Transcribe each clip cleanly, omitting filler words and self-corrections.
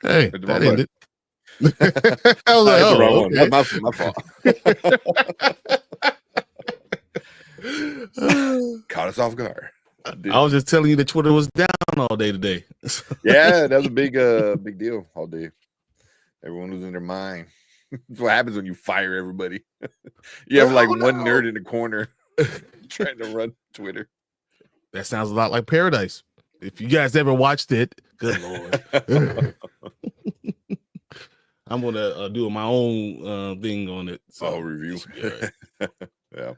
Hey, Hit the that wrong ended. I was I like, hit the wrong oh, one. okay. That's my fault. Caught us off guard. I was just telling you that Twitter was down all day today. Yeah, that was a big deal all day. Everyone was in their mind. That's what happens when you fire everybody. You have like one nerd in the corner trying to run Twitter. That sounds a lot like Paradise. If you guys ever watched it, good Lord. I'm gonna do my own thing on it. So review. Yeah.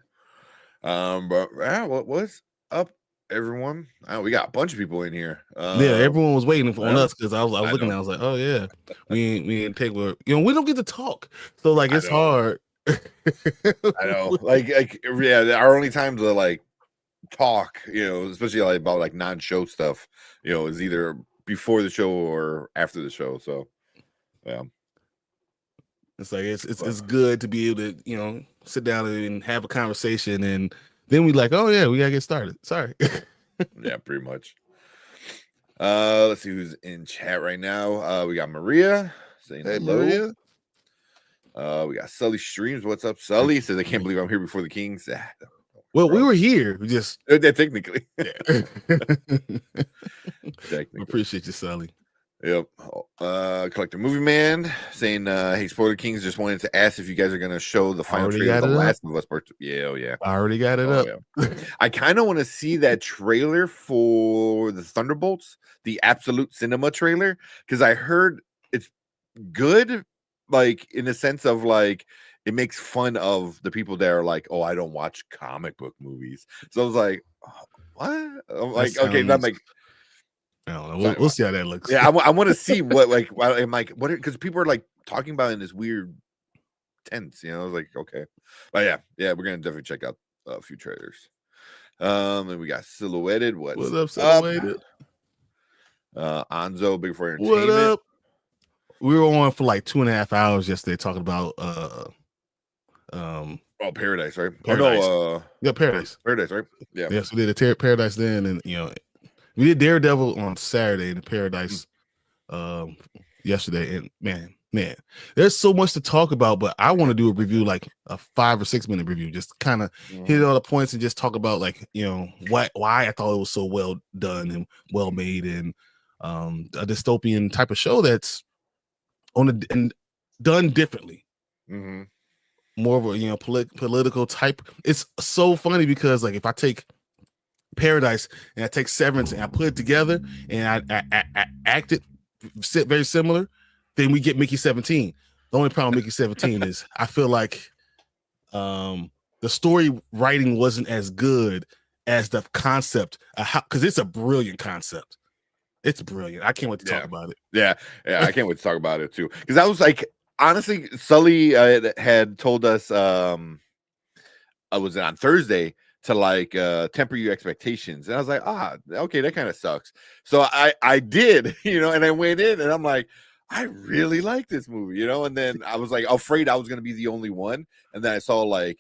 But yeah, what's up, everyone? We got a bunch of people in here. Yeah, everyone was waiting on us because I was looking. know. I was like, oh yeah, we didn't take. We don't get to talk, so like it's hard. I know, like yeah, our only time to like talk, especially like about like non-show stuff, is either before the show or after the show. So yeah, it's like it's good to be able to sit down and have a conversation, and then we like, oh yeah, we gotta get started. Sorry. Yeah, pretty much. Let's see who's in chat right now. We got Maria saying Hey, hello. Maria. We got Sully Streams. What's up, Sully? Says I can't believe I'm here before the Kings. Well, we were here. We just technically. Yeah. Technically. Appreciate you, Sully. Yep. Collector Movie Man saying, hey, Spoiler Kings, just wanted to ask if you guys are going to show the final trailer of The Last of Us Part 2. Yeah, oh yeah. I already got it up. Yeah. I kind of want to see that trailer for the Thunderbolts, the Absolute Cinema trailer, because I heard it's good, like in the sense of like it makes fun of the people that are like, oh, I don't watch comic book movies. So I was like, oh, what? I'm like, okay, I'm like, I don't know. We'll see how that looks. Yeah, I want to see what like. I'm like, what? Because people are like talking about it in this weird tense. I was like, okay, but yeah, we're gonna definitely check out a few trailers. And we got Silhouetted. What's up, Silhouetted? Anzo, Big for Entertainment. What up? We were on for like 2.5 hours yesterday talking about Paradise, right? Paradise. Oh, no, Paradise, right? Yeah. Yes, we did a Paradise then, and we did Daredevil on Saturday and Paradise yesterday. And man, there's so much to talk about, but I want to do a review, like a 5 or 6 minute review, just kind of hit all the points and just talk about like why I thought it was so well done and well made, and a dystopian type of show that's and done differently. Mm-hmm. More of a political type. It's so funny because like if I take Paradise and I take Severance and I put it together and I act it very similar, then we get Mickey 17. The only problem with Mickey 17 is I feel like the story writing wasn't as good as the concept, because it's a brilliant concept. It's brilliant. I can't wait to talk about it. Yeah, I can't wait to talk about it too. Because I was like, honestly, Sully had told us I was on Thursday to like temper your expectations, and I was like, okay, that kind of sucks. So I did, and I went in and I'm like, I really like this movie, and then I was like afraid I was gonna be the only one, and then I saw like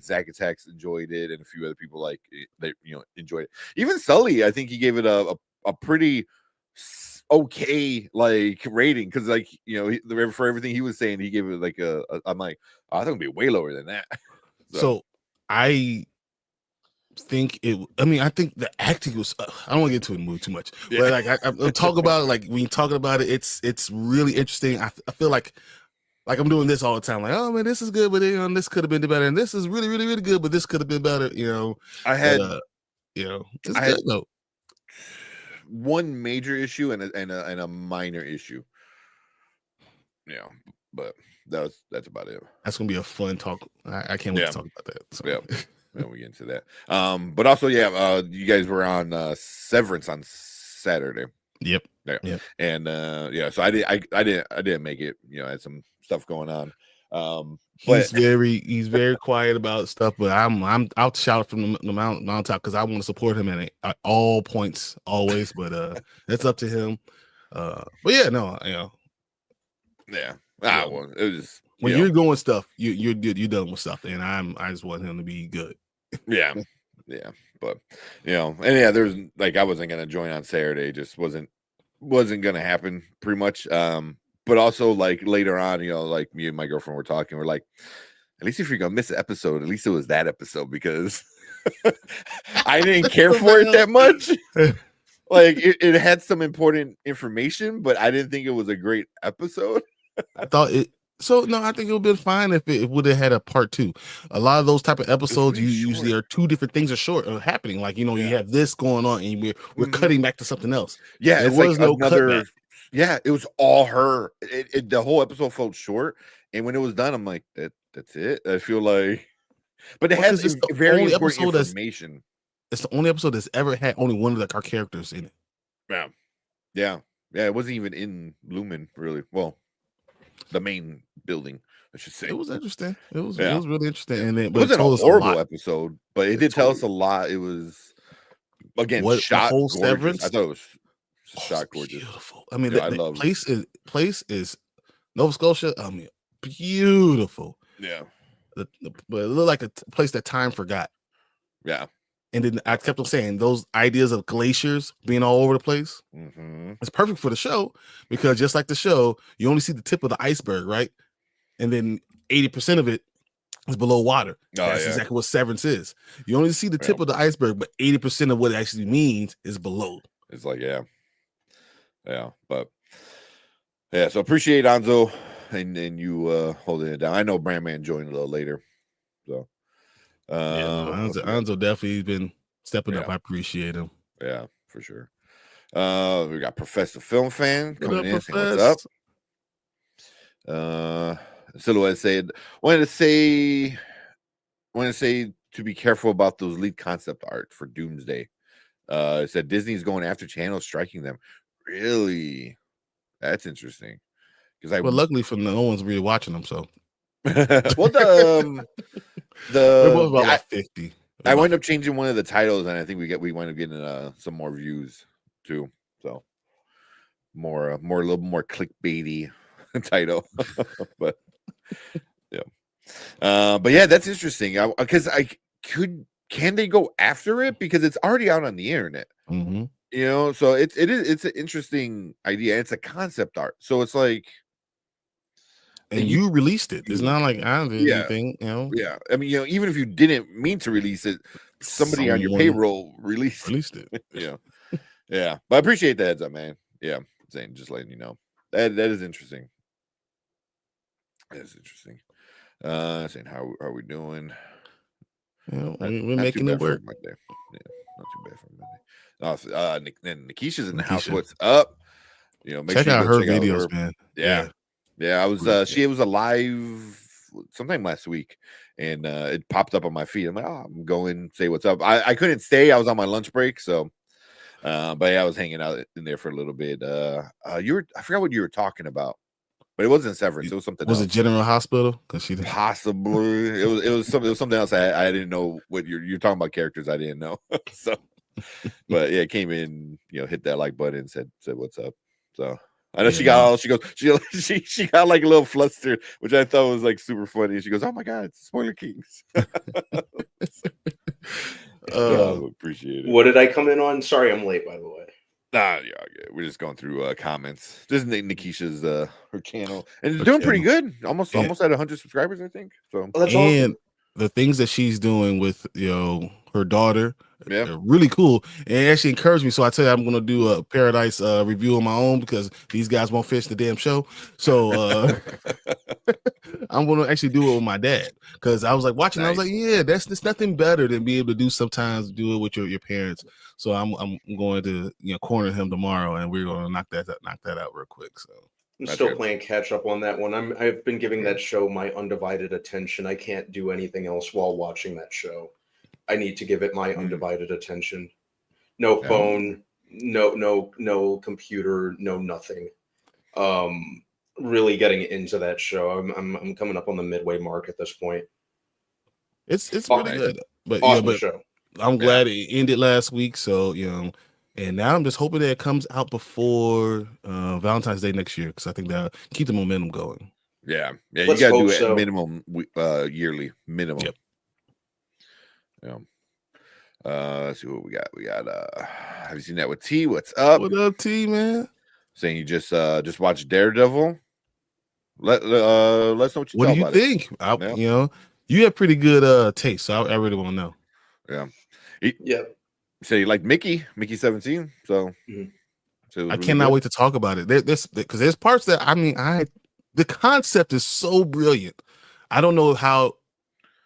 Zack Attacks enjoyed it, and a few other people like they enjoyed it. Even Sully, I think he gave it a pretty okay like rating, because like for everything he was saying, he gave it like I'm like, I think it'd be way lower than that. So I think I think the acting was I don't want to get into the movie too much, but like I talk about it, like when you're talking about it, it's really interesting. I feel like I'm doing this all the time, like, oh man, this is good, but this could have been better, and this is really really really good, but this could have been better. I had it's good though. One major issue and a minor issue. Yeah, but that's about it. That's gonna be a fun talk. I can't wait to talk about that. So. Yeah, we get into that. But also, you guys were on Severance on Saturday. Yep. Yeah. And so I didn't make it. I had some stuff going on. He's very quiet about stuff, but I'll shout from the mountaintop because I want to support him at all points, always. But that's up to him. But yeah, no, yeah. Well, it was when you're going stuff, you're done with stuff, and I just want him to be good. Yeah. But and there's like I wasn't gonna join on Saturday, just wasn't wasn't gonna happen pretty much. But also like later on, like me and my girlfriend were talking, we're like, at least if you're gonna miss an episode, at least it was that episode because I didn't care for it that much. Like it had some important information, but I didn't think it was a great episode. I thought it. So no, I think it would have been fine if it would have had a part 2. A lot of those type of episodes, you usually are 2 different things are happening. Like you have this going on, and we're cutting back to something else. Yeah, there was like no cutback. Yeah, it was all her. The whole episode felt short, and when it was done, I'm like, that's it. I feel like, but it has very important information. It's the only episode that's ever had only one of our characters in it. Yeah. It wasn't even in Lumen, really. Well, the main building, I should say. It was interesting. It was really interesting, and it wasn't a horrible episode, but it did tell us a lot. It was shot gorgeous. Severance? I thought it was shot gorgeous. Beautiful. I mean, I love place is Nova Scotia. I mean, beautiful. Yeah, but it looked like a place that time forgot. Yeah. And then I kept on saying those ideas of glaciers being all over the place. It's perfect for the show because just like the show, you only see the tip of the iceberg, right? And then 80% of it is below water. That's exactly what Severance is. You only see the tip of the iceberg, but 80% of what it actually means is below. It's like, but so appreciate Anzo and you holding it down. I know Brandman joined a little later, so. Anzo definitely been stepping up. I appreciate him. Yeah, for sure. We got Professor Film Fan coming in. What's up? Silhouette said, wanted to say to be careful about those lead concept art for Doomsday. It said Disney's going after channels striking them. Really? That's interesting. Because luckily for no one's really watching them, so. Well, about 50. I wound up changing one of the titles, and I think we wind up getting some more views too. So a little more clickbaity title, but that's interesting. Because can they go after it because it's already out on the internet? So it's an interesting idea. It's a concept art, so it's like. And you released it. It's not like I did anything, Yeah. I mean, even if you didn't mean to release it, somebody on your payroll released it. Yeah. But I appreciate the heads up, man. Yeah. Zane, just letting you know. That is interesting. That is interesting. Saying how are we doing? We're making it work. Yeah, not too bad for Monday. Then Nikisha's in the house. What's up? Make check sure out her videos, man. Yeah, I was she was alive sometime last week and it popped up on my feed. I'm like, I'm going say what's up. I couldn't stay, I was on my lunch break, so but I was hanging out in there for a little bit. I forgot what you were talking about, but it wasn't Severance, it was something else. Was it General Hospital? Because she didn't... Possibly it was something else. I didn't know what you're talking about, characters I didn't know. So but it came in, hit that like button and said what's up. So I know she got she got like a little flustered, which I thought was like super funny. She goes, "Oh my god, it's Spoiler Kings." Appreciate it. What did I come in on? Sorry, I'm late, by the way. We're just going through comments. This is Nikisha's her channel, and it's doing pretty good. Almost at 100 subscribers, I think. So that's awesome. The things that she's doing with her daughter, really cool, and it actually encouraged me. So I tell you, I'm going to do a Paradise review on my own because these guys won't finish the damn show. So I'm going to actually do it with my dad because I was like watching. Nice. I was like, there's nothing better than be able to do it with your parents. So I'm going to corner him tomorrow, and we're going to knock that out real quick. So. I'm still playing catch up on that one. I've been giving that show my undivided attention. I can't do anything else while watching that show. I need to give it my undivided attention. No phone, no computer, no nothing. Really getting into that show. I'm coming up on the midway mark at this point. It's pretty good. But awesome show. I'm glad it ended last week. So and now I'm just hoping that it comes out before Valentine's Day next year because I think that'll keep the momentum going. Yeah. You got to do it at minimum yearly minimum. Yep. Yeah. Let's see what we got. We got. Have you seen that with T? What's up? What up, T, man? saying you just watched Daredevil. Let's know what you What thought do you about think? Yeah. You know, you have pretty good taste, so I really want to know. it. Yeah. Say like Mickey 17. So, Mhm. so it was I really cannot good. wait to talk about it. Because there's parts that the concept is so brilliant. I don't know how.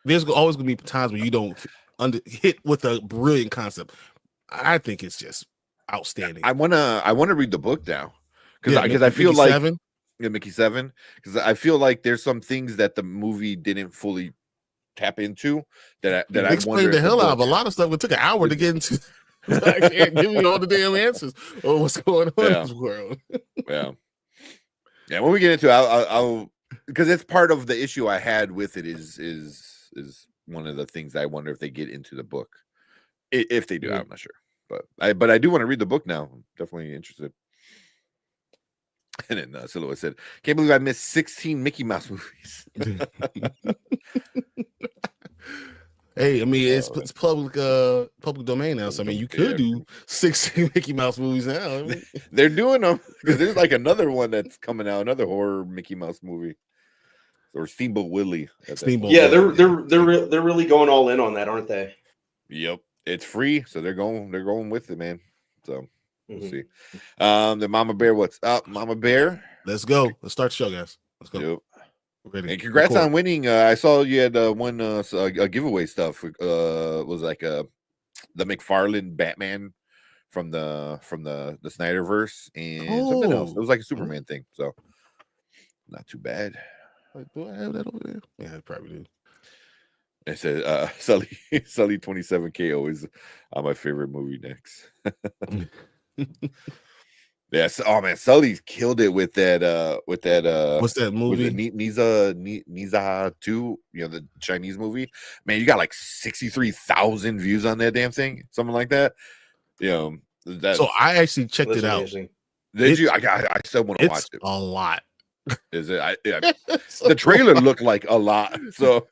There's always going to be times where you don't hit with a brilliant concept. I think it's just outstanding. I wanna read the book now because Yeah, I feel like 7. Mickey 7, because I feel like there's some things that the movie didn't fully tap into that I wonder Explained the if hell out of a book- lot of stuff. It took an hour to get into. I can't give you all the damn answers or what's going on in this world. Yeah. When we get into it, I'll because it's part of the issue I had with it is one of the things I wonder if they get into the book. If they do, I'm not sure, but I do want to read the book now. I'm definitely interested. And then Silhouette said, "Can't believe I missed 16 Mickey Mouse movies." Hey, I mean, it's public domain now. So I mean, you could do 16 Mickey Mouse movies now. I mean, they're doing them because there's like another one that's coming out, another horror Mickey Mouse movie, or Steamboat Willie. Yeah, they're really going all in on that, aren't they? Yep, it's free, so they're going with it, man. So we'll see. The Mama Bear, what's up, Mama Bear? Let's go. Let's start the show, guys. Let's go. Yep. Ready. And congrats on winning. I saw you had won a giveaway stuff. Was like the McFarlane Batman from the Snyderverse and something else. It was like a Superman thing. So not too bad. Do I have that over there? Yeah, I probably do. It said Sully 27K always on my favorite movie next. Yes. Oh man, Sully's killed it with that what's that movie? Niza 2, the Chinese movie. Man, you got like 63,000 views on that damn thing, something like that. So I actually checked it out. Did you? I still want to watch it. A lot. Is it? The trailer looked like a lot. So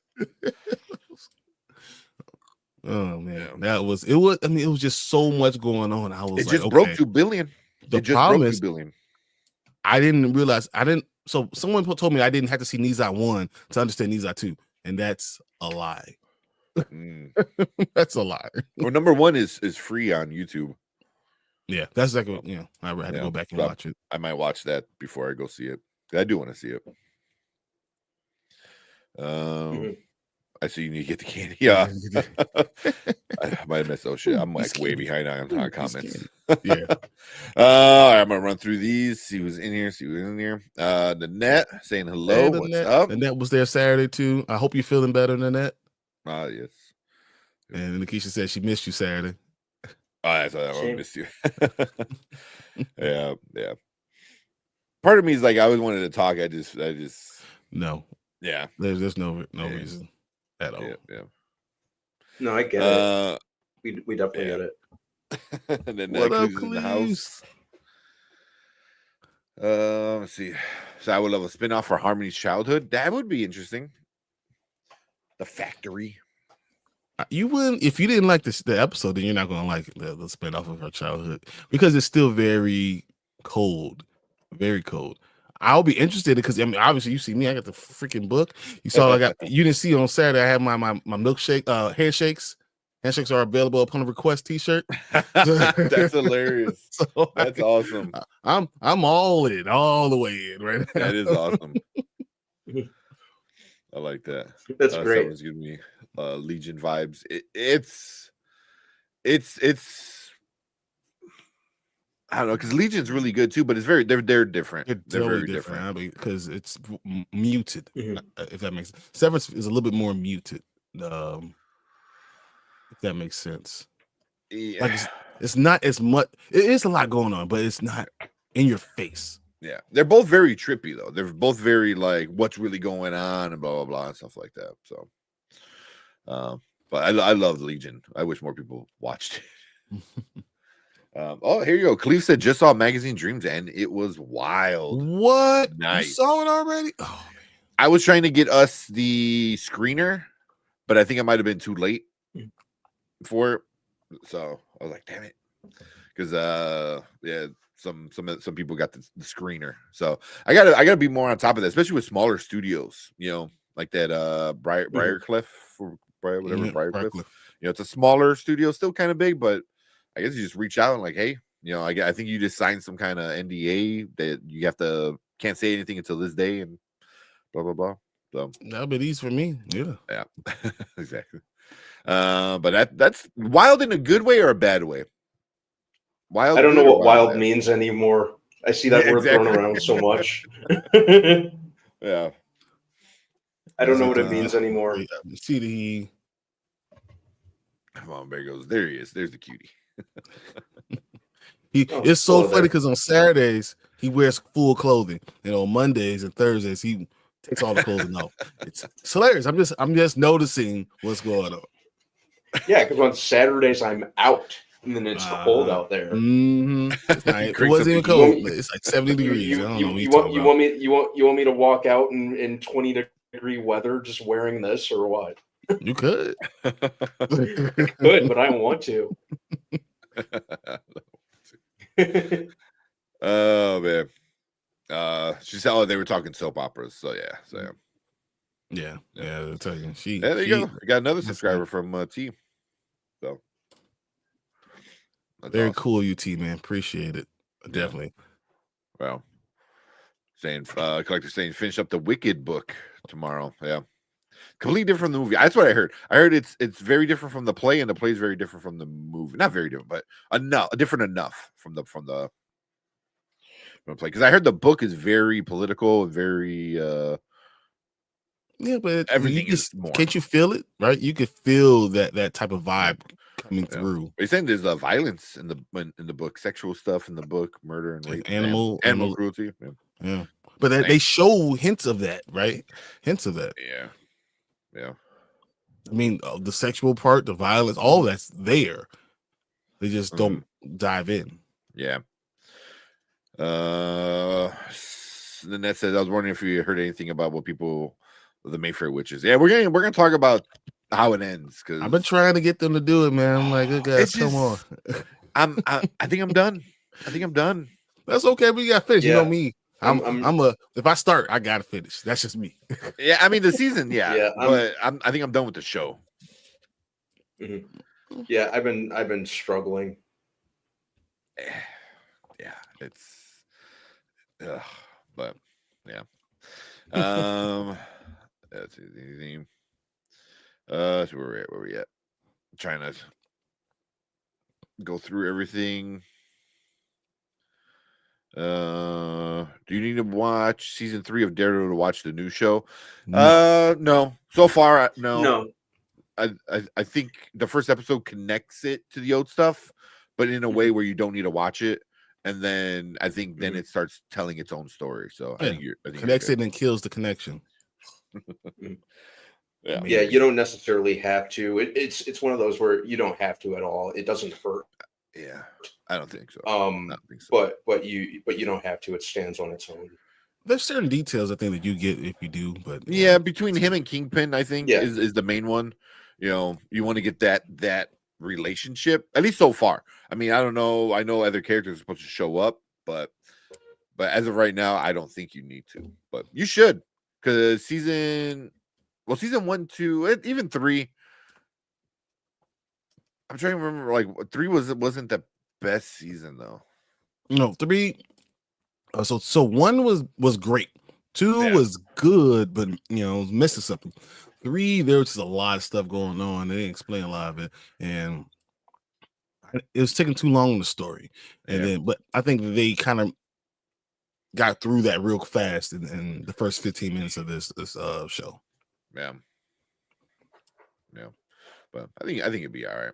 oh man, that was it. Was it was just so much going on. I was it just broke 2 billion. The problem is, I didn't realize So someone told me I didn't have to see Niza 1 to understand Niza 2, and that's a lie. That's a lie. Well, number 1 is free on YouTube. Yeah, that's like I had to go back and watch it. I might watch that before I go see it. I do want to see it. I see you need to get the candy. Yeah. I might have missed. Oh shit, I'm like way behind on comments. Yeah. All right, I'm gonna run through these. See who's in here. The net saying hello. What's up? The net was there Saturday too. I hope you're feeling better than that. Yes. And Nikisha said she missed you Saturday. Oh, I missed you. Yeah. Part of me is like I always wanted to talk. I just no. Yeah. There's no reason at all. Yeah. No, I get it. We definitely get it. And then what up, in the house. Let's see. So I would love a spinoff for Harmony's childhood. That would be interesting. The Factory. You wouldn't if you didn't like the episode, then you're not gonna like the spinoff of her childhood because it's still very cold. Very cold. I'll be interested because I mean, obviously, you see me. I got the freaking book. You saw I got. You didn't see on Saturday. I have my milkshake. Handshakes. Handshakes are available upon request. T-shirt. That's hilarious. So that's awesome. I'm all in, all the way in. Right. That is awesome. I like that. That's great. Someone's giving me Legion vibes. It's. I don't know because Legion's really good too, but it's they're different. They're totally very different because it's muted. If that makes sense. Severance is a little bit more muted. If that makes sense. Yeah. Like it's not as much. It is a lot going on, but it's not in your face. Yeah, they're both very trippy though. They're both very like what's really going on and blah blah blah and stuff like that. So, but I love Legion. I wish more people watched it. Oh, here you go. Cleve said just saw Magazine Dreams and it was wild. What? Nice. You saw it already? Oh, I was trying to get us the screener, but I think I might have been too late for it. So I was like, damn it. Because some people got the screener. So I gotta be more on top of that, especially with smaller studios. You know, like that Briarcliff or Briarcliff. You know, it's a smaller studio, still kind of big, but I guess you just reach out and like, hey, you know, I think you just signed some kind of NDA that you can't say anything until this day and blah blah blah. So that'll be easy for me. Yeah, exactly. But that's wild in a good way or a bad way. Wild. I don't know what wild means anymore. I see that word thrown around so much. Yeah. I don't know what it means anymore. See come on, there goes. There he is. There's the cutie. It's so funny because on Saturdays he wears full clothing, and on Mondays and Thursdays he takes all the clothing off. It's hilarious. I'm just noticing what's going on. Yeah, because on Saturdays I'm out, and then it's cold out there. It wasn't even cold. It's like 70 degrees. You want me to walk out in 20-degree weather just wearing this or what? You could. I could, but I don't want to. Oh man. She said, they were talking soap operas. So yeah. I'll tell you. There you go. I got another subscriber from T. So that's very awesome. Cool, UT man. Appreciate it. Definitely. Well, saying collector saying finish up the Wicked book tomorrow. Yeah. Completely different from the movie. That's what I heard. I heard it's very different from the play, and the play is very different from the movie. Not very different, but different enough from the play. Because I heard the book is very political and very but everything is more. Can't you feel it? Right? You could feel that type of vibe coming through. Are you saying there's violence in the book, sexual stuff in the book, murder and rape, animal cruelty? Yeah. But they show hints of that, right? Hints of that. Yeah. I mean, the sexual part, the violence, all that's there. They just don't dive in. Yeah. Then that says, I was wondering if you heard anything about the Mayfair witches. Yeah, we're gonna talk about how it ends because I've been trying to get them to do it, man. I'm like, good guys, come on. I think I'm done. That's okay. We got finished. Yeah. You know me. If I start, I gotta finish. That's just me. Yeah, I mean the season, but I think I'm done with the show. Mm-hmm. Yeah, I've been struggling. Yeah, it's but yeah. That's easy. So where we at? I'm trying to go through everything. Do you need to watch season 3 of Daredevil to watch the new show? No. So far, no. I think the first episode connects it to the old stuff, but in a way where you don't need to watch it. And then I think then it starts telling its own story. So I think connects it and kills the connection. Yeah, you don't necessarily have to. It's one of those where you don't have to at all. It doesn't hurt. Yeah, I don't think so. But you don't have to. It stands on its own. There's certain details I think that you get if you do, but yeah, between him and Kingpin, I think is the main one. You know, you want to get that relationship, at least so far. I mean, I don't know. I know other characters are supposed to show up, but as of right now, I don't think you need to. But you should, because season 1, 2, even 3. I'm trying to remember. Like 3 wasn't the best season though. No, 3. So 1 was great. 2 was good, but was missing something. 3, there was just a lot of stuff going on. They didn't explain a lot of it, and it was taking too long in the story. And but I think they kind of got through that real fast in the first 15 minutes of this show. Yeah. But I think it'd be all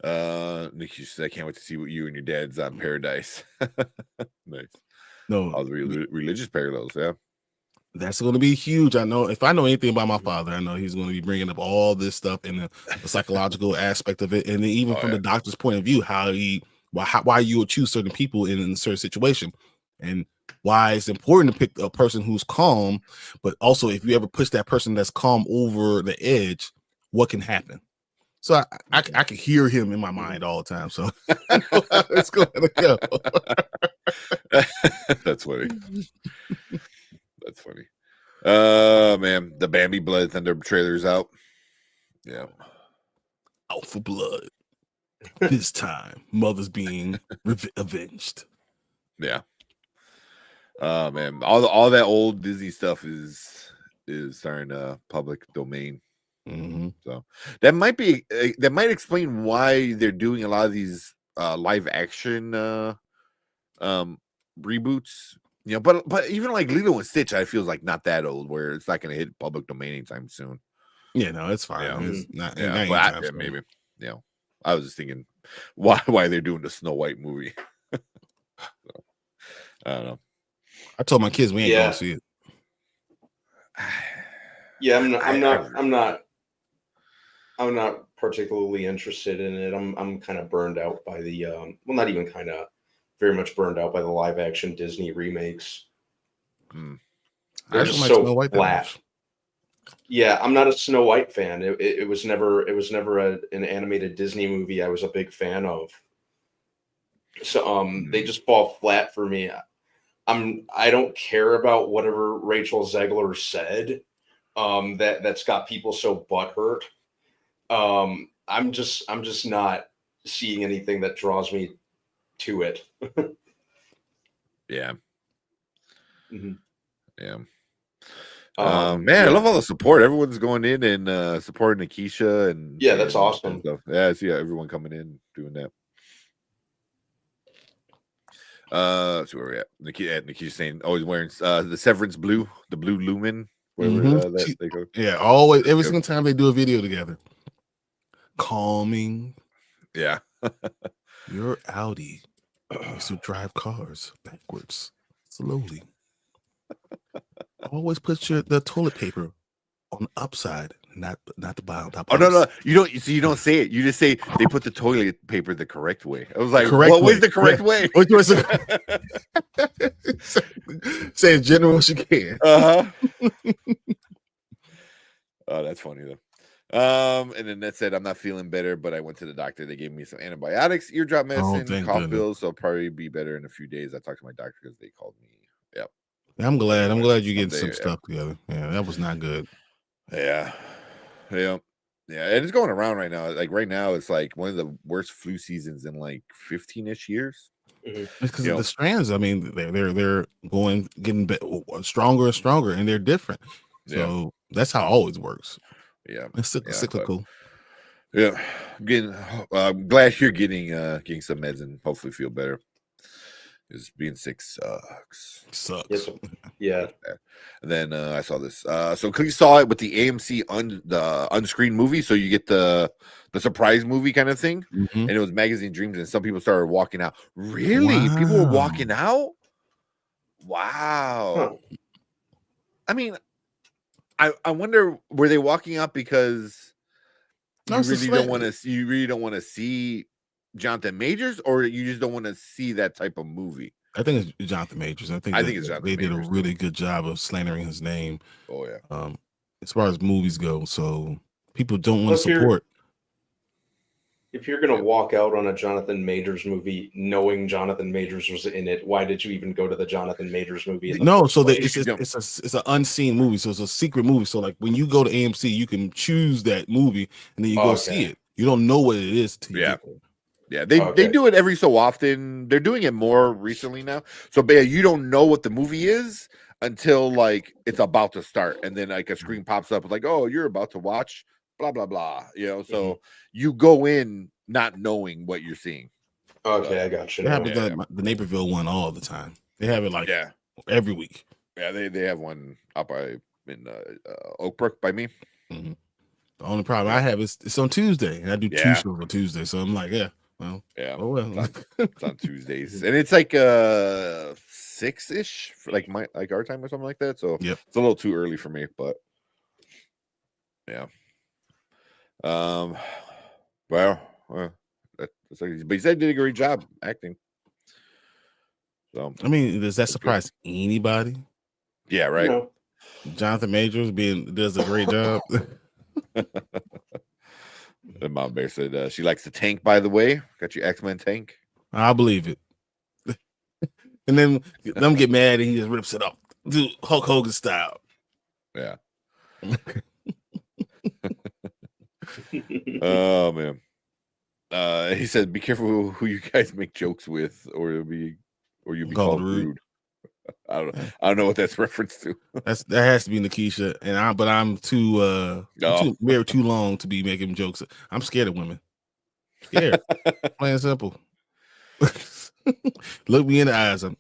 right. Nikki said, I can't wait to see what you and your dad's on Paradise. Nice. No, all the religious parallels. Yeah. That's going to be huge. I know if I know anything about my father, I know he's going to be bringing up all this stuff in the psychological aspect of it. And then even from the doctor's point of view, why you would choose certain people in a certain situation and why it's important to pick a person who's calm. But also if you ever push that person that's calm over the edge, what can happen? So I can hear him in my mind all the time. So I know how it's going to go. That's funny. That's funny. Man, the Bambi Blood Thunder trailer's out. Yeah. Out for blood. This time, mother's being avenged. Yeah. Man, all that old Disney stuff is starting public domain. Mm-hmm. So that might explain why they're doing a lot of these live action reboots. You know, but even like Lilo and Stitch, I feel like not that old, where it's not going to hit public domain anytime soon. Yeah, no, it's fine. Yeah. It's not. Yeah, not but maybe. You know, I was just thinking why they're doing the Snow White movie. So, I don't know. I told my kids we ain't going to see it. Yeah, I'm not particularly interested in it. I'm kind of burned out by the well, not even kind of, very much burned out by the live action Disney remakes. They're just like so Snow White flat. Yeah, I'm not a Snow White fan. It was never an animated Disney movie I was a big fan of. So they just fall flat for me. I don't care about whatever Rachel Zegler said. That's got people so butthurt. I'm just not seeing anything that draws me to it. Yeah. Mm-hmm. Yeah. Man, I love all the support. Everyone's going in and supporting Nikisha, and that's awesome. Stuff. Yeah, I see everyone coming in doing that. So where are we at? Nikisha saying always wearing the Severance blue, the blue lumen. Wherever they go. Yeah, always every single time they do a video together. Calming. Yeah. Your Audi used to drive cars backwards slowly. Always put the toilet paper on the upside, not the bottom. Oh no, you don't. So you don't say it. You just say they put the toilet paper the correct way. I was like, what was the correct way? Say as general as you can. Oh, that's funny though. And then that said, I'm not feeling better, but I went to the doctor. They gave me some antibiotics, eardrop medicine, cough pills. So I'll probably be better in a few days. I talked to my doctor because they called me. Yep. I'm glad you getting some stuff together. Yeah, that was not good. Yeah. And it's going around right now. Like right now, it's like one of the worst flu seasons in like 15-ish years. Mm-hmm. Because of the strands. I mean, they're getting stronger and stronger, and they're different. So that's how it always works. Yeah, it's cyclical. I'm glad you're getting some meds and hopefully feel better. Because being sick sucks. Sucks. Yeah. And then I saw this. So Clee saw it with the AMC unscreened movie. So you get the surprise movie kind of thing. Mm-hmm. And it was Magazine Dreams, and some people started walking out. Really? Wow. People were walking out? Wow. Huh. I mean, I wonder, were they walking out because you really don't want to see Jonathan Majors, or you just don't want to see that type of movie? I think it's Jonathan Majors. I think it's Jonathan Majors. They did a really good job of slandering his name. Oh yeah. As far as movies go, so people don't want to support. If you're going to walk out on a Jonathan Majors movie knowing Jonathan Majors was in it, why did you even go to the Jonathan Majors movie? It's an unseen movie, so it's a secret movie. So like when you go to AMC, you can choose that movie and then you go see it. You don't know what it is till you get there. Yeah, they do it every so often. They're doing it more recently now. So you don't know what the movie is until like it's about to start, and then like a screen pops up like, "Oh, you're about to watch blah blah blah." You know, so you go in not knowing what you're seeing. Okay, I got you. They have the Naperville one all the time. They have it like every week. Yeah, they have one up in Oak Brook by me. Mm-hmm. The only problem I have is it's on Tuesday, and I do 2 shows on Tuesday, so I'm like, well, it's on Tuesdays, and it's like 6-ish for like our time or something like that. So it's a little too early for me, but yeah. Well, that's like, but he said he did a great job acting. So I mean, does that surprise anybody? Yeah, right. No. Jonathan Majors does a great job. And Mom Bear said she likes the tank. By the way, got your X-Men tank. I believe it. And then them get mad and he just rips it off, dude, Hulk Hogan style. Yeah. Oh man. He said, "Be careful who you guys make jokes with, or you'll be called rude." I don't know what that's reference to. That has to be Nikisha, and I'm too married too long to be making jokes. I'm scared of women. Scared, plain and simple. Look me in the eyes. I'm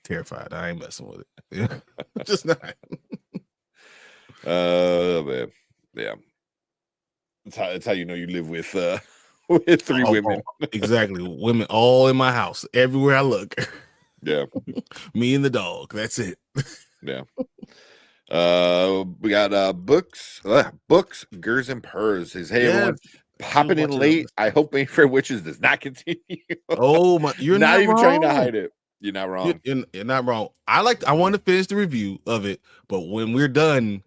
terrified. I ain't messing with it. Just not. Man, yeah. That's how you know you live with three women. Exactly, women all in my house, everywhere I look. Yeah, me and the dog. That's it. Yeah. We got books, Gers and Purrs. Says, hey, everyone, popping in late. I hope Mayfair Witches does not continue. Oh my, you're not even wrong. trying to hide it. You're not wrong. You're not wrong. I want to finish the review of it, but when we're done,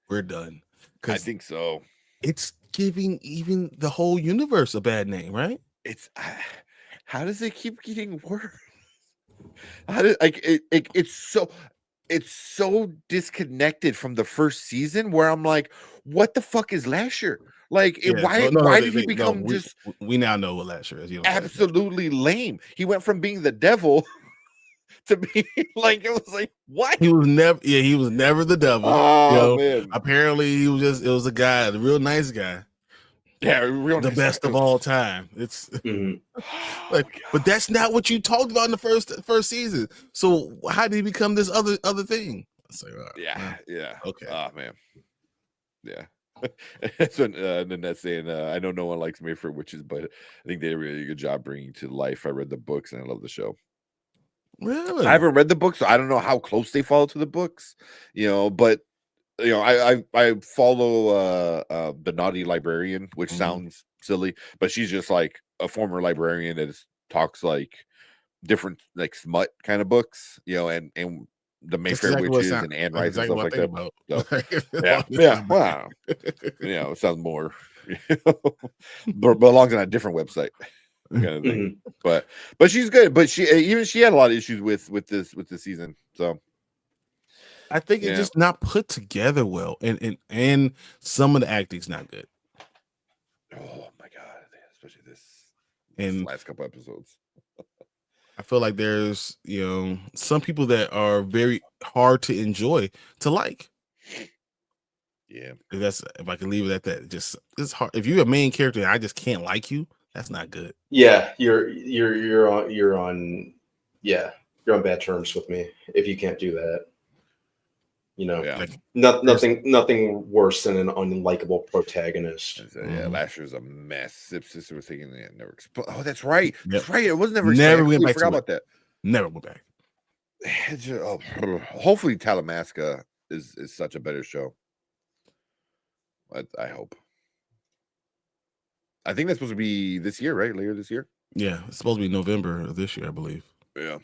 we're done. I think so. It's giving even the whole universe a bad name, right? It's how does it keep getting worse? How does it's so disconnected from the first season where I'm like, what the fuck is Lasher? Like, why did he become just? We now know what Lasher is. Absolutely lame. He went from being the devil to be like, it was like, what? He was never the devil. Oh man. Apparently it was a guy, a real nice guy. Yeah, real the nice best guy. Of all time. It's but that's not what you talked about in the first season. So how did he become this other thing? Like, yeah. Okay. Oh man. Yeah. So Nanette saying, I know no one likes Mayfair Witches, but I think they did a really good job bringing to life. I read the books and I love the show. Really? I haven't read the books, so I don't know how close they follow to the books, but I follow the Naughty Librarian, which sounds silly, but she's just like a former librarian that talks like different like smut kind of books, and the Mayfair Witches and Anne Rice and stuff like that. So, yeah. Wow. It sounds more belongs on a different website. Kind of thing. But she's good. But she had a lot of issues with this season. So I think it's just not put together well, and some of the acting's not good. Oh my god, especially this last couple episodes. I feel like there's some people that are very hard to enjoy to like. Yeah, if I can leave it at that. Just it's hard if you're a main character and I just can't like you. That's not good. Yeah, you're on bad terms with me if you can't do that. Nothing worse than an unlikable protagonist. Lasher's a mess. Sister was thinking that never exploded. Oh, that's right. Yep. That's right. It was never went back. Forgot about that. Never went back. Hopefully, Talamasca is such a better show. I hope. I think that's supposed to be this year, right? Later this year. Yeah, it's supposed to be November of this year, I believe. Yeah.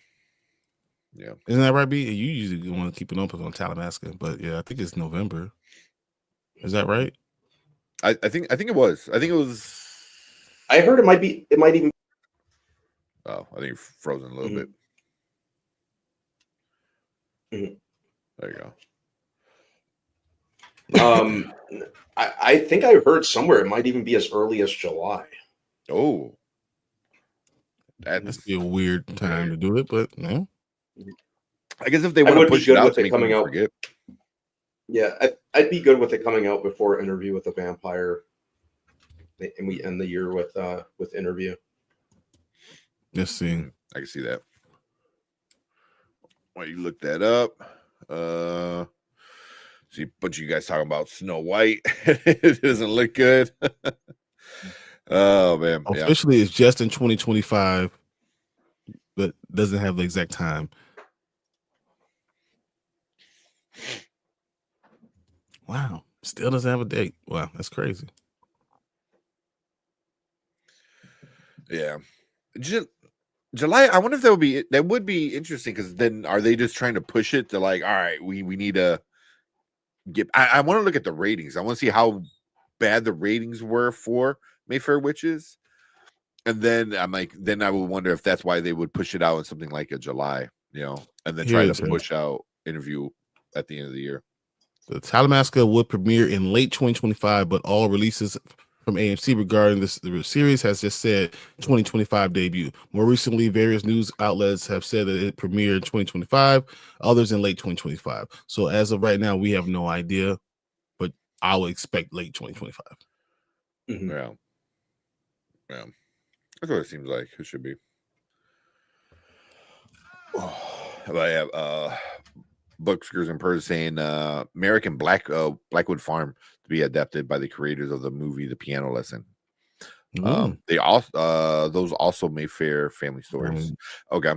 Isn't that right, B? You usually want to keep an open on Talamasca, but yeah, I think it's November. Is that right? I think it was. I think it was. I heard it might even. Oh, I think you're frozen a little bit. There you go. I think I heard somewhere it might even be as early as July. Oh, that's be a weird time to do it, but no. I guess if they want to push it out, to coming out. Yeah, I'd be good with it coming out before Interview with the Vampire, and we end the year with Interview. Let's see. I can see that. Why you look that up? See a bunch of you guys talking about Snow White. It doesn't look good. Oh man! Officially, it's just in 2025, but doesn't have the exact time. Wow, still doesn't have a date. Wow, that's crazy. Yeah, July. I wonder if that would be interesting, because then are they just trying to push it to like, all right, we need to get. I want to look at the ratings. I want to see how bad the ratings were for Mayfair Witches. And then I'm like, then I would wonder if that's why they would push it out in something like a July, and then try to push out Interview at the end of the year. The Talamasca would premiere in late 2025, but all releases from AMC regarding the series has just said 2025 debut. More recently, various news outlets have said that it premiered in 2025, others in late 2025. So as of right now, we have no idea, but I would expect late 2025. Mm-hmm. Yeah. That's what it seems like it should be. But I have Bookskers and Purrs saying American Blackwood Farm to be adapted by the creators of the movie The Piano Lesson. They also those also Mayfair family stories. Okay.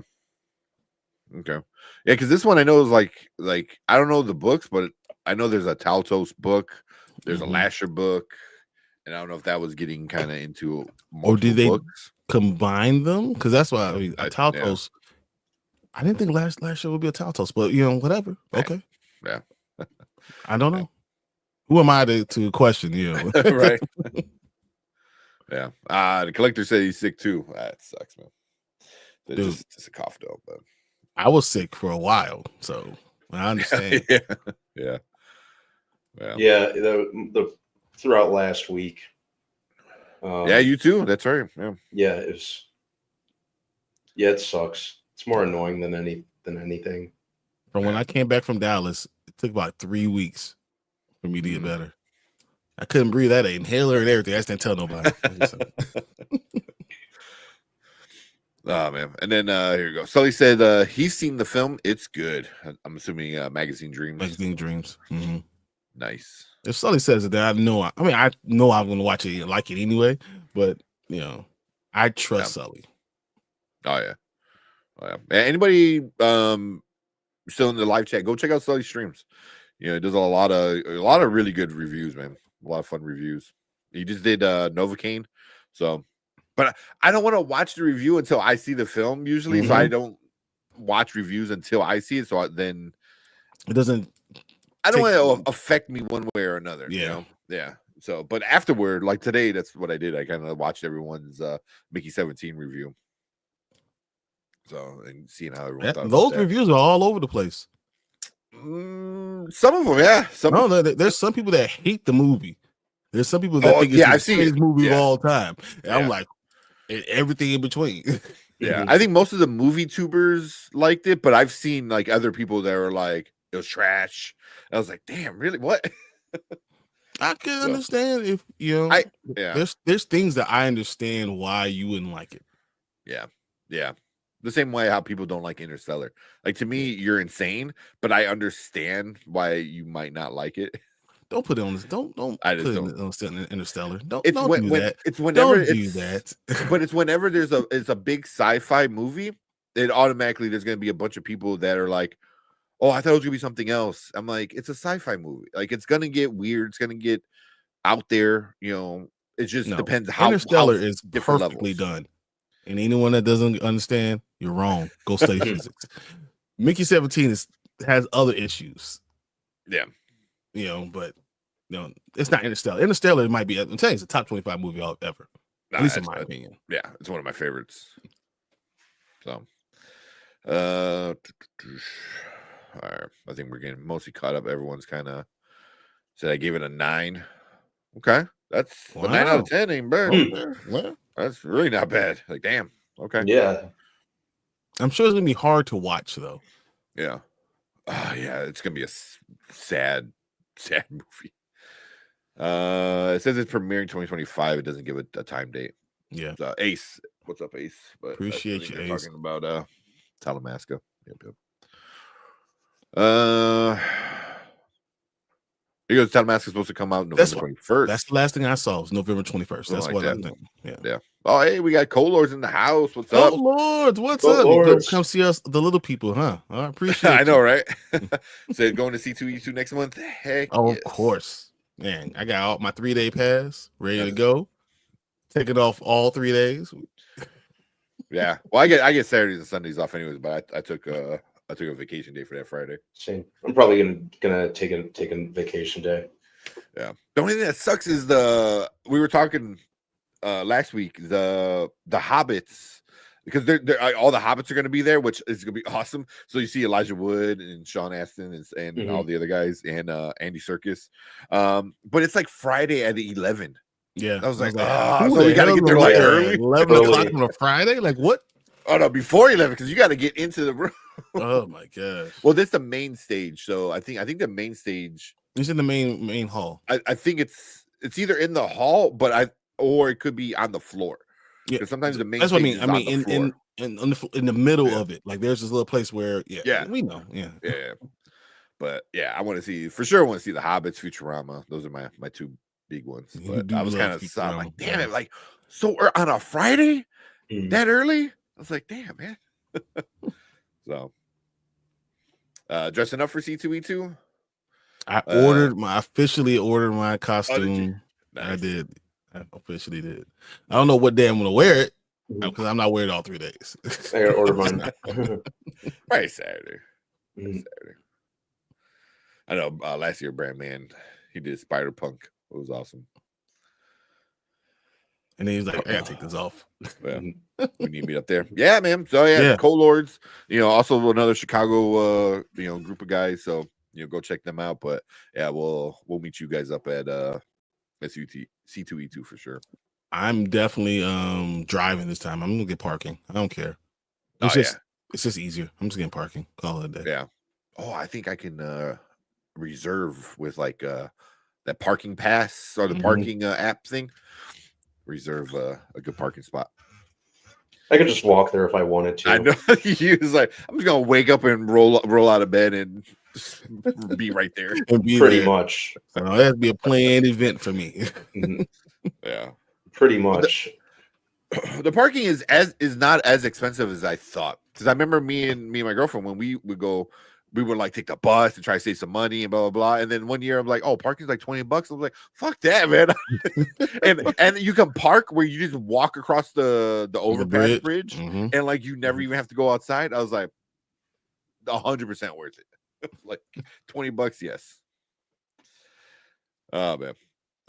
Yeah, because this one I know is like I don't know the books, but I know there's a Taltos book, there's a Lasher book, and I don't know if that was getting kind of into or did they books. Combine them? Because that's why a Taltos. Yeah. I didn't think last year would be a Taltos, but whatever. Okay. Yeah. I don't know. Who am I to question you? Right. Yeah. The collector said he's sick too. That sucks, man. It's just a cough though, but I was sick for a while, so I understand. Yeah. The throughout last week. Yeah, you too. That's right. Yeah, it sucks. It's more annoying than anything. From when I came back from Dallas, it took about 3 weeks for me to get better. I couldn't breathe. I had an inhaler and everything. I just didn't tell nobody. Oh man. And then here you go. Sully said he's seen the film. It's good. I'm assuming Magazine Dreams. Magazine Dreams. Mm-hmm. Nice. If Sully says it, then I know. I know I'm going to watch it and like it anyway. But I trust Sully. Oh yeah. Anybody still in the live chat? Go check out Sully's streams. It does a lot of really good reviews, man. A lot of fun reviews. He just did Novocaine, so. But I don't want to watch the review until I see the film. Usually, so I don't watch reviews until I see it. So then it doesn't. I don't want to affect me one way or another. Yeah. Yeah. So, but afterward, like today, that's what I did. I kind of watched everyone's Mickey 17 review. So, and seeing how everyone thought those reviews are all over the place. Some of them, yeah. There's some people that hate the movie. There's some people that think it's the greatest movie of all time. And I'm like, everything in between. Yeah, I think most of the movie tubers liked it, but I've seen like other people that were like, it was trash. I was like, damn, really? What? I can understand if there's things that I understand why you wouldn't like it. Yeah. The same way how people don't like Interstellar. Like to me, you're insane, but I understand why you might not like it. Don't put it on this. Don't I just put it on Interstellar. Don't do that. It's whenever don't do that. But it's whenever it's a big sci-fi movie, it automatically there's gonna be a bunch of people that are like, oh, I thought it was gonna be something else. I'm like, it's a sci-fi movie. Like it's gonna get weird, it's gonna get out there, it just depends how Interstellar is perfectly done. And anyone that doesn't understand, you're wrong. Go study physics. Mickey 17 has other issues. Yeah. But it's not Interstellar. Interstellar might be, I'm telling you, it's a top 25 movie ever. At least in my opinion. Yeah, it's one of my favorites. So all right. I think we're getting mostly caught up. Everyone's kind of said I gave it a 9. Okay. That's a 9 out of 10 ain't bad. Well, that's really not bad. Like, damn. Okay. Yeah. I'm sure it's gonna be hard to watch though. Yeah. Yeah, it's gonna be a sad movie. It says it's premiering 2025. It doesn't give it a time date. Yeah. Ace. What's up, Ace? But appreciate you, Ace. Talking about Talamasca. Yep. Because Talamasca is supposed to come out November 21st. That's the last thing I saw. Was November 21st. That's what I think. Yeah. Oh, hey, we got Color's in the house. What's up? Lords, what's up? Come see us, the little people, huh? I appreciate it. I know, right? So going to C2E2 next month? Heck of course. Man, I got all my 3-day pass ready to go. Taking off all 3 days. Yeah. Well, I get Saturdays and Sundays off anyways, but I took a vacation day for that Friday. Same. I'm probably gonna take a vacation day. Yeah. The only thing that sucks is we were talking last week, the Hobbits, because they're all the Hobbits are going to be there, which is going to be awesome. So you see Elijah Wood and Sean Astin and all the other guys and Andy Serkis. But it's like Friday at 11. Yeah, I was like, so we got to get there like early. 11 o'clock on a Friday? Like what? Oh no, before 11 because you got to get into the room. Oh my gosh. Well, this is the main stage, so I think the main stage. It's in the main hall. I think it's either in the hall, or it could be on the floor. Yeah, sometimes the main. That's what I mean. Is I mean, in the middle of it, like there's this little place where, we know, yeah. But yeah, I want to see for sure. I want to see the Hobbits, Futurama. Those are my two big ones. But I was kind of like, damn it, like so on a Friday that early. I was like, damn man. So, dressing up for C2E2. I officially ordered my costume. Nice. I did. I officially did. I don't know what day I'm gonna wear it because I'm not wearing it all 3 days. I gotta order mine. Right, Saturday. Saturday. I know. Last year, Brandman, he did Spider Punk. It was awesome. And then he's like, I gotta take this off. Yeah. We need to meet up there. Yeah, man. So yeah. Co-Lords, also another Chicago group of guys. So go check them out. But yeah, we'll meet you guys up at C2E2 for sure. I'm definitely driving this time. I'm gonna get parking. I don't care. It's just easier. I'm just getting parking. Call it a day. Yeah. Oh, I think I can reserve with like that parking pass or the parking app thing. Reserve a good parking spot. I could just walk there if I wanted to. I know. He was like, I'm just gonna wake up and roll out of bed and just be right there. Pretty much. So that'd be a planned event for me. Yeah. Pretty much. The parking is not as expensive as I thought. Because I remember me and my girlfriend when we would go, we would like take the bus and try to save some money and blah blah blah. And then one year I'm like, oh, parking's like $20. I was like, fuck that, man. and you can park where you just walk across the overpass bridge and like you never even have to go outside. I was like, 100% worth it. Like $20, yes. Oh man.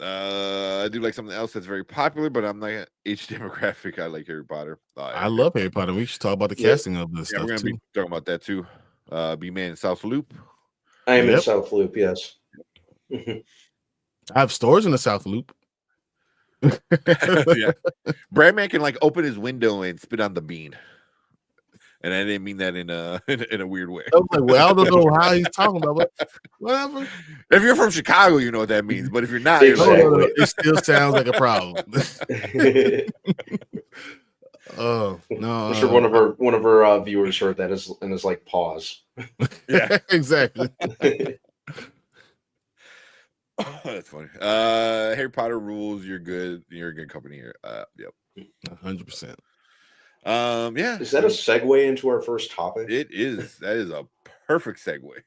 I do like something else that's very popular, but I'm not age demographic. I like Harry Potter. I love Harry Potter. We should talk about the casting of this stuff. We're gonna be talking about that too. B-Man in South Loop. I am in South Loop, yes. I have stores in the South Loop. Yeah. Bradman can like open his window and spit on the bean. And I didn't mean that in a weird way. I was like, well, I don't know how he's talking about, but whatever. If you're from Chicago, you know what that means. But if you're not, it still sounds like a problem. Oh no! I'm sure one of our viewers heard that and is like, pause. Yeah, exactly. That's funny. Harry Potter rules. You're good. You're a good company here. Yep. 100%. Yeah. Is that a segue into our first topic? It is. That is a perfect segue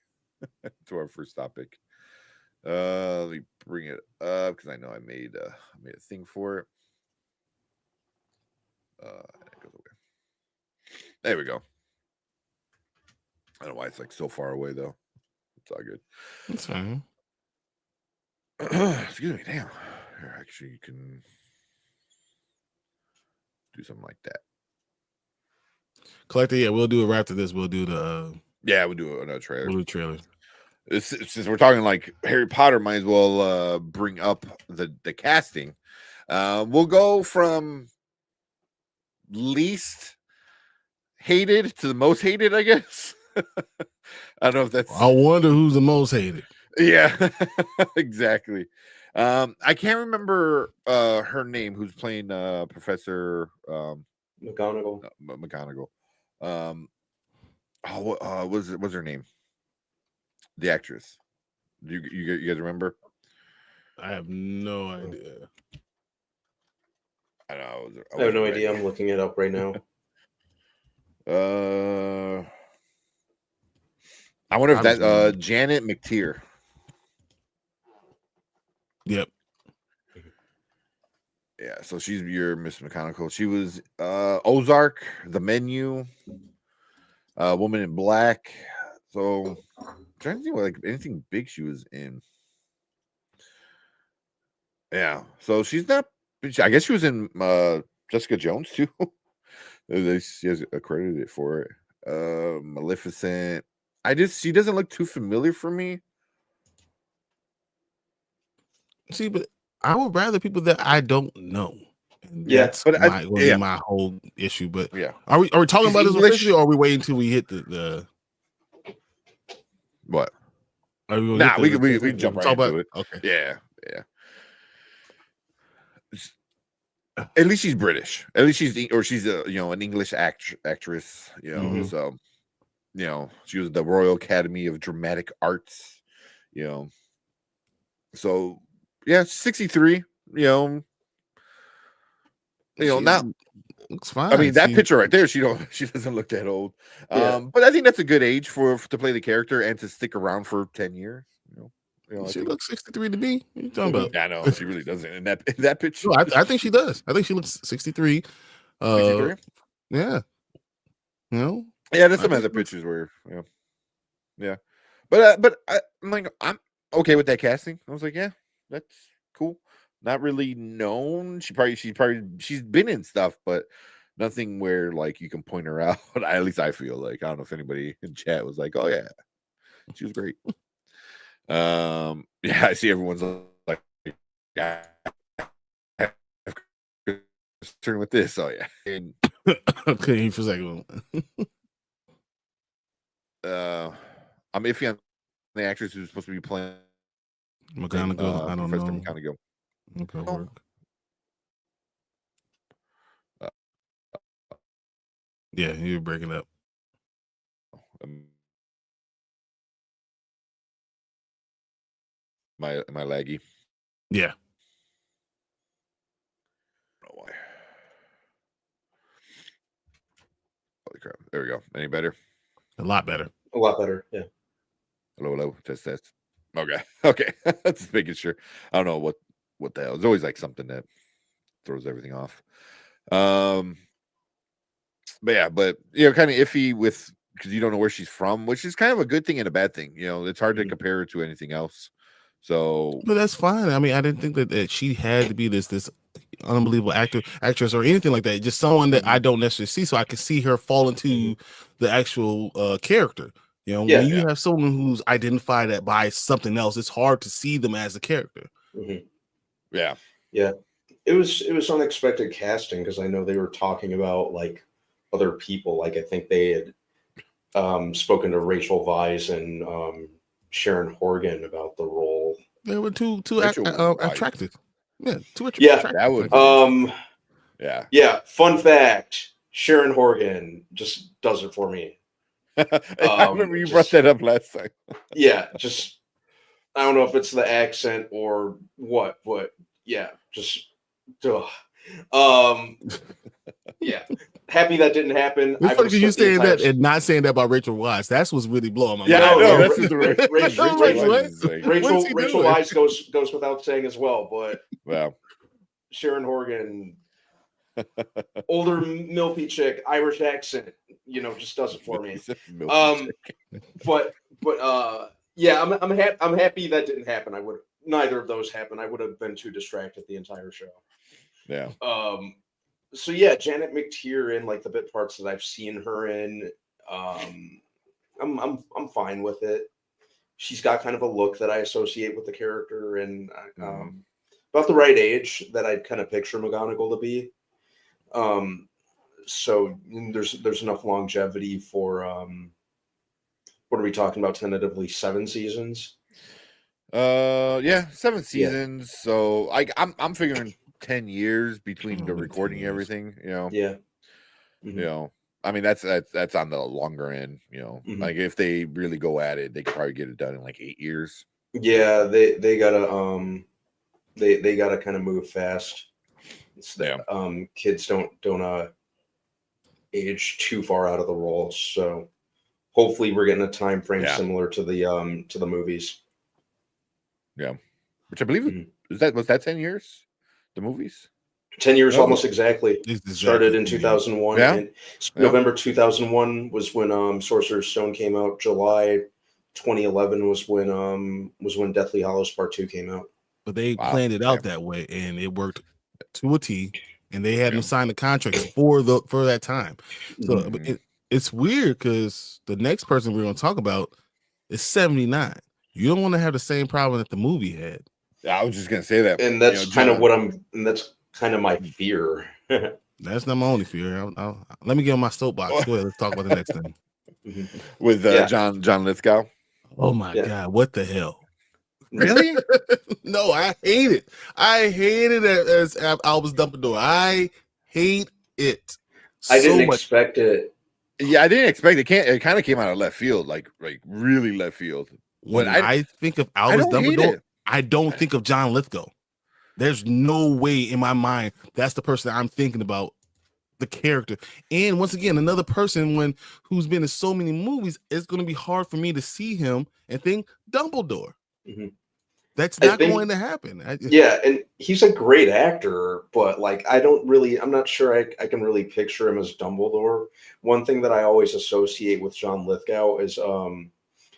to our first topic. Let me bring it up because I know I made a thing for it. It goes away. There we go. I don't know why it's like so far away though. It's all good. That's fine. Excuse me. Damn. Here, actually, you can do something like that. Collector, yeah, we'll do it right after this. We'll do the we'll do another trailer. We'll do trailer. Since we're talking like Harry Potter, might as well bring up the casting. We'll go from least hated to the most hated, I guess. I don't know if that's. I wonder who's the most hated. Yeah, exactly. I can't remember her name. Who's playing Professor McGonagall? McGonagall. What's her name? The actress. Do you guys remember? I have no idea. I know. I have no idea. I'm looking it up right now. I wonder if that Janet McTeer. Yep. Yeah, so she's your Miss McConaughey. She was Ozark, The Menu, Woman in Black. So I'm trying to think like anything big she was in. Yeah, so she's not I guess she was in Jessica Jones too. She has accredited for it. Maleficent. She doesn't look too familiar for me. See, but I would rather people that I don't know. And Yeah, that's but my whole issue. But yeah, are we talking She's about this English. officially, or are we waiting until we hit the what? Are we Nah, we can jump right into it. Okay. Yeah. At least she's British. At least she's an English actress. Mhm. So she was at the Royal Academy of Dramatic Arts. So yeah, 63. Not. Looks fine. I mean, that picture right there, she doesn't look that old. Yeah. But I think that's a good age to play the character and to stick around for 10 years. She looks 63 to me. What are you talking about? Yeah, no, she really doesn't in that picture. No, I think she does. I think she looks 63. 63? Yeah. Yeah, there's some other pictures where yeah. But I'm okay with that casting. I was like, yeah, that's cool. Not really known. She's been in stuff, but nothing where like you can point her out. At least I feel like I don't know if anybody in chat was like, oh yeah, she was great. Yeah, I see everyone's like, yeah, turn with this. Oh yeah, and okay, for a second. I'm iffy on the actress who's supposed to be playing McGonagall. I don't know. McGonagall. Okay, work. Yeah, you're breaking up. Am I laggy? Yeah. I don't know why. Holy crap. There we go. Any better? A lot better. A lot better. Yeah. Hello. Test. Okay. Just making sure. I don't know what the hell. It's always like something that throws everything off. But kind of iffy because you don't know where she's from, which is kind of a good thing and a bad thing. It's hard to compare her to anything else. So, but that's fine. I mean, I didn't think that she had to be this unbelievable actress or anything like that. Just someone that I don't necessarily see, so I can see her fall into the actual character. When you have someone who's identified by something else, it's hard to see them as a character. Mm-hmm. Yeah. It was unexpected casting because I know they were talking about like other people. Like I think they had spoken to Rachel Weisz and Sharon Horgan about the role. They were too attractive. Yeah, too attractive. Yeah, that would. Yeah. Fun fact: Sharon Horgan just does it for me. I remember you brought that up last time. Yeah, just I don't know if it's the accent or what, but yeah, just yeah. Happy that didn't happen. It's funny you saying that and not saying that about Rachel Weisz. That's what's really blowing my mind. Yeah, I know. That's Rachel Weisz goes without saying as well, but wow. Sharon Horgan, older milky chick, Irish accent, just does it for me. But yeah, I'm happy that didn't happen. Neither of those happened. I would have been too distracted the entire show. Yeah. So yeah, Janet McTeer in like the bit parts that I've seen her in, I'm fine with it. She's got kind of a look that I associate with the character, and about the right age that I'd kind of picture McGonagall to be. So there's enough longevity for what are we talking about? Tentatively 7 seasons. 7 seasons. Yeah. So I'm figuring 10 years between the recording and everything. Yeah. Mm-hmm. I mean that's on the longer end. Like if they really go at it, they could probably get it done in like 8 years. Yeah, they gotta they gotta kind of move fast. So that kids don't age too far out of the role. So hopefully we're getting a time frame similar to the movies. Yeah, which I believe was that 10 years? The movies 10 years almost exactly. Started in 2001. Yeah. And November 2001 was when Sorcerer's Stone came out. July 2011 was when Deathly Hallows Part 2 came out. But they planned it out that way, and it worked to a T, and they hadn't Yeah. signed the contracts for that time. So Mhm. it's weird because the next person we're going to talk about is 79. You don't want to have the same problem that the movie had. I was just gonna say that, And that's kind of John. that's kind of my fear. That's not my only fear. Let me get on my soapbox. Go ahead. Let's talk about the next thing. with Yeah. John Lithgow. Oh my Yeah. God! What the hell? Really? No, I hate it. I hated it as Albus Dumbledore. I hate it I didn't so much. expect it. Yeah, I didn't expect it. It kind of came out of left field, like really left field. When But I think of I Albus don't hate Dumbledore, it. I don't think of John Lithgow. There's no way in my mind that's the person I'm thinking about, the character. And once again, another person who's been in so many movies, it's going to be hard for me to see him and think Dumbledore. Mhm. That's I not think- going to happen. Yeah, and he's a great actor, but like I'm not sure I can really picture him as Dumbledore. One thing that I always associate with John Lithgow is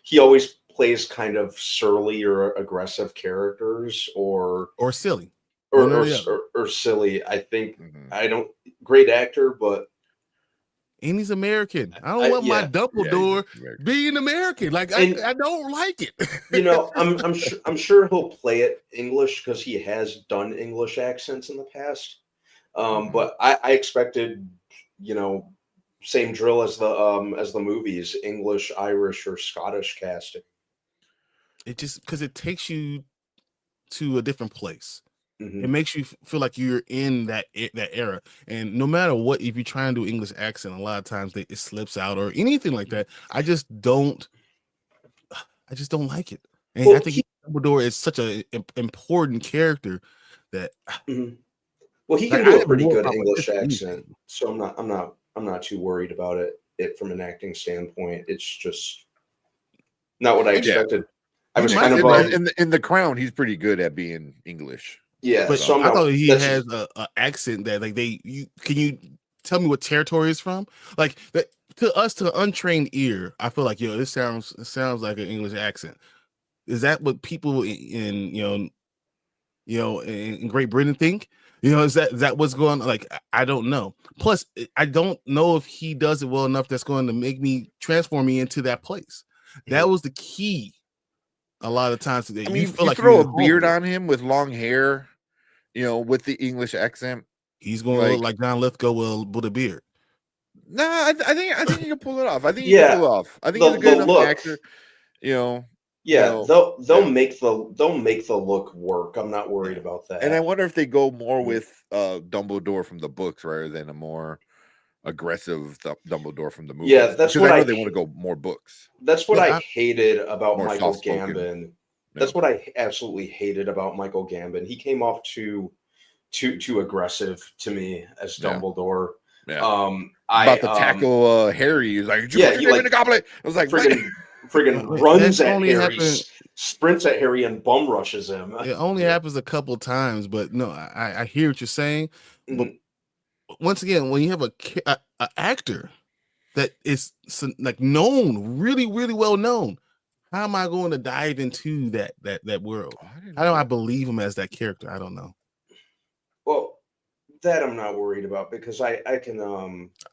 he always plays kind of surly or aggressive characters or silly. or silly. I think Mhm. great actor, but And he's American. I don't want my yeah. Dumbledore Yeah, he's being American. Like And- I don't like it. I'm sure he'll play it English because he has done English accents in the past. But I expected, same drill as the movies, English, Irish, or Scottish casting. It just because it takes you to a different place. Mhm. It makes you feel like you're in that era. And no matter what, if you try and do English accent, a lot of times it slips out or anything like that. I just don't like it. And Well, I think Dumbledore is such an important character that Mhm. Well, he Like, can I do a have pretty more good problem with English this than accent, anything. so I'm not too worried about it from an acting standpoint. It's just not what I Yeah. expected. I He was might kind be of better. in the Crown, he's pretty good at being English. yeah. But So I'm I not. thought he that's has a accent that like can you tell me what territory it's from? Like that to us, to an untrained ear, I feel like it sounds like an English accent. Is that what people in Great Britain think? Is that what's going on? Like I don't know. Plus, I don't know if he does it well enough that's going to make me transform me into that place. That was the key. A lot of times, I you mean, feel you like throw you're a in beard Hogwarts. on him with long hair, with the English accent. He's going to look like John Lithgow with a beard. No, I think he can pull it off. I think he Yeah, can pull it off. I think the- he's a good the enough look. actor. Yeah, Yeah. they'll make the look work. I'm not worried about that. And I wonder if they go more with Dumbledore from the books rather than a more aggressive Dumbledore from the movies. Yeah, that's because what I know I they want to go more books. That's what Yeah, I hated about More Michael soft-spoken. Gambon. That's what I absolutely hated about Michael Gambon. He came off too aggressive to me as Yeah. Dumbledore. Yeah. I About to tackle Harry. He's like, "Did you put he your name in the goblet?" I was like, friggin' That runs at only Harry, happened- sprints at Harry, and bum rushes him. It only happens a couple times, but no, I hear what you're saying. But once again, when you have a actor that is like known, really, really well known, how am I going to dive into that world? How do I believe him as that character? I don't know. Well, that I'm not worried about because I can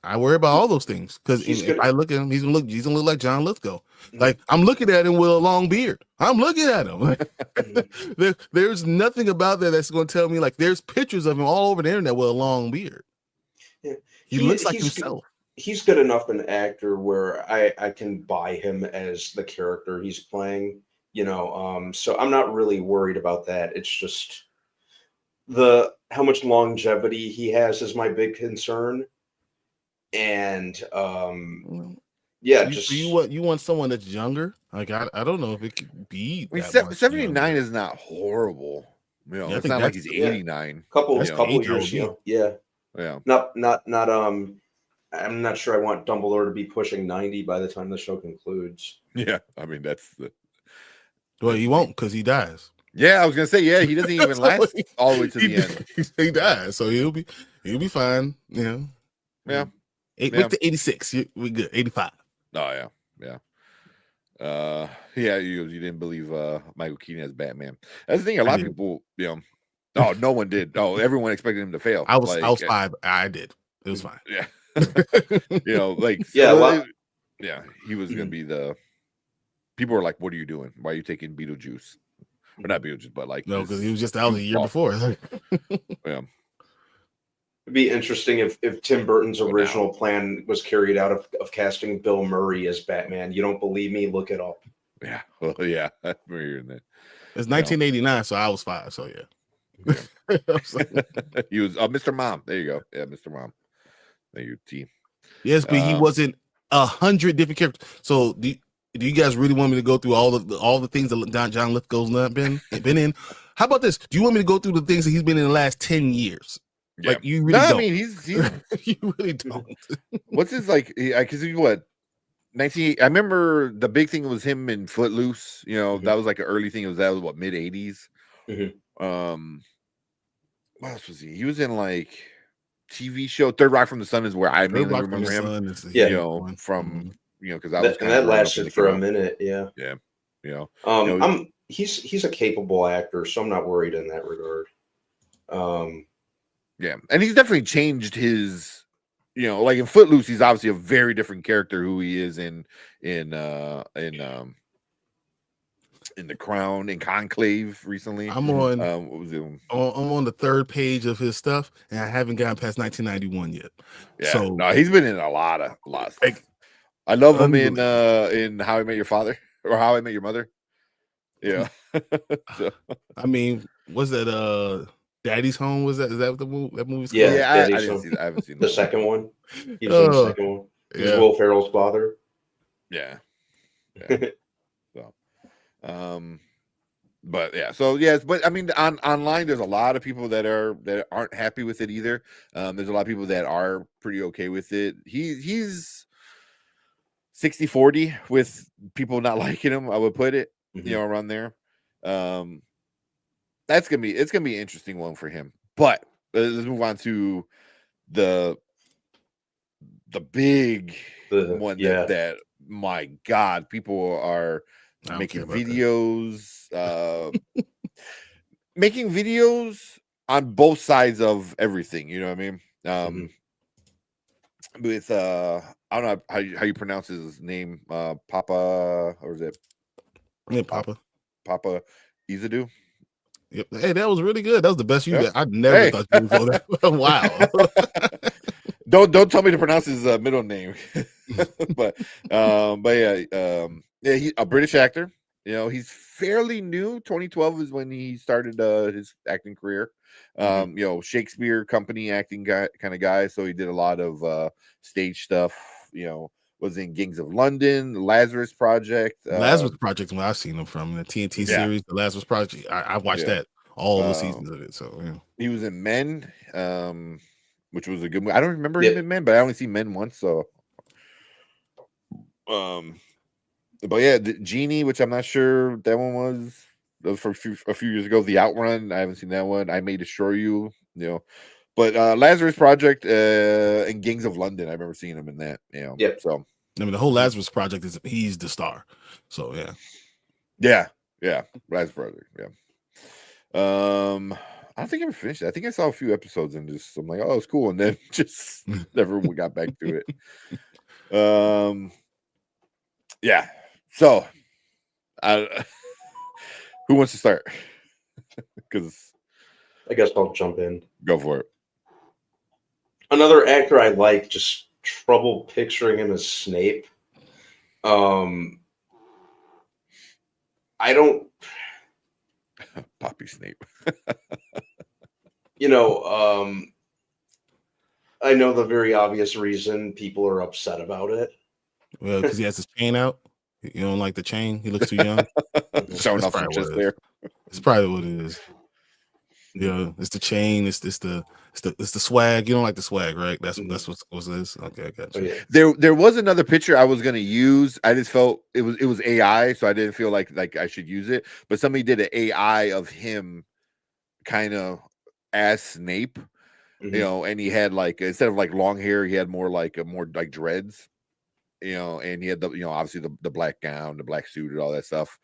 I worry about all those things because He's if good- I look at him, he's gonna look like John Lithgow. Like I'm looking at him with a long beard. I'm looking at him. There's nothing about that that's going to tell me like there's pictures of him all over the internet with a long beard. Yeah. He looks like he's himself. He's good enough an actor where I can buy him as the character he's playing. So I'm not really worried about that. It's just how much longevity he has is my big concern. And you want someone that's younger. Like I don't know if it could be. I mean, that much 79 younger. is not horrible. I It's think not like that's- he's 89. couple That's couple age I years. would be. Yeah. Yeah. Not I'm not sure I want Dumbledore to be pushing 90 by the time the show concludes. Yeah. I mean, that's the. Well, he won't because he dies. Yeah, I was gonna say, yeah, he doesn't even So last all the way to he, the end. He dies, so he'll be fine. Yeah. Wait to 86. We good. 85. Oh yeah. Yeah, you didn't believe Michael Keaton as Batman. That's the thing. A lot of people, Oh, no one did. Oh, everyone expected him to fail. I was 5. I did. It was fine. Yeah. Like Yeah, yeah, he was gonna be the. People were like, "What are you doing? Why are you taking Beetlejuice?" Or not Beetlejuice, but like No, because he was just out a year before. Yeah. It'd be interesting if Tim Burton's original plan was carried out of casting Bill Murray as Batman. You don't believe me? Look it up. Yeah. Well, yeah. I remember hearing that. It's 1989, so I was 5. So yeah. He was Mr. Mom. There you go. Yeah, Mr. Mom. There you T. Yes, but he wasn't 100 different characters. So do you guys really want me to go through all the things that John Lithgow's not been in? How about this? Do you want me to go through the things that he's been in the last 10 years? Yeah. Like you really don't. I mean, he's you really don't. What's his like? Because he's what 19. I remember the big thing was him in Footloose. That was like an early thing. That was what mid 80s. What else was he? He was in like TV show Third Rock from the Sun is where I mainly remember him. From because I was and that lasted for a minute. Yeah. He's a capable actor, so I'm not worried in that regard. Yeah, and he's definitely changed his, like in Footloose, he's obviously a very different character who he is in The Crown, in Conclave recently. I'm on what was it? I'm on the 3rd page of his stuff, and I haven't gotten past 1991 yet. Yeah, so no, he's been in a lot of stuff. I love him in How I Met Your Father or How I Met Your Mother. Yeah. So. I mean, was that Daddy's Home? Is that what that movie's called? Yeah, I didn't see that. I haven't seen the second one. He was in the second one. He was Will Ferrell's father. Yeah. So, but yeah, so yes, but I mean, online, there's a lot of people that aren't happy with it either. There's a lot of people that are pretty okay with it. He's 60-40 with people not liking him. I would put it, around there. It's gonna be an interesting one for him. But let's move on to the big one that my God, people are making videos, making videos on both sides of everything. You know what I mean? With I don't know how you pronounce his name, Papa, or is it? Yeah, Papa Izadu. Yep. Hey, that was really good. That was the best you. I never thought you would go that. Wow. Don't tell me to pronounce his middle name. but yeah, he's a British actor. He's fairly new. 2012 is when he started his acting career. Shakespeare company acting guy kind of guy. So he did a lot of stage stuff. Was in Gangs of London, the Lazarus Project. Lazarus Project, when I've seen him from the TNT series, the Lazarus Project. I watched that all the seasons of it. So he was in Men, which was a good movie. I don't remember him in Men, but I only seen Men once. So, but yeah, the Genie, which I'm not sure that one was for a few years ago. The Outrun, I haven't seen that one. I May Destroy You, But Lazarus Project and Gangs of London, I remember seeing him in that. So I mean, the whole Lazarus Project he's the star. So yeah, Lazarus Project. Yeah. I don't think I ever finished it. I think I saw a few episodes and just I'm like, oh, it's cool, and then just never got back to it. Yeah. So, who wants to start? Because I guess I'll jump in. Go for it. Another actor I like, just trouble picturing him as Snape. I don't. Poppy Snape. I know the very obvious reason people are upset about it. Well, because he has his chain out. You don't like the chain? He looks too young. Showing off just there. It's probably what it is. It's the chain. It's the swag. You don't like the swag, right? That's what's this. Okay, I got you. There was another picture I was gonna use. I just felt it was AI, so I didn't feel like I should use it. But somebody did an AI of him, kind of as Snape, and he had instead of long hair, he had more like dreads, and he had the obviously the black gown, the black suit, and all that stuff.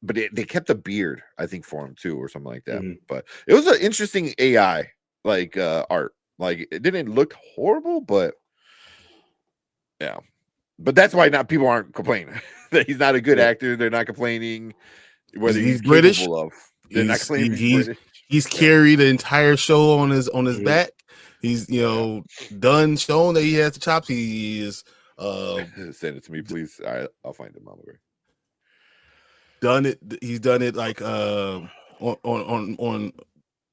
but they kept a beard, I think, for him too, or something like that. Mhm. But it was an interesting AI like art. Like it didn't look horrible, but yeah. But that's why not people aren't complaining that he's not a good actor. They're not complaining whether he's British. capable of. They're not claiming he's British. He's carried the entire show on his back. He's done showing that he has the chops. He is send it to me, please. All right, I'll find him on the way. Done it. He's done it like on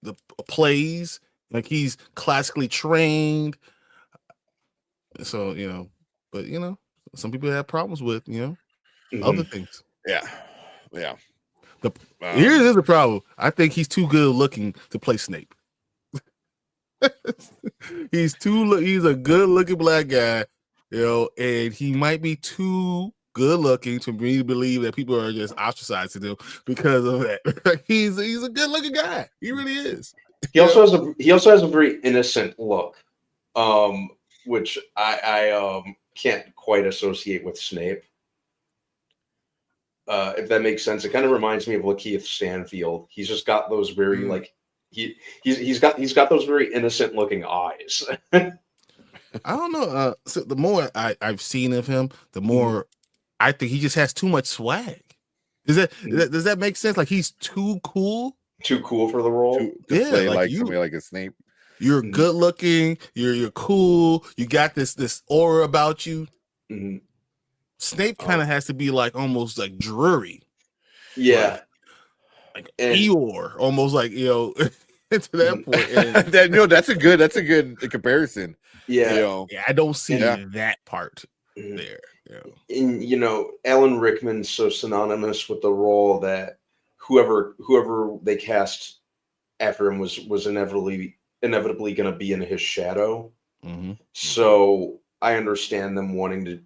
the plays. Like he's classically trained. So but some people have problems with other things. Yeah. Here's the problem. I think he's too good looking to play Snape. He's a good looking black guy, and he might be too good looking to me believe that people are just ostracizing him because of that. He's a good looking guy. He really is. He also has a very innocent look, which I can't quite associate with Snape. If that makes sense, it kind of reminds me of Lakeith Stanfield. He's just got those very like he's got those very innocent looking eyes. I don't know. So the more I've seen of him, the more I think he just has too much swag. Does that make sense? Like he's too cool. Too cool for the role. To play like somebody like a Snape. You're good looking. You're cool. You got this aura about you. Mm-hmm. Snape kind of has to be like almost like Drury. Yeah. Like Eeyore, almost like to that point. And, that's a good comparison. Yeah. I don't see that part there. And Alan Rickman's so synonymous with the role that whoever they cast after him was inevitably going to be in his shadow. Mm-hmm. So I understand them wanting to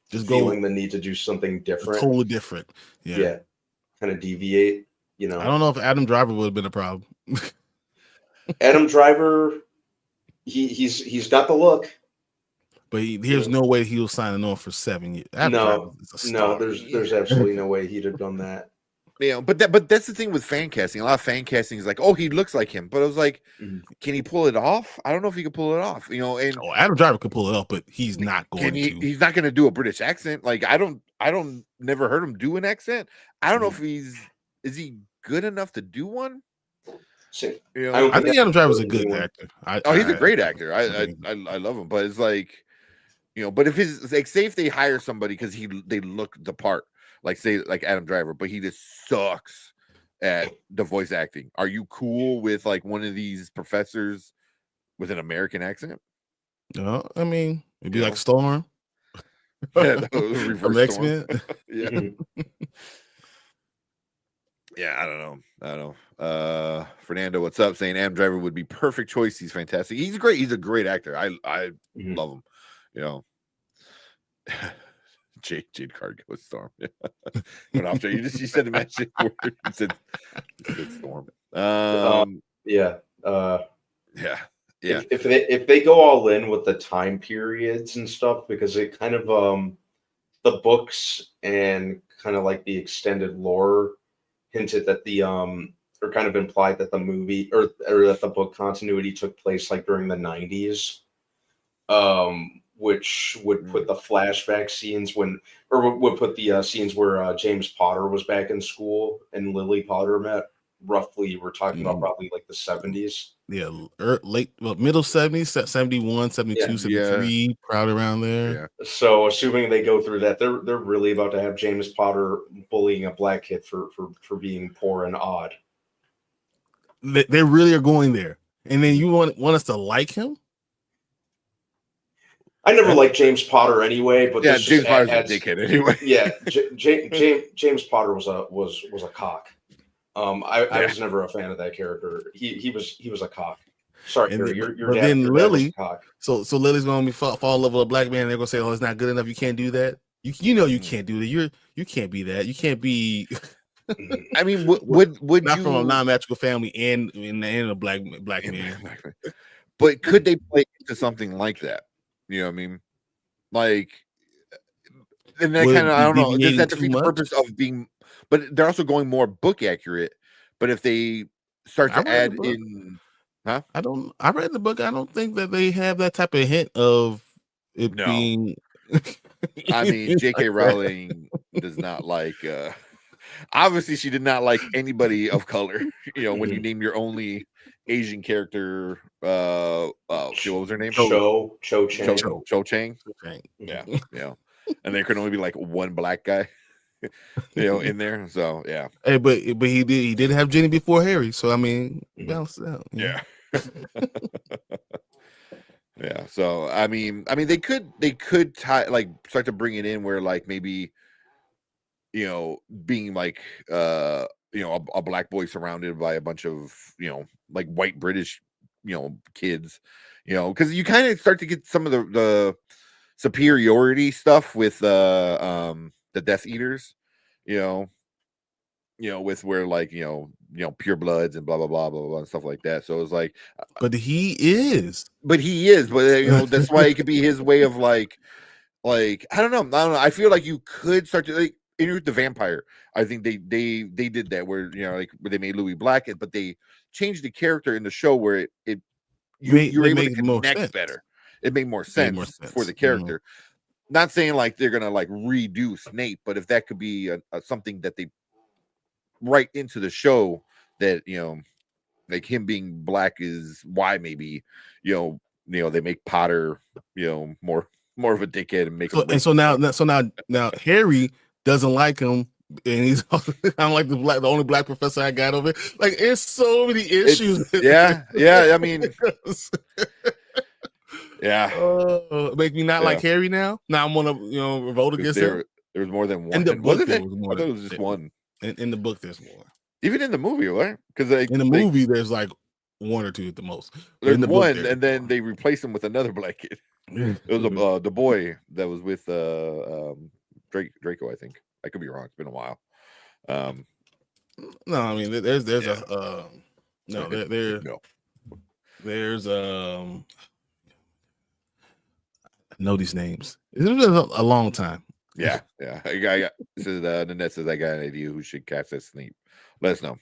just feeling the need to do something different, totally different. Yeah, kind of deviate. I don't know if Adam Driver would have been a problem. Adam Driver, he's got the look, but there's no way he was signing on for 7 years. No, there's absolutely no way he'd have done that. But that's the thing with fan casting. A lot of fan casting is like, oh, he looks like him. But I was like, can he pull it off? I don't know if he can pull it off. And Adam Driver could pull it off, but he's not going to. He's not going to do a British accent. Like I don't never heard him do an accent. I don't know if is he good enough to do one. I think Adam Driver's a good actor. He's a great actor. I love him. But it's like, but if say if they hire somebody because they look the part. Like say like Adam Driver, but he just sucks at the voice acting. Are you cool with like one of these professors with an American accent? No, I mean it'd be like Storm from X-Men. I don't know. Fernando, what's up? Saying Adam Driver would be perfect choice. He's fantastic. He's great. He's a great actor. I love him. Jade Cargill Storm. But after you said the magic word, you said Storm. If they go all in with the time periods and stuff, because it kind of the books and kind of like the extended lore hinted that or kind of implied that the movie or that the book continuity took place like during the 90s. Which would put the flashback scenes would put the scenes where James Potter was back in school and Lily Potter met. Roughly, we're talking about probably like the 70s. Yeah, middle 70s, 71, 72, 73, probably around there. Yeah. So, assuming they go through that, they're really about to have James Potter bullying a black kid for being poor and odd. They really are going there, and then you want us to like him? I never liked James Potter anyway, but James Potter's a dickhead anyway. Yeah, James Potter was a cock. I was never a fan of that character. He was a cock. Sorry, Harry, your dad was a cock. So Lily's gonna fall in love with a black man. And they're gonna say, "Oh, it's not good enough. You can't do that. You can't do that. You can't be that. You can't be." I mean, would not you from a non-magical family and a black man? But could they play into something like that? You know what I mean? Like, and that would kind of, I be don't know, does deviating that too defeat the much. purpose of being? But they're also going more book accurate. But if they start I to read the add book. in, huh? I read the book. I don't think that they have that type of hint of it No. being. I mean, anything J.K. like that. Rowling does not like. Obviously, she did not like anybody of color. When you name your only Asian character, shit, what was her name? Cho Chang. Cho Chang. Right. Yeah, and there could only be like one black guy, in there. So yeah, Hey, but he did have Jenny before Harry, so I mean, balance it out. yeah. Yeah, so I mean, they could start to bring it in where like maybe, being like a black boy surrounded by a bunch of like white British kids, because you kind of start to get some of the superiority stuff with the Death Eaters, with where like pure bloods and blah blah blah blah blah and stuff like that. So it's like, But he is. but that's why it could be his way of like I don't know. I feel like you could start to like in the vampire. I think they did that where where they made Louis black, but they changed the character in the show where you're able to connect better. It made more sense for the character. Not saying like they're gonna like redo Snape, but if that could be something that they write into the show, that like him being black is why maybe they make Potter more of a dickhead and make him so now Harry doesn't like him, and he's I'm like the only black professor I got over. Like it's so many issues. Yeah. I mean, yeah. Make me not like Harry now. Now I'm gonna revolt against him. There was more than one. In the book, I thought it was just one. In the book, there's more. Even in the movie, right? Because in the movie, there's like one or two at the most. There's in the one, book, and then they replace him with another black kid. It was the boy that was with Draco. I think I could be wrong. It's been a while. No, I mean there's I know these names. It's been a long time. Yeah. This is Nanette says I got an idea who should cast that Snape. Let us know.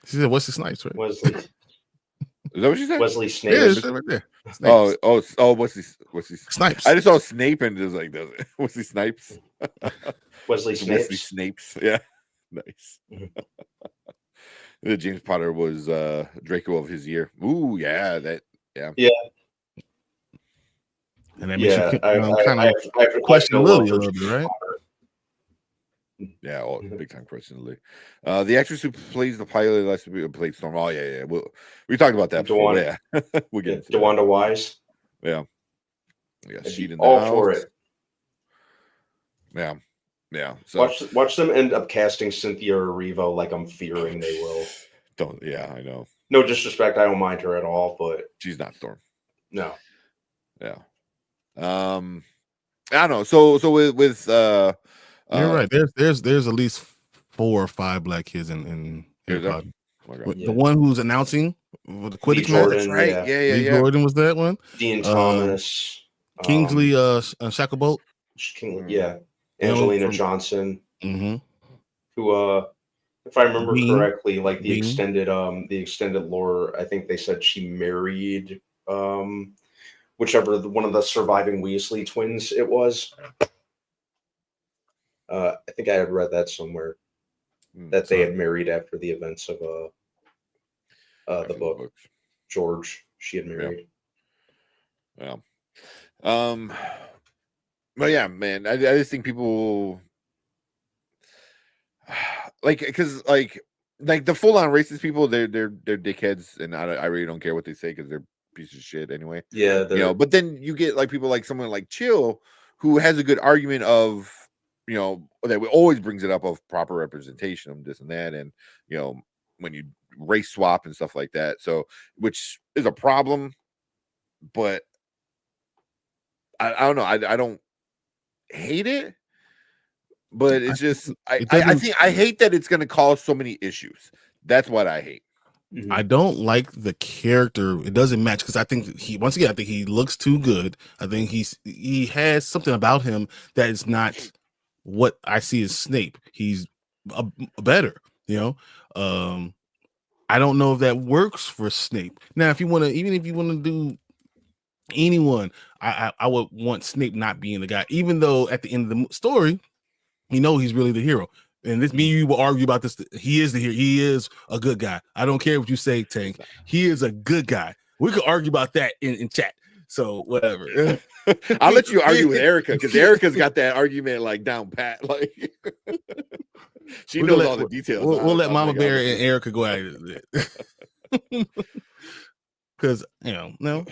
She said, "What's the Snipes?" Right? Wesley. Is that what she said? Wesley Snipes. Yeah, right there. Oh, what's these Snipes? I just saw Snape and just like, does it? What's these Snipes? Wesley Snipes. Snipes. Yeah, nice. James Potter was Draco of his year. Ooh, yeah, yeah. And that makes you kind of question Lily a little bit, right? Yeah, big time question, Lily. The actress who plays the pilot likes to be played Storm. Oh yeah. We talked about that before. Yeah, we'll get into DeWanda Wise. Yeah, sheet in the all house. for it. Yeah. So watch them end up casting Cynthia Erivo like I'm fearing they will. Don't. Yeah, I know. No disrespect, I don't mind her at all, but she's not Storm. No. Yeah. I don't know. So with you're right. There's at least 4 or 5 black kids in Harry Potter. The one who's announcing the Quidditch match, Jordan, right? Yeah. Jordan was that one. Dean Thomas, Kingsley, Shacklebolt. Angelina Johnson, who, if I remember correctly, like the extended lore, I think they said she married whichever one of the surviving Weasley twins it was. I think I had read that somewhere that they had married after the events of the book. George, she had married. Yeah. But yeah, man, I just think people like, because like the full on racist people, they're dickheads, and I really don't care what they say because they're pieces of shit anyway. Yeah, but then you get like people like someone like Chill who has a good argument of that always brings it up of proper representation of this and that, and when you race swap and stuff like that, so which is a problem, but I don't know, I don't hate it, but it's just I think I hate that it's going to cause so many issues. That's what I hate. Mhm. I don't like the character. It doesn't match because I think I think he looks too good. I think he has something about him that is not what I see as Snape. He's a better, you know. I don't know if that works for Snape. Now, if you want to, even if you want to do anyone, I would want Snape not being the guy, even though at the end of the story, he's really the hero. And this, me and you will argue about this. He is the hero. He is a good guy. I don't care what you say, Tank. He is a good guy. We could argue about that in chat. So whatever. I'll let you argue with Erica because Erica's got that argument like down pat. Like she knows all the details. We'll let Mama Bear and Erica go at it. Because no.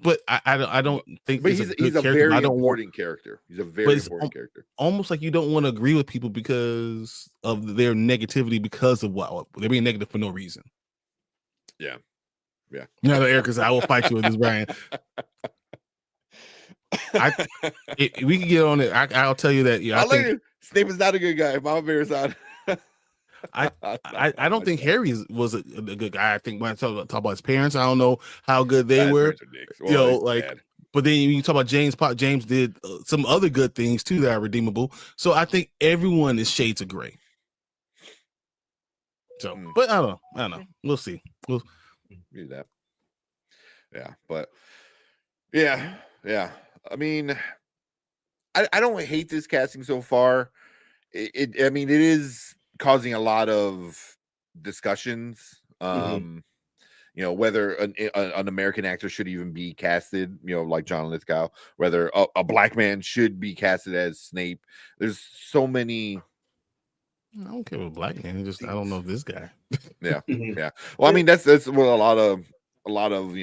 But I don't think. But he's a very important character. He's a very important character. Almost like you don't want to agree with people because of their negativity, because of what they're being negative for no reason. Yeah. Erica said, "I will fight you with this, Brian." We can get on it. I'll tell you that. Yeah, I think Snape is not a good guy. Mama Bear is not. I don't think Harry was a good guy. I think when I talk about his parents, I don't know how good they were. But then you talk about James. James did some other good things too that are redeemable. So I think everyone is shades of gray. So, but I don't know. We'll see. We'll do that. Yeah, but yeah. I mean, I don't hate this casting so far. It is causing a lot of discussions. Whether an American actor should even be casted, like John Lithgow, whether a black man should be casted as Snape. There's so many. I don't care what black man. I don't know if this guy. Yeah. Well, I mean, that's what a lot of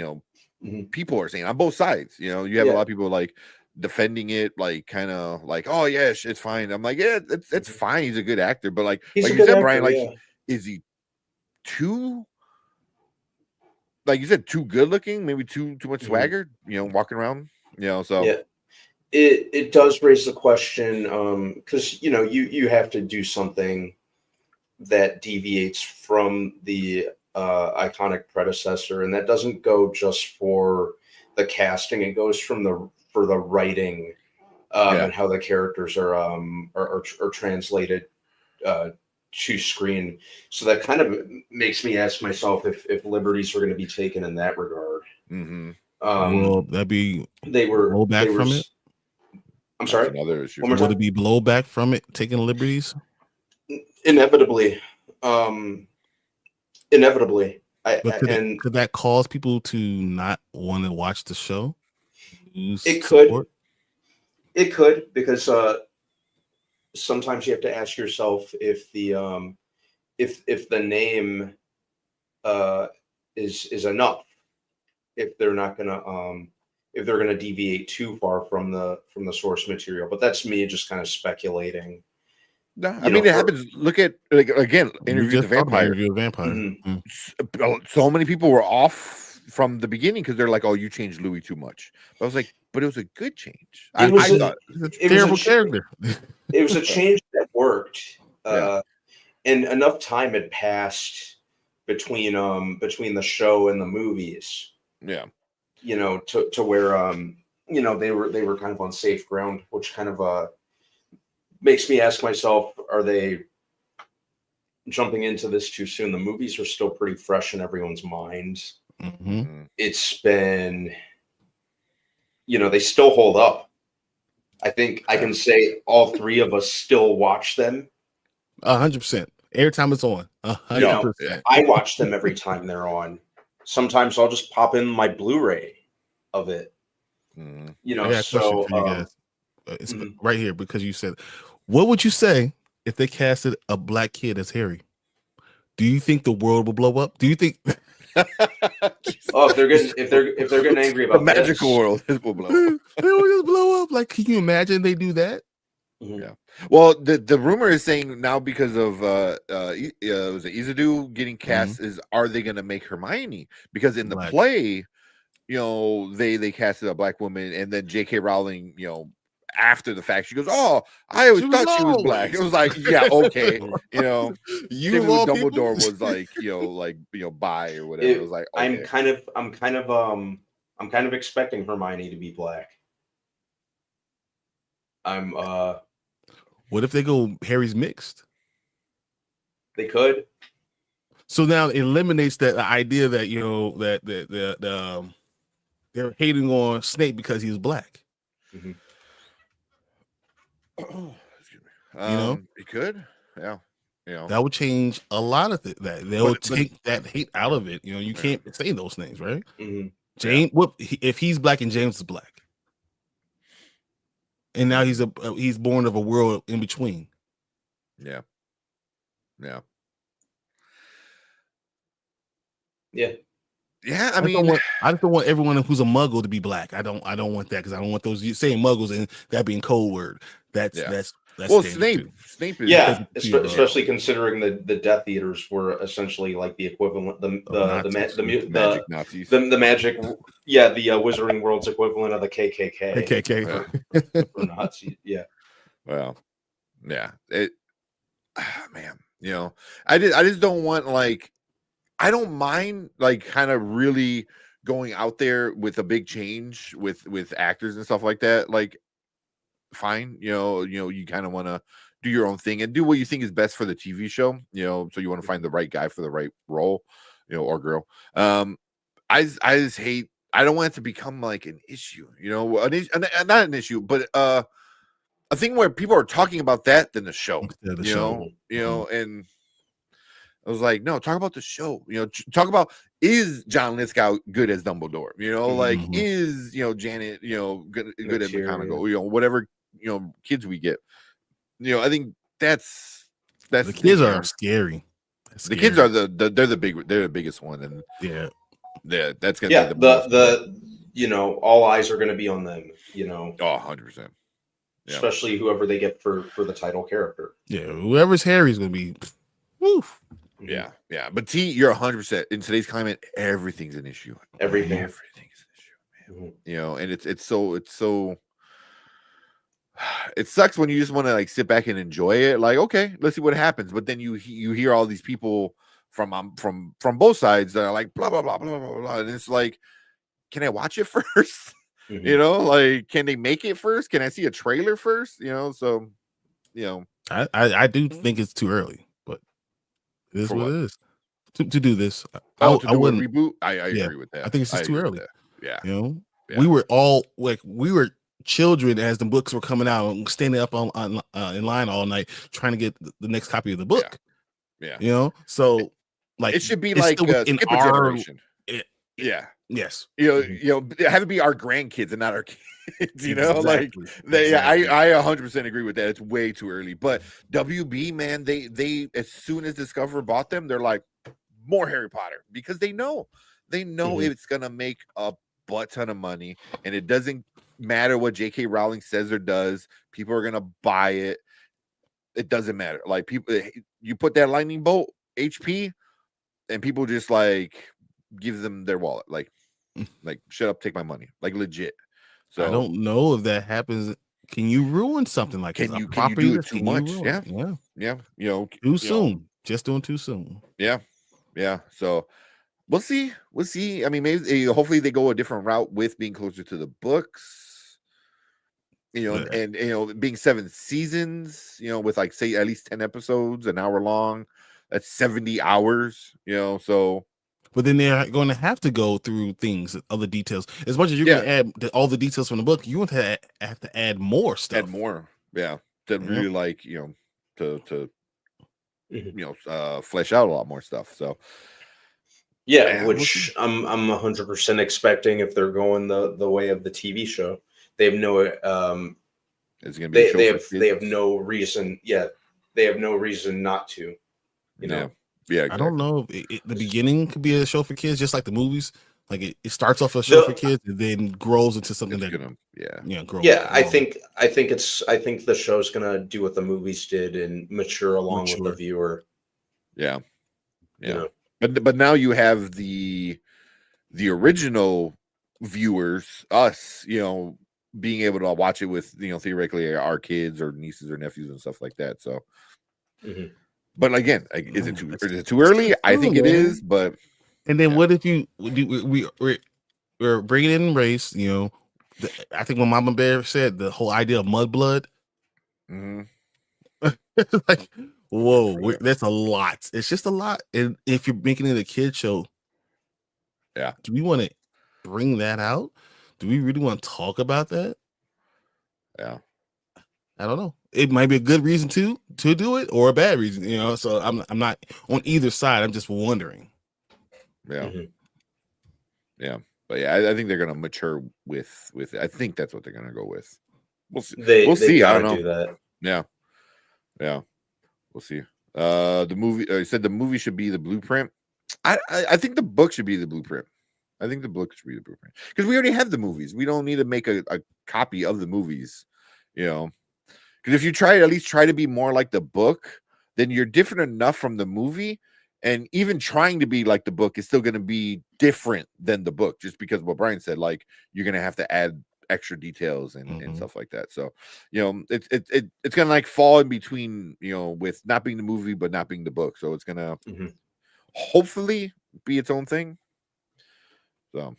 people are saying on both sides. You have a lot of people like defending it, like kind of like, oh yeah, it's fine. I'm like, yeah, it's fine. He's a good actor, but like you said, actor, Brian, like, is he too? Like you said, too good looking, maybe too much swagger, walking around, so yeah, it does raise the question, because you have to do something that deviates from the iconic predecessor, and that doesn't go just for the casting; it goes for the writing, and how the characters are translated to screen. So that kind of makes me ask myself if liberties are going to be taken in that regard. Will that be blowback from it? I'm sorry. Another issue. Will it be blowback from it, taking liberties? Inevitably. Could that cause people to not want to watch the show? It could, because sometimes you have to ask yourself if the name is enough, if they're not gonna deviate too far from the source material. But that's me just kind of speculating. No, I mean, it happens. Look at, like, again, Interview with the Vampire. Mm-hmm. So many people were off from the beginning because they're like, "Oh, you changed Louis too much." But I was like, "But it was a good change." I thought it was a terrible character. It was a change that worked, and enough time had passed between the show and the movies. Yeah, to where they were kind of on safe ground, which kind of makes me ask myself, are they jumping into this too soon? The movies are still pretty fresh in everyone's minds. Mm-hmm. It's been, they still hold up. I think I can say all three of us still watch them. 100%. Every time it's on. 100%. I watch them every time they're on. Sometimes I'll just pop in my Blu-ray of it. So for you guys. It's right here, because you said, what would you say if they casted a black kid as Harry? Do you think the world will blow up? Do you think? If they're getting angry about the magical world, it will blow up. They will just blow up. Like, can you imagine they do that? Yeah. Well, the rumor is saying now, because of was it Izadu getting cast, are they going to make Hermione? Because in the play, they casted a black woman, and then J.K. Rowling, after the fact, she goes, "Oh, I always She was thought she was black." It was like, yeah, okay, you know. You Same of with all Dumbledore people? was like, bi or whatever. It was like, okay. I'm kind of expecting Hermione to be black. I'm What if they go Harry's mixed? They could. So now it eliminates that idea that that they're hating on Snape because he was black. Mm-hmm. Excuse me. You know, it could, yeah. That would change a lot of that. They'll take that hate out of it. You can't say those things, right? Mm-hmm. James, if he's black and James is black, and now he's born of a world in between. Yeah. I mean, I just don't want everyone who's a Muggle to be black. I don't want that because I don't want those saying Muggles and that being code word. That's well, Snape is especially considering the Death Eaters were essentially like the equivalent the magic Nazis. The magic the Wizarding World's equivalent of the KKK. For Nazis. Yeah. Well, yeah. Man, I just don't want I don't mind kind of really going out there with a big change with actors and stuff like that. Fine, you kind of want to do your own thing and do what you think is best for the TV show, so you want to find the right guy for the right role, or girl. I just hate, I don't want it to become like an issue, not an issue, but a thing where people are talking about that than the show, and I was like, no, talk about the show. Talk about, is John Lithgow good as Dumbledore? Is Janet good as McGonagall? Whatever kids we get. I think that's the kids are scary. The kids are they're the biggest one, and that's gonna be the all eyes are gonna be on them. 100%. Especially whoever they get for the title character. Yeah, whoever's Harry's gonna be. Woof. Yeah. But T, you're 100% in today's climate. Everything's an issue. Everything's an issue, man. And it's so. It sucks when you just want to sit back and enjoy it. Okay, let's see what happens. But then you hear all these people from both sides that are like blah blah blah blah blah blah, and it's like, can I watch it first? Can they make it first? Can I see a trailer first? So, I do think it's too early. It is what it is to do this. I wouldn't reboot. I agree with that. I think it's just too early. Yeah. We were all we were children as the books were coming out, and standing up on in line all night trying to get the next copy of the book. Yeah. So it should be like in our generation. Yes. Have it be our grandkids and not our kids. Exactly. I 100% agree with that. It's way too early. But WB, man, they as soon as Discover bought them, they're like, more Harry Potter, because they know it's gonna make a butt ton of money, and it doesn't matter what J.K. Rowling says or does. People are gonna buy it. It doesn't matter. People, you put that lightning bolt HP, and people just give them their wallet. Shut up, take my money. Legit. So I don't know if that happens. Can you ruin something like can you do it too much? Yeah. Too soon. Just doing too soon. Yeah. So we'll see. I mean, maybe hopefully they go a different route with being closer to the books. And being 7 seasons, with say at least 10 episodes, an hour long. That's 70 hours, so. But then they're going to have to go through things, other details. As much as you're going to add all the details from the book, you want to have to add more stuff. Add more, to really to flesh out a lot more stuff. So which I'm 100% expecting if they're going the way of the TV show. They have no it's going to be they have no reason. They have no reason not to. Yeah, exactly. I don't know if the beginning could be a show for kids, just like the movies. It starts off a show for kids and then grows into something that grows. I think the show's gonna do what the movies did and mature along with the viewer. Yeah. But now you have the original viewers, us, being able to watch it with, theoretically our kids or nieces or nephews and stuff like that. So, but again, is it too early? I think it is, but. And then what if we're bringing in race, I think when Mama Bear said the whole idea of mudblood, like, whoa, that's a lot. It's just a lot. And if you're making it a kid show, do we want to bring that out? Do we really want to talk about that? Yeah, I don't know. It might be a good reason to do it or a bad reason, So I'm not on either side. I'm just wondering. Yeah, yeah, but I think they're gonna mature with. I think that's what they're gonna go with. We'll see. We'll see. I don't know. Do that. Yeah, we'll see. The movie. I said the movie should be the blueprint. I think the book should be the blueprint. I think the book should be the blueprint because we already have the movies. We don't need to make a copy of the movies, Because if you at least try to be more like the book, then you're different enough from the movie. And even trying to be like the book is still going to be different than the book, just because what Brian said, like you're going to have to add extra details and stuff like that. So, it's going to like fall in between, with not being the movie, but not being the book. So it's going to hopefully be its own thing. So,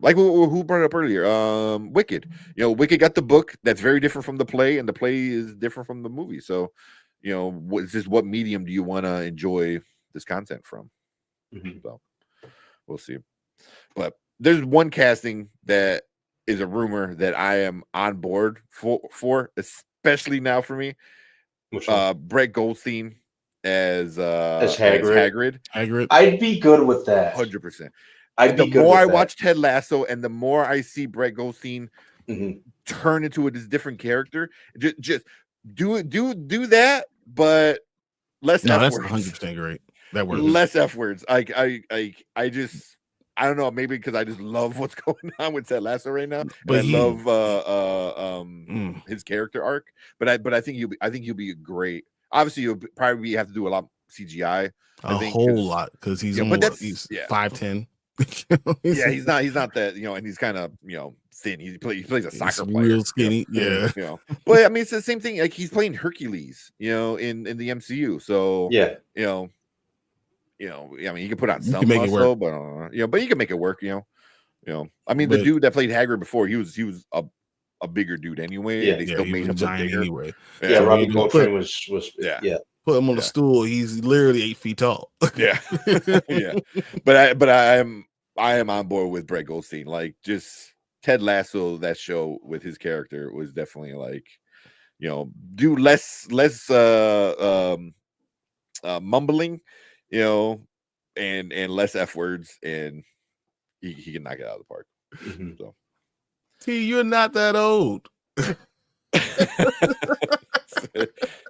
like who brought it up earlier, Wicked. Wicked got the book that's very different from the play, and the play is different from the movie. So, what medium do you want to enjoy this content from? So, we'll see. But there's one casting that is a rumor that I am on board for, especially now for me. Brett Goldstein as Hagrid. I'd be good with that. 100%. The more I watch Ted Lasso and the more I see Brett Goldstein turn into this different character, just do that, but less F words. That's 100% great. That works. Less F words. I don't know, maybe because I just love what's going on with Ted Lasso right now. But I love his character arc. But I think he'll be great. Obviously, you'll probably have to do a lot of CGI. A whole lot because he's 5'10". He's not that, and he's kind of thin. He plays a soccer player, real skinny. But I mean, it's the same thing. Like he's playing Hercules, in the MCU. So I mean, you can put on some muscle, but you can make it work. I mean, the dude that played Hagrid before, he was a bigger dude anyway. Yeah, they still made him giant bigger. anyway. Yeah, so Robbie Coltrane was Put him on the stool. He's literally 8 feet tall. Yeah. But I am on board with Brett Goldstein. Like just Ted Lasso, that show with his character was definitely like, do less mumbling, and less F words, and he can knock it out of the park. So, T, you're not that old.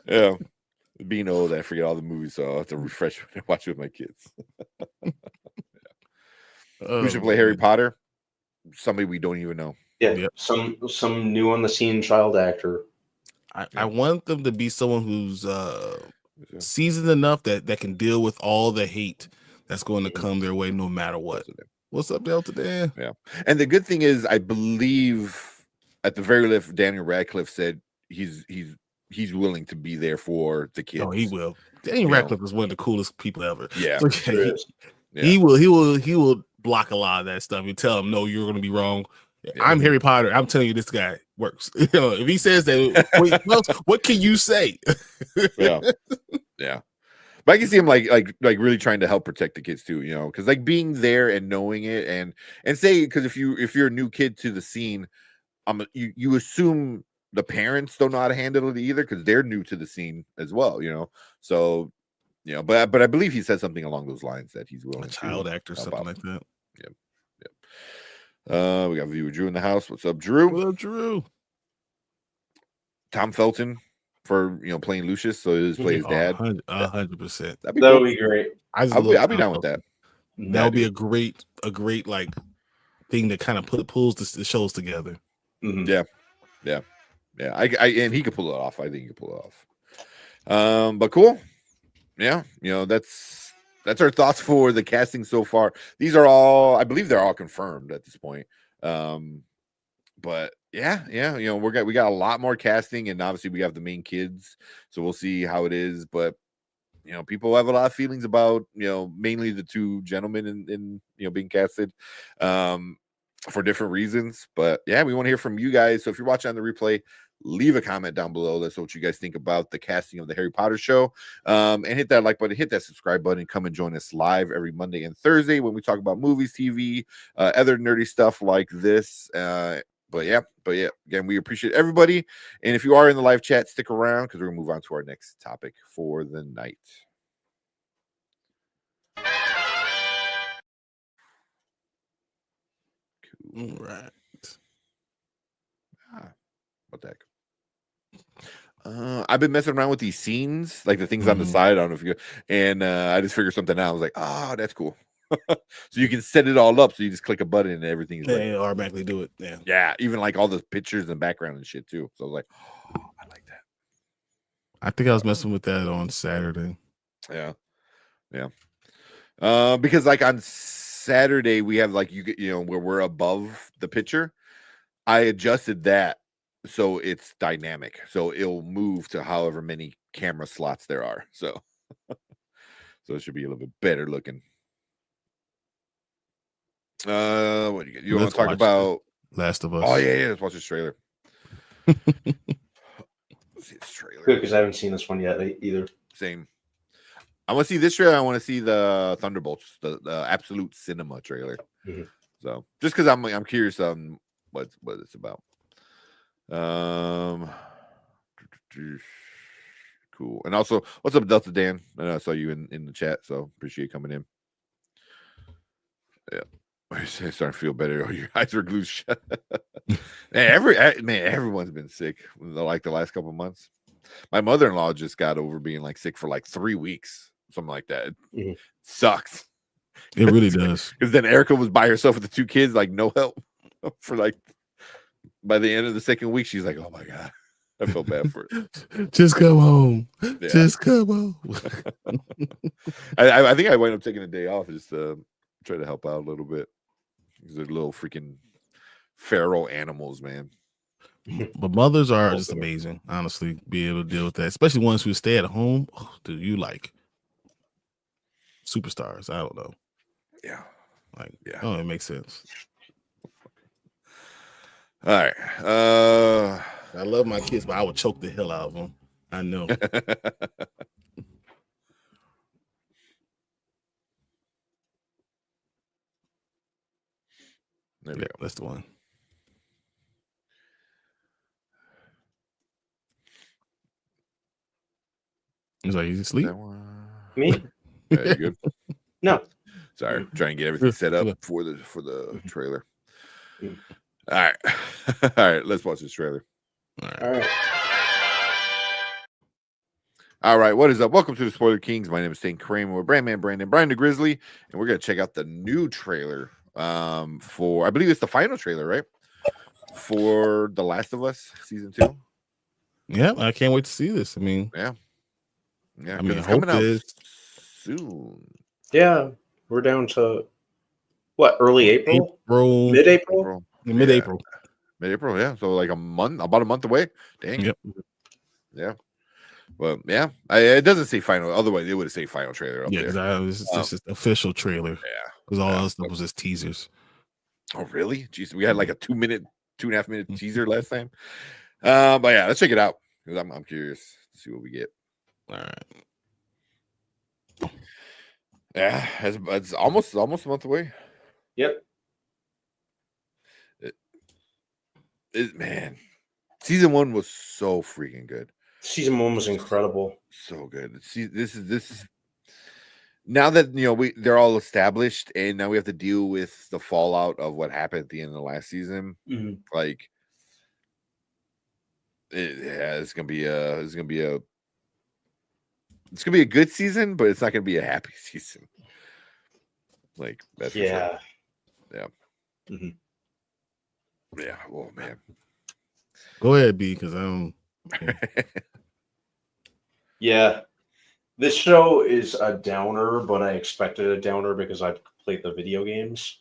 Yeah. Being old, I forget all the movies, so I have to refresh when I watch with my kids. Who should play Harry Potter? Somebody we don't even know. Yeah, some new on the scene child actor. I want them to be someone who's seasoned enough that can deal with all the hate that's going to come their way, no matter what. What's up, Delta Dan? Yeah, and the good thing is, I believe at the very least, Daniel Radcliffe said he's willing to be there for the kids. Oh, he will. Daniel Radcliffe is one of the coolest people ever. Yeah, so, he will block a lot of that stuff. You tell him, no, you're going to be wrong. I'm Harry Potter. I'm telling you, this guy works. If he says that, what can you say? Yeah. But I can see him like really trying to help protect the kids too, because like being there and knowing it and say, because if you're a new kid to the scene, you assume the parents don't know how to handle it either because they're new to the scene as well, So, but I believe he said something along those lines that he's willing a child actor, something out. like that. Yeah. We got viewer Drew in the house. What's up, Drew? What up, Drew? Tom Felton for playing Lucius, so he's play his dad. 100%. That would be great. I'll be down with that. That would be a great like thing that kind of pulls the shows together. Yeah. And he could pull it off. I think he could pull it off. But cool. Yeah, that's our thoughts for the casting so far. These are all, I believe they're all confirmed at this point. But but yeah, you know, we got a lot more casting, and obviously we have the main kids, so we'll see how it is. But you know, people have a lot of feelings about, you know, mainly the two gentlemen in you know, being casted for different reasons. But yeah, we want to hear from you guys. So if you're watching on the replay, leave a comment down below. Let's know what you guys think about the casting of the Harry Potter show. And hit that like button, hit that subscribe button, come and join us live every Monday and Thursday when we talk about movies, TV, other nerdy stuff like this. But yeah, again, we appreciate everybody. And if you are in the live chat, stick around because we're gonna move on to our next topic for the night. All right. What the heck? I've been messing around with these scenes, like the things on the side. I don't know if you, and I just figured something out. I was like, oh, that's cool. So you can set it all up. So you just click a button and everything's Yeah, you automatically do it. Yeah. Yeah. Even like all the pictures and background and shit too. So I was like, oh, I like that. I think I was messing with that on Saturday. Yeah. Because like on Saturday we have like, you know, where we're above the picture. I adjusted that so it's dynamic, so it'll move to however many camera slots there are. So it should be a little bit better looking. What do you get? You want to talk about Last of Us? Oh yeah, let's watch this trailer. Let's see this trailer. Good, because I haven't seen this one yet either. Same. I want to see this trailer. I want to see the Thunderbolts, the Absolute Cinema trailer. Mm-hmm. So just because I'm curious on what it's about. Cool. And also, what's up, Delta Dan? I saw you in the chat, so appreciate you coming in. Yeah, I'm starting to feel better. Oh, your eyes are glued shut. Everyone's been sick like the last couple of months. My mother-in-law just got over being like sick for like 3 weeks, something like that. Mm-hmm. Sucks. It really does. Because then Erica was by herself with the 2 kids, like no help for like. By the end of the second week, she's like, "Oh my god, I felt bad for it." Just come home. Yeah. Just come home. I think I went up taking a day off just to try to help out a little bit. They're little freaking feral animals, man. But mothers are just amazing, honestly. Be able to deal with that, especially ones who stay at home. Oh, dude, you like superstars? I don't know. Yeah, Oh, it makes sense. All right. I love my kids, but I would choke the hell out of them. I know. There we go. That's the one. He's like, he's asleep. Me? Yeah, you good? No. Sorry, trying to get everything set up for the trailer. All right. All right, let's watch this trailer. All right, what is up? Welcome to the Spoiler Kings. My name is Stan Kramer. We're Brandman Brandon, Brian the Grizzly, and we're gonna check out the new trailer for, I believe it's the final trailer, right? For The Last of Us season 2. Yeah, I can't wait to see this. I mean, yeah, I mean, it's coming out soon. Yeah, we're down to what, early April? Mid-April? Mid-April. Mid-April, yeah. So like about a month away. Dang. Yep. Yeah. Well, yeah. It doesn't say final. Otherwise, it would say final trailer up there. This is the official trailer. Yeah. Because all else stuff was just teasers. Oh, really? Jeez, we had like a 2.5 minute teaser last time. But yeah, let's check it out because I'm curious to see what we get. All right. Yeah, it's almost a month away. Yep. Man, season 1 was so freaking good. Season 1 was incredible. So good. See, this is now that they're all established, and now we have to deal with the fallout of what happened at the end of the last season. Mm-hmm. Like, it's gonna be a good season, but it's not gonna be a happy season. Like, that's yeah. Yeah. Mm-hmm. Yeah. Oh man. Go ahead, B, because I don't. Yeah. This show is a downer, but I expected a downer because I've played the video games.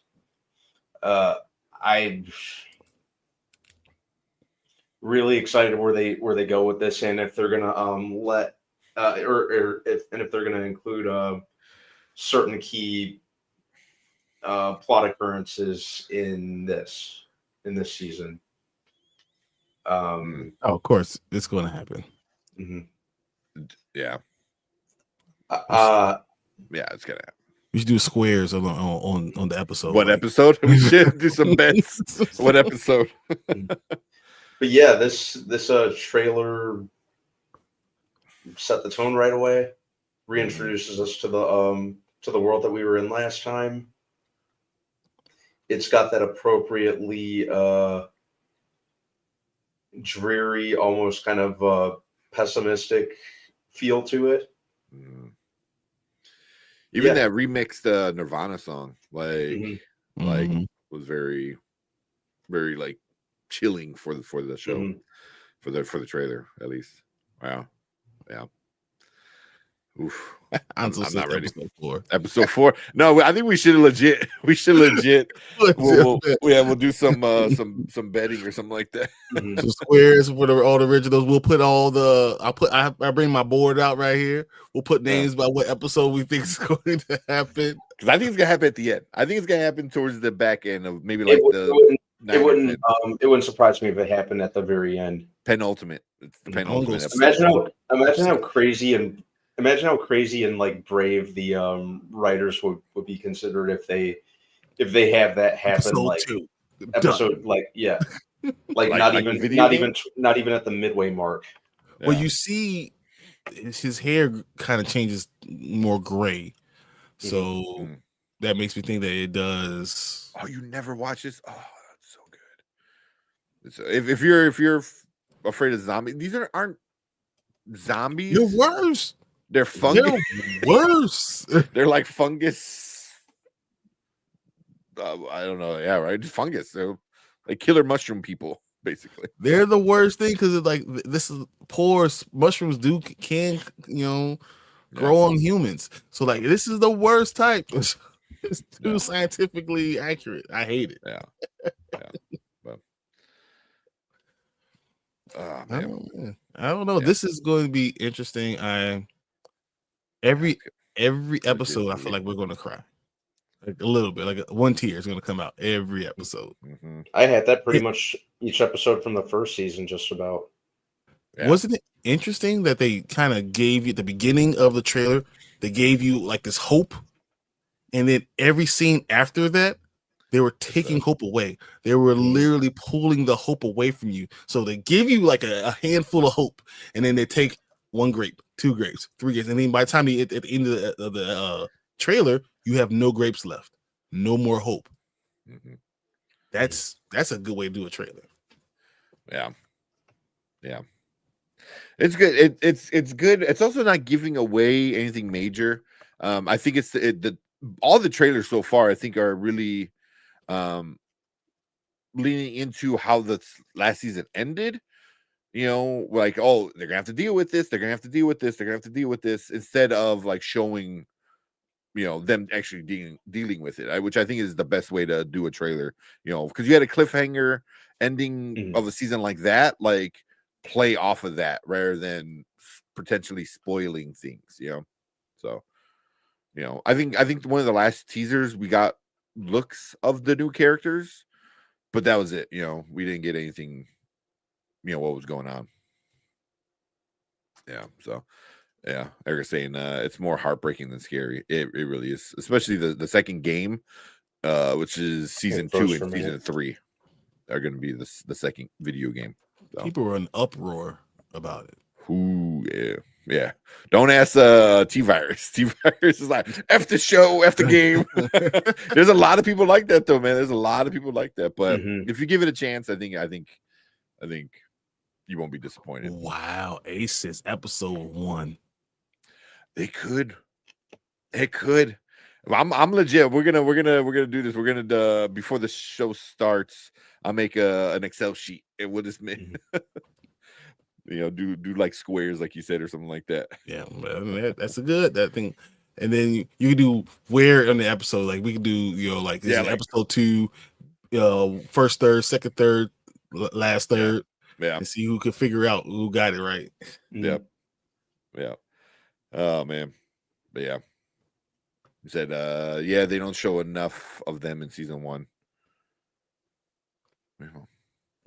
really excited where they go with this, and if they're gonna let if they're gonna include certain key plot occurrences in this season. Oh, of course, it's going to happen. Mhm. Yeah, Uh, yeah, it's gonna happen. We should do squares on the episode. What like- episode? We should do some bets. What episode? but yeah, this trailer set the tone right away. Reintroduces us to the world that we were in last time. It's got that appropriately dreary, almost kind of pessimistic feel to it. Even that remixed Nirvana song, like Mhm. was very, very like chilling for the show, Mhm. for the trailer at least. Wow, yeah. Oof. I'm not ready. Episode 4. Episode 4. No, I think we should legit. We'll do some betting or something like that. So squares for all the originals. We'll put all the. I bring my board out right here. We'll put names by what episode we think is going to happen. Because I think it's gonna happen at the end. I think it's gonna happen towards the back end of maybe It wouldn't surprise me if it happened at the very end. penultimate. It's the penultimate episode. Imagine how crazy and like brave the writers would be considered if they have that happen Episode like 2. episode like yeah like, not even at the midway mark. Yeah. Well, you see, his hair kind of changes more gray, so that makes me think that it does. Oh, you never watch this? Oh, that's so good. If you're afraid of zombies, these aren't zombies. You're worse. They're fungus. They're worse. They're like fungus. I don't know. Yeah, right. Fungus. They're like killer mushroom people, basically. They're the worst thing because it's like this is poor mushrooms can grow on humans. So like this is the worst type. It's too scientifically accurate. I hate it. Yeah. But, I don't know. Yeah. This is going to be interesting. Every episode, I feel like we're going to cry. Like a little bit, like one tear is going to come out every episode. I had that pretty much each episode from the first season, just about. Yeah. Wasn't it interesting that they kind of gave you at the beginning of the trailer? They gave you like this hope, and then every scene after that, they were taking hope away. They were literally pulling the hope away from you. So they give you like a handful of hope, and then they take 1 grape, 2 grapes, 3 grapes, and then by the time at the end of the trailer, you have no grapes left, no more hope. That's a good way to do a trailer. Yeah. It's good. It's good. It's also not giving away anything major. I think it's all the trailers so far, I think, are really leaning into how the last season ended. Like, oh, they're gonna have to deal with this. They're gonna have to deal with this. They're gonna have to deal with this, instead of like showing, them actually dealing with it, which I think is the best way to do a trailer. Because you had a cliffhanger ending of a season like that, like play off of that rather than potentially spoiling things. So, I think one of the last teasers we got looks of the new characters, but that was it. We didn't get anything. What was going on. Yeah. So, yeah, Eric's saying it's more heartbreaking than scary. It really is, especially the second game, which is season 2 and season 3 are going to be the second video game. So. People were in uproar about it. Ooh, yeah. Don't ask T-Virus. T-Virus is like, F the show, F the game. There's a lot of people like that, though, man. There's a lot of people like that. But if you give it a chance, I think you won't be disappointed. Wow, Aces episode 1. It could. I'm legit. We're gonna do this. We're gonna before the show starts, I'll make an Excel sheet and we'll just do like squares, like you said, or something like that. Yeah, that's a good that thing. And then you can do where in the episode, like we can do, like episode 2, first third, second third, last third. Yeah. and see who could figure out who got it right. Yep. Yeah. Oh man. But yeah. He said, yeah, they don't show enough of them in season 1.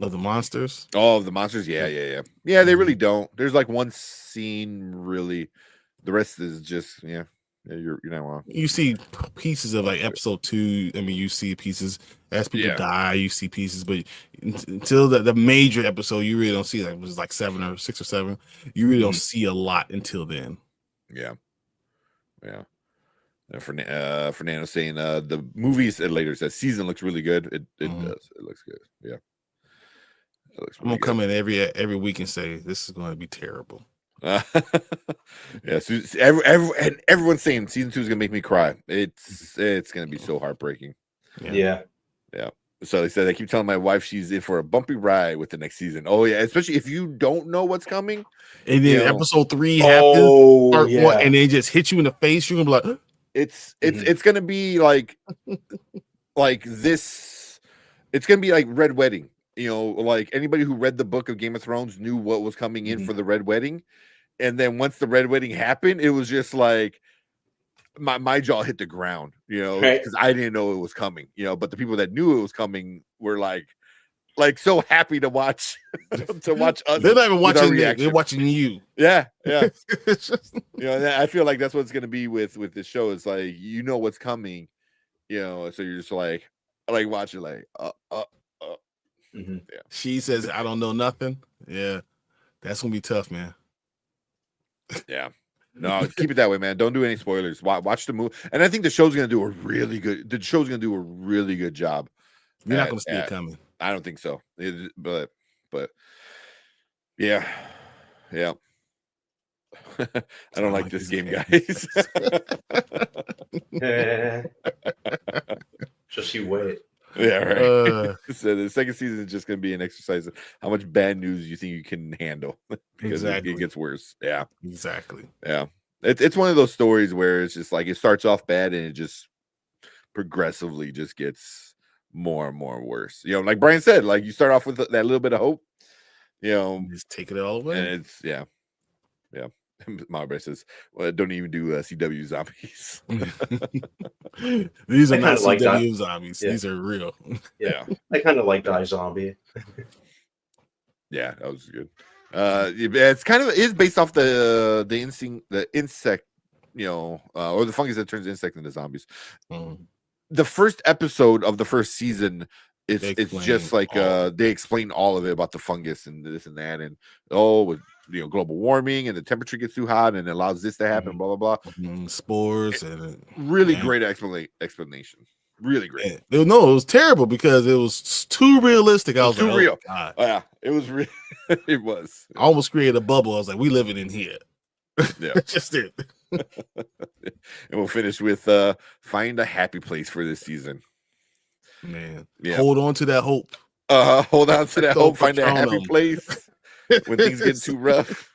Of the monsters. Oh, the monsters. Yeah. They really don't. There's like one scene really. The rest is just you're not wrong. You see pieces of like episode 2. I mean, you see pieces as people die. You see pieces, but until the major episode, you really don't see. Like it was like 7 or 6 or 7. You really don't see a lot until then. Yeah. Fernando saying the movies later says season looks really good. It does. It looks good. Yeah. It looks I'm gonna come in every week and say this is going to be terrible. Yeah. So everyone's saying season 2 is gonna make me cry. It's gonna be so heartbreaking. Yeah. So they said I keep telling my wife she's in for a bumpy ride with the next season. Oh yeah, especially if you don't know what's coming. And then episode 3 happens, part 1, and they just hit you in the face. You're gonna be like, it's gonna be like this. It's gonna be like Red Wedding. Like anybody who read the book of Game of Thrones knew what was coming in for the Red Wedding, and then once the Red Wedding happened, it was just like my jaw hit the ground. Because I didn't know it was coming. But the people that knew it was coming were like so happy to watch us. They're not even watching me; they're watching you. Yeah. I feel like that's what it's gonna be with this show. It's like what's coming. So you're just like watching Yeah. She says, "I don't know nothing." Yeah, that's gonna be tough, man. Yeah, no, keep it that way, man. Don't do any spoilers. Watch the movie, and I think the show's gonna do a really good. The show's gonna do a really good job. You're not gonna see it coming. I don't think so. But yeah. I don't like this game, guys. Just you wait. Yeah, right. So the second season is just going to be an exercise of how much bad news you think you can handle because it gets worse. Yeah, exactly. Yeah, it's one of those stories where it's just like it starts off bad and it just progressively just gets more and more worse. Like Brian said, like you start off with that little bit of hope. Just take it all away. And it's yeah. Marbury says, "Well, don't even do CW zombies." These are not CW zombies. Yeah. These are real. Yeah, I kind of like iZombie. Yeah, that was good. It's kind of is based off the insect, or the fungus that turns insect into zombies. The first episode of the first season. It's just like they explain all of it about the fungus and this and that and with global warming and the temperature gets too hot and it allows this to happen, blah blah blah. Spores and really great explanation. Really great. Yeah. No, it was terrible because it was too realistic. I was too like, real. Oh, yeah, it was real. It was. I almost created a bubble. I was like, we living in here. Yeah, just it. And we'll finish with find a happy place for this season. Man, hold on to that hope. Hold on to that hope. Find a happy place when things get too rough.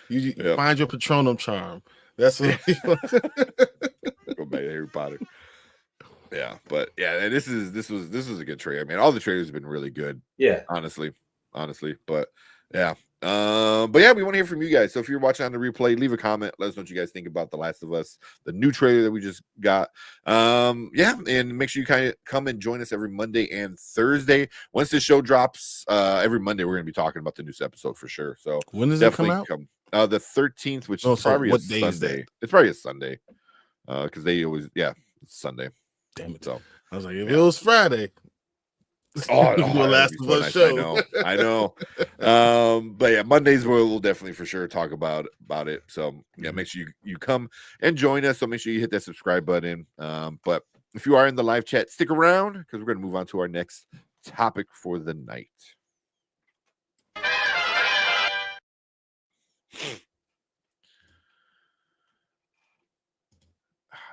You find your Patronum charm. That's what. Go back to Harry Potter. Yeah, but this was a good trailer. I mean, all the trailers have been really good. Yeah, honestly, but yeah. But yeah, we want to hear from you guys. So if you're watching on the replay, leave a comment. Let us know what you guys think about The Last of Us, the new trailer that we just got. And make sure you kind of come and join us every Monday and Thursday. Once this show drops, every Monday we're going to be talking about the new episode for sure. So when does it come out? The 13th, which is probably a Sunday. It's probably a Sunday. Because they always it's Sunday. Damn it! So I was like, if it was Friday. Last of Us show. I know. But yeah, Mondays we'll definitely for sure talk about it. So yeah, make sure you come and join us. So make sure you hit that subscribe button. But if you are in the live chat, stick around because we're going to move on to our next topic for the night.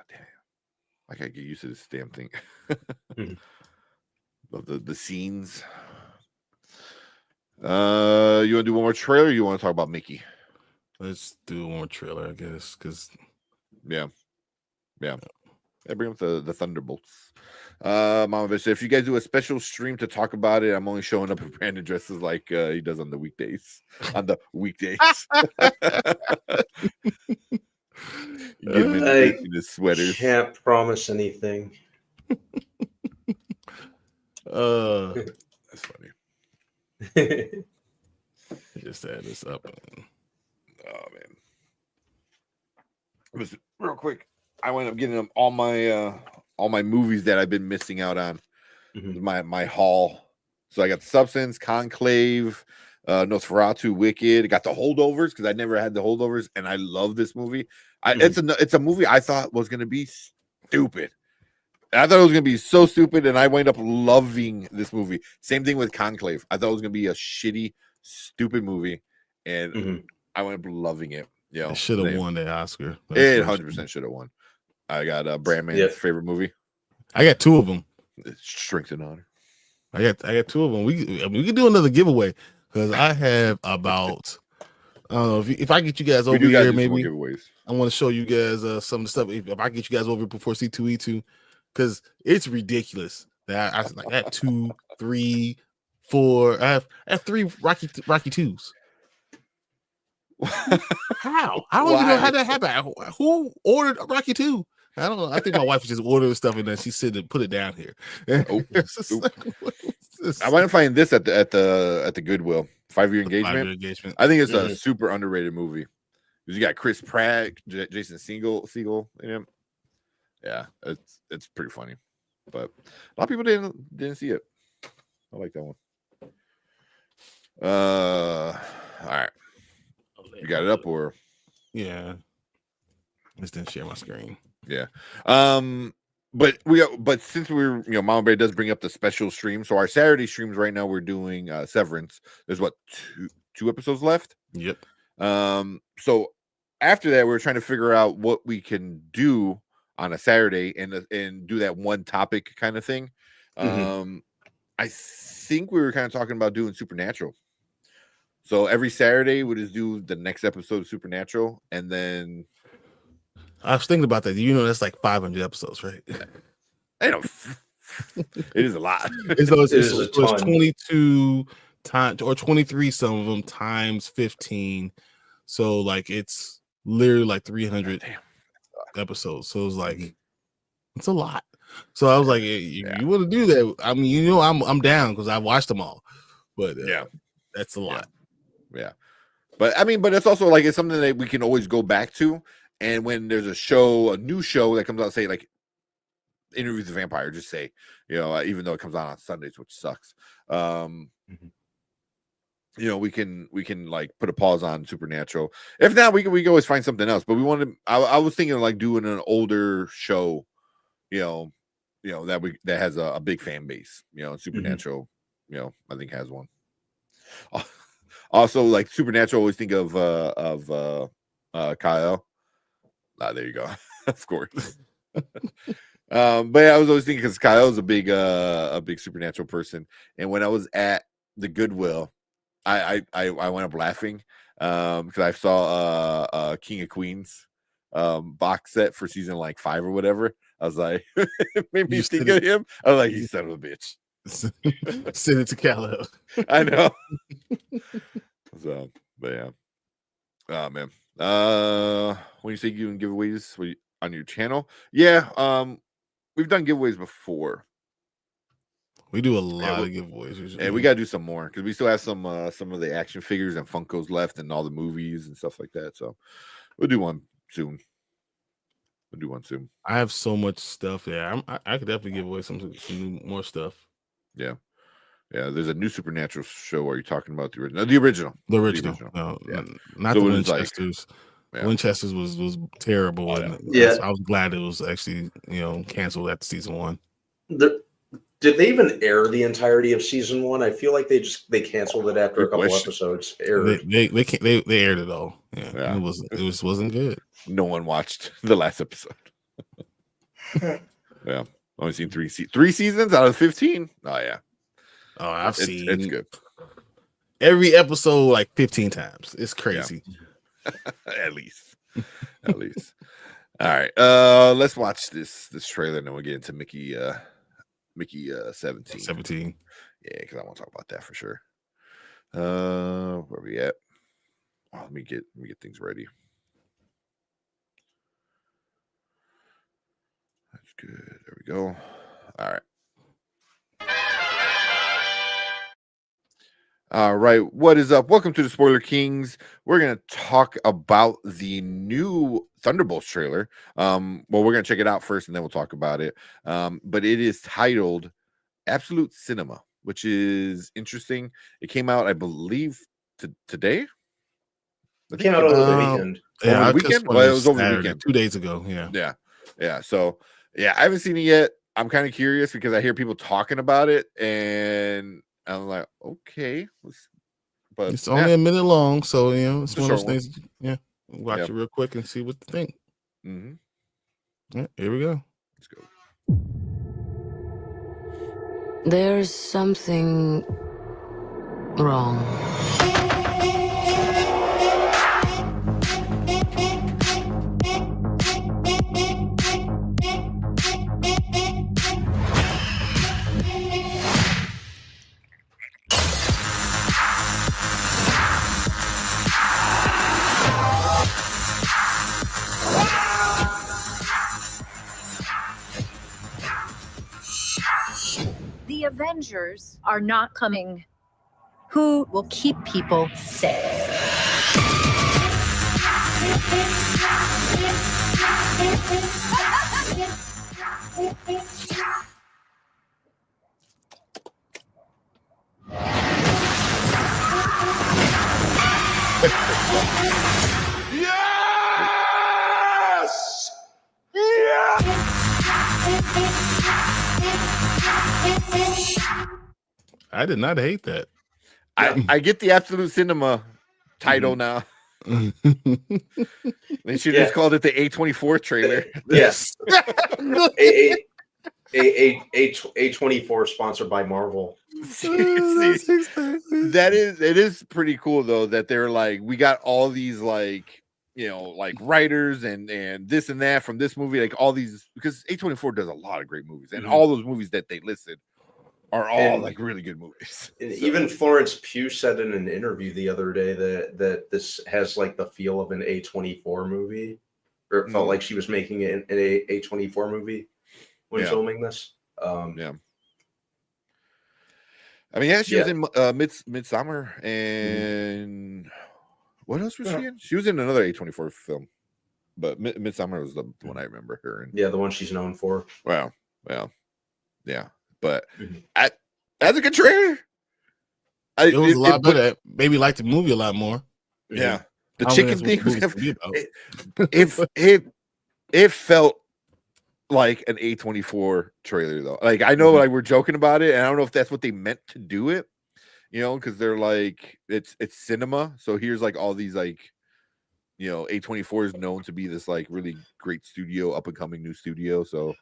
Damn. I gotta get used to this damn thing. Of the scenes. You want to do one more trailer or you want to talk about Mickey? Let's do one more trailer, I guess, because yeah, bring up the Thunderbolts. Mama Bitch said, if you guys do a special stream to talk about it, I'm only showing up if Brandon dresses like he does on the weekdays. On the weekdays. Get him in his sweaters. Can't promise anything. That's funny. Just add this up. Oh man. Listen, real quick. I went up getting them all my movies that I've been missing out on. My haul. So I got The Substance, Conclave, Nosferatu, Wicked. I got The Holdovers because I never had The Holdovers, and I love this movie. It's a movie I thought was gonna be stupid. I thought it was gonna be so stupid, and I wound up loving this movie. Same thing with Conclave. I thought it was gonna be a shitty, stupid movie, and I wound up loving it. Yeah, should have won that Oscar. It 100% should have won. I got Brandman's favorite movie. I got two of them. Strength and Honor. I got two of them. We can do another giveaway because I have about I don't know if I get you guys over here, maybe I want to show you guys some of the stuff. If I get you guys over before C2E2, because it's ridiculous that I like that 2, 3, 4. I have 3 Rocky 2s. How? I don't even know how that happened. Who ordered a Rocky 2? I don't know. I think my wife just ordered stuff and then she said to put it down here. I might find this at the Goodwill. 5-year engagement. I think it's a super underrated movie. Because you got Chris Pratt, Jason Segel in him. Yeah, it's pretty funny. But a lot of people didn't see it. I like that one. All right. You got it up or? Yeah. Just didn't share my screen. Yeah. But since we're Mama Bear does bring up the special stream. So our Saturday streams right now we're doing Severance. There's what two episodes left? Yep. So after that we're trying to figure out what we can do on a Saturday and do that one topic kind of thing. I think we were kind of talking about doing Supernatural. So every Saturday we just do the next episode of Supernatural, and then I was thinking about that. That's like 500 episodes, right? I know it is a lot. It's 22 times or 23, some of them times 15. So like it's literally like 300 episodes. So it's like it's a lot. So I was like, you want to do that? I mean, I'm down because I watched them all, but that's a lot. Yeah, but it's also like it's something that we can always go back to. And when there's a new show that comes out, say like Interview with the Vampire, just say, even though it comes out on Sundays, which sucks. We can like put a pause on Supernatural. If not, we can always find something else. But we want to. I was thinking of like doing an older show, that has a big fan base. Supernatural, I think has one. Also, like Supernatural, always think of Kyle. There you go. Of course. But I was always thinking because Kyle's a big Supernatural person, and when I was at the Goodwill, I went up laughing because I saw King of Queens box set for season like 5 or whatever. I was like, it made me think of him. I was like, you son of a bitch. Send it to Kyle. I know. So, but yeah. Oh man. When you say you can giveaways on your channel, we've done giveaways before. We do a lot of giveaways usually. And we gotta do some more because we still have some of the action figures and Funkos left and all the movies and stuff like that. So we'll do one soon. I have so much stuff there. I could definitely give away some more stuff. Yeah. There's a new Supernatural show. Are you talking about the original? The original. No, not so the Winchesters. Winchesters was terrible. I was glad it was actually canceled after season 1. Did they even air the entirety of season 1? I feel like they canceled it after a couple episodes aired. They aired it all. Yeah. It wasn't good. No one watched the last episode. Yeah, only seen 3 seasons out of 15. Oh yeah. Oh, I've seen it's good. Every episode like 15 times. It's crazy. Yeah. At least. All right. Let's watch this trailer and then we'll get into Mickey Mickey 17. 17. Yeah, because I want to talk about that for sure. Where we at? Oh, let me get things ready. That's good. There we go. All right. All right. What is up? Welcome to the Spoiler Kings. We're going to talk about the new Thunderbolts trailer. Well, we're going to check it out first and then we'll talk about it. But it is titled Absolute Cinema, which is interesting. It came out, I believe, today. It came out over the weekend. Over the weekend? Well, it was over the Saturday, weekend. 2 days ago. Yeah. Yeah. So, yeah, I haven't seen it yet. I'm kind of curious because I hear people talking about it and I'm like, okay. But It's only a minute long, so it's a one of those short one. things. Yeah. Watch it real quick and see what you think. Mm-hmm. Yeah, here we go. Let's go. There's something wrong. The Avengers are not coming. Who will keep people safe? Yes! Yeah! I did not hate that. I get the Absolute Cinema title now. They should have just called it the A24 trailer. Yes. A24 sponsored by Marvel. Seriously. It is pretty cool though that they're like, we got all these like, like writers and this and that from this movie, like all these, because A24 does a lot of great movies, and all those movies that they listed are all like really good movies. And even Florence Pugh said in an interview the other day that this has like the feel of an A24 movie, or it felt like she was making it an A24 movie when filming this. I mean, she was in Midsummer, and what else was she in? She was in another A24 film, but Midsummer was the one I remember her in. Yeah, the one she's known for. Well, yeah. But that's a good trailer. It was a lot better. Maybe like the movie a lot more. Yeah, the chicken thing was it felt like an A24 trailer though. Like I know, like we're joking about it, and I don't know if that's what they meant to do it. Because they're like it's cinema. So here's like all these like, A24 is known to be this like really great studio, up and coming new studio. So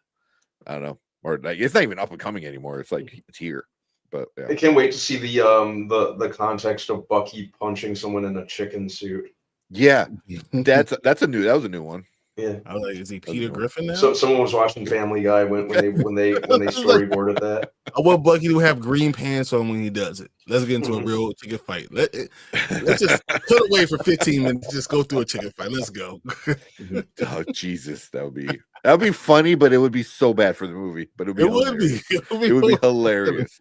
I don't know. Or like it's not even up and coming anymore. It's like it's here. But I can't wait to see the context of Bucky punching someone in a chicken suit. Yeah, that was a new one. Yeah, I was like, is he Peter Griffin now? So someone was watching Family Guy when they storyboarded that. I want Bucky to have green pants on when he does it. Let's get into a real chicken fight. Let's just put away for 15 minutes. Just go through a chicken fight. Let's go. Oh Jesus, that would be funny, but it would be so bad for the movie. But it would be hilarious.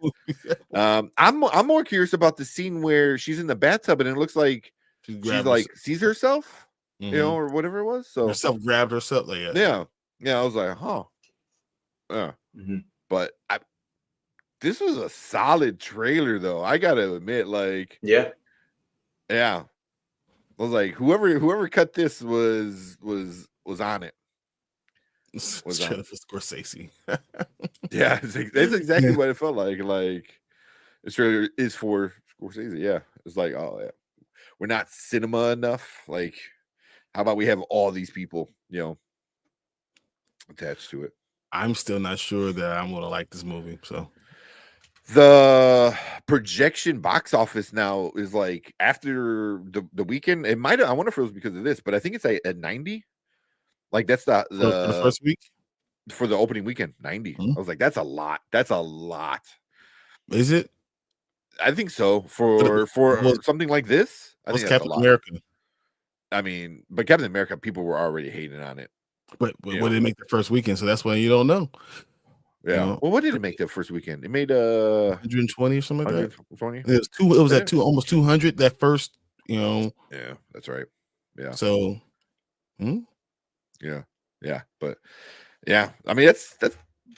I'm more curious about the scene where she's in the bathtub and it looks like she's like sees herself. Or whatever it was. So herself grabbed herself. Like, yeah. I was like, huh. Yeah. But this was a solid trailer, though. I gotta admit, like, yeah. I was like, whoever cut this was on it. Was Jennifer Scorsese. Yeah, that's exactly what it felt like. Like, this trailer is for Scorsese. Yeah, it's like, oh yeah, we're not cinema enough. Like, how about we have all these people, attached to it? I'm still not sure that I'm going to like this movie. So the projection box office now is like after the weekend. It might. I wonder if it was because of this, but I think it's at 90. Like that's the first week. for the opening weekend. 90. Hmm? I was like, that's a lot. That's a lot. Is it? I think so. But For was something like this, I think that's Captain a lot. America? I mean, but Captain America, people were already hating on it. But Yeah. what did it make the first weekend? So that's why you don't know. Yeah. You know? Well, what did it make the first weekend? It made 120 or something like that. 120. It was two. It was Yeah. at almost 200 that first. You know. Yeah, that's right. Yeah. So. Yeah. But yeah, I mean that's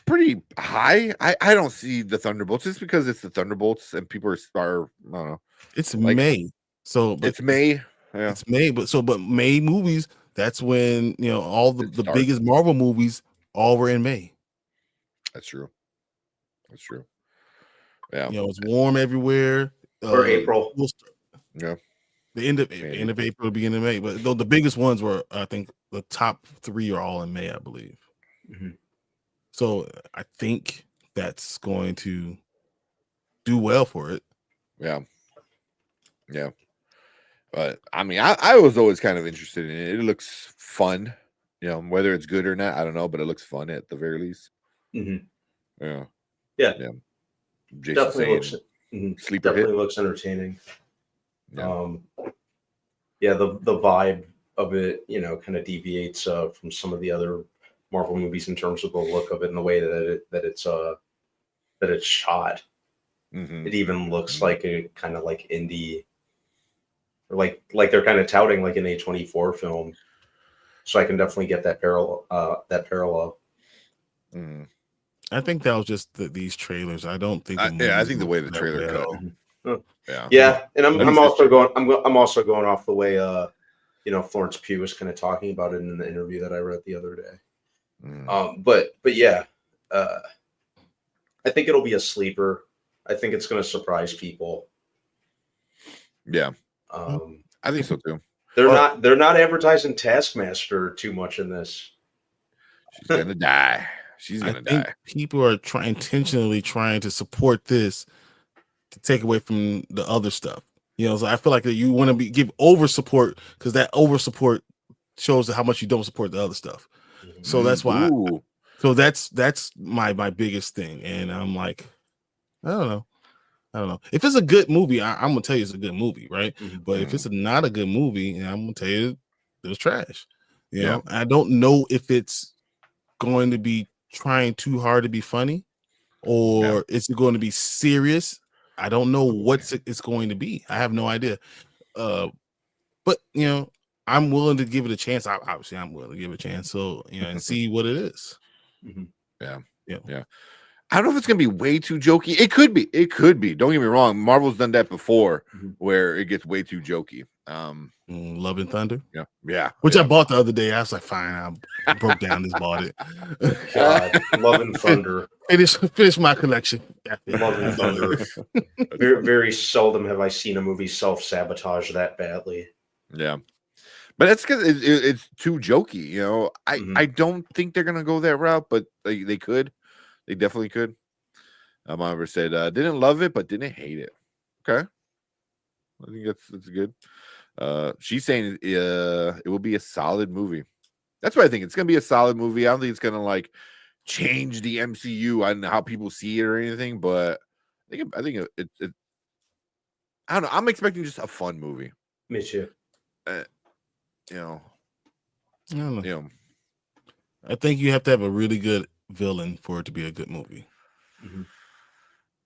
pretty high. I don't see the Thunderbolts just because it's the Thunderbolts and people are I don't know. It's Like, May. So but it's May. Yeah. It's May, but May movies. That's when all the It starts. biggest Marvel movies all were in May. That's true. That's true. Yeah. It's warm everywhere. Or April. Yeah. The end of April, beginning of May. But the biggest ones were, I think, the top 3 are all in May, I believe. Mm-hmm. So I think that's going to do well for it. Yeah. Yeah. But I mean, I was always kind of interested in it. It looks fun. Whether it's good or not, I don't know, but it looks fun at the very least. Mm-hmm. Yeah. Yeah. Jason Definitely saying looks sleeper hit. looks entertaining. Yeah. The vibe of it, kind of deviates from some of the other Marvel movies in terms of the look of it and the way that it's shot. Mhm. It even looks like a kind of like indie, or like they're kind of touting like an A24 film. So I can definitely get that parallel. Mhm. I think that was just these trailers. I don't think. I think the way the trailer cut. Yeah, and I'm also going off the way Florence Pugh was kind of talking about it in the interview that I read the other day. But yeah, I think it'll be a sleeper. I think it's going to surprise people. Yeah, I think so too. They're not advertising Taskmaster too much in this. She's gonna die. She's gonna die. People are intentionally trying to support this to take away from the other stuff. So I feel like that you want to give over support because that over support shows how much you don't support the other stuff. So that's why. So that's my biggest thing, and I'm like, I don't know. If it's a good movie, I'm gonna tell you it's a good movie, right? But if it's not a good movie, I'm gonna tell you it was trash. I don't know if it's going to be trying too hard to be funny, or is it going to be serious? I don't know what it's going to be. I have no idea. But I'm willing to give it a chance. Obviously, I'm willing to give it a chance. So and see what it is. Yeah. I don't know if it's gonna be way too jokey. It could be. Don't get me wrong. Marvel's done that before, where it gets way too jokey. Love and Thunder. Yeah. Which I bought the other day. I was like, fine. I broke down this, bought it. God, Love and Thunder. Finish my collection. Love and Thunder. Very, very seldom have I seen a movie self-sabotage that badly. Yeah. But that's because it's too jokey. I don't think they're gonna go that route, but they could. They definitely could. Mama said didn't love it, but didn't hate it. Okay, I think that's good. She's saying it will be a solid movie. That's what I think. It's gonna be a solid movie. I don't think it's gonna like change the MCU on how people see it or anything. But I think it I don't know. I'm expecting just a fun movie. Me too. I don't know. I think you have to have a really good villain for it to be a good movie.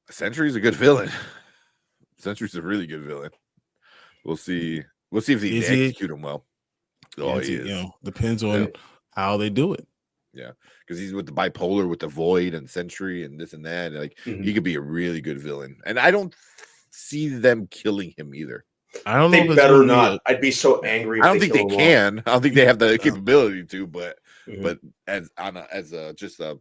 Sentry's a good villain. Sentry's a really good villain. We'll see. We'll see if they execute him well. Oh, he is. Depends on how they do it. Yeah, because he's with the bipolar, with the Void and Sentry and this and that. Like he could be a really good villain, and I don't see them killing him either. I don't know. They better not. I'd be so angry. I don't think they can. I don't think they have the capability to. But as just a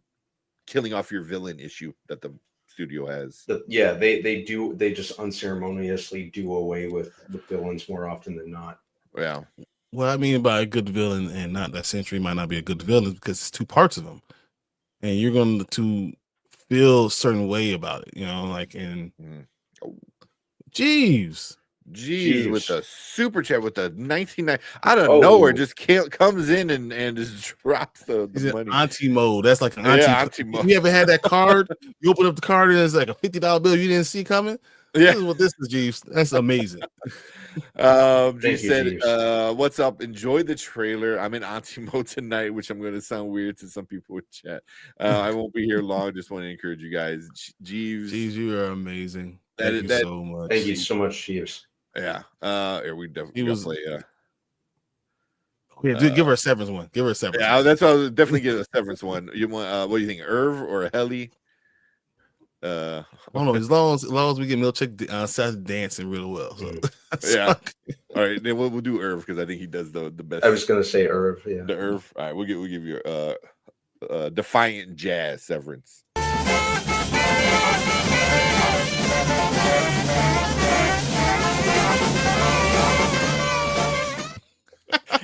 killing off your villain issue that the studio has. They do. They just unceremoniously do away with villains more often than not. Yeah. What I mean by a good villain and not that Sentry might not be a good villain because it's two parts of him, and you're going to feel a certain way about it. Jeeves. Jeez, with Jeez. the super chat with the 1990 out of Oh. nowhere, just comes in and just drops the He's in money. auntie mode. That's like an auntie. Yeah, auntie mode. You ever had that card? You open up the card and it's like a $50 bill you didn't see coming. Yeah. This is what this is, Jeeves. That's amazing. Jeeves you, said, Jeeves. "What's up? Enjoyed the trailer. I'm in auntie mode tonight, which I'm going to sound weird to some people in chat. I won't be here long. Just want to encourage you guys. Jeeves, You are amazing. That- Thank you that- so much. Thank you so much, Jeeves. yeah. We definitely He was- play. Yeah, dude, give her a severance one. Give her a severance. Yeah, that's why I was definitely get a severance one. You want? What do you think, Irv or Helly? I don't know. As long as we get Milchick started dancing real well. So. Yeah. All right, then we'll do Irv because I think he does the best. I was gonna say Irv. Yeah. The Irv. All right, we'll give you Defiant Jazz severance.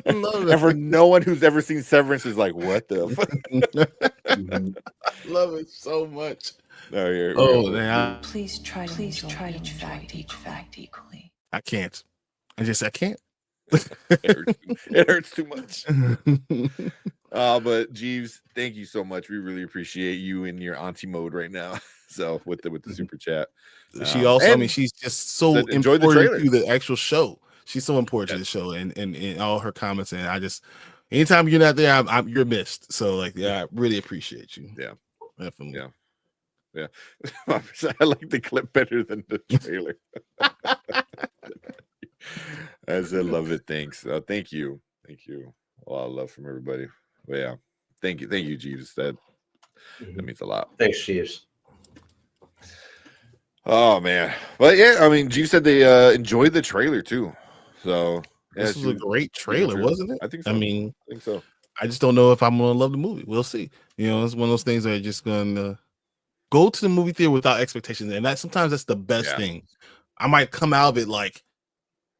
I love And it. for no one who's ever seen Severance is like, what the fuck? Love it so much. No, Man, Please try to enjoy each fact equally. I can't. I can't. it hurts too much. But Jeeves, thank you so much. We really appreciate you in your auntie mode right now. So with the super chat, She also, I and mean, she's just so enjoyed the important trailer. to the actual show. She's so important to the show and all her comments. And I just, anytime you're not there, you're missed. So like, yeah, I really appreciate you. Yeah. Definitely. Yeah. I like the clip better than the trailer. I said, love it. Thanks. Thank you. A lot of love from everybody. But yeah, thank you, Jeeves. That means a lot. Thanks, Jeeves. Oh man, but yeah, I mean, Jeeves said they enjoyed the trailer too. So This was a great trailer, wasn't it? I think so. I mean, I think so. I just don't know if I'm gonna love the movie. We'll see. You know, it's one of those things that are just gonna go to the movie theater without expectations, and sometimes that's the best thing. I might come out of it like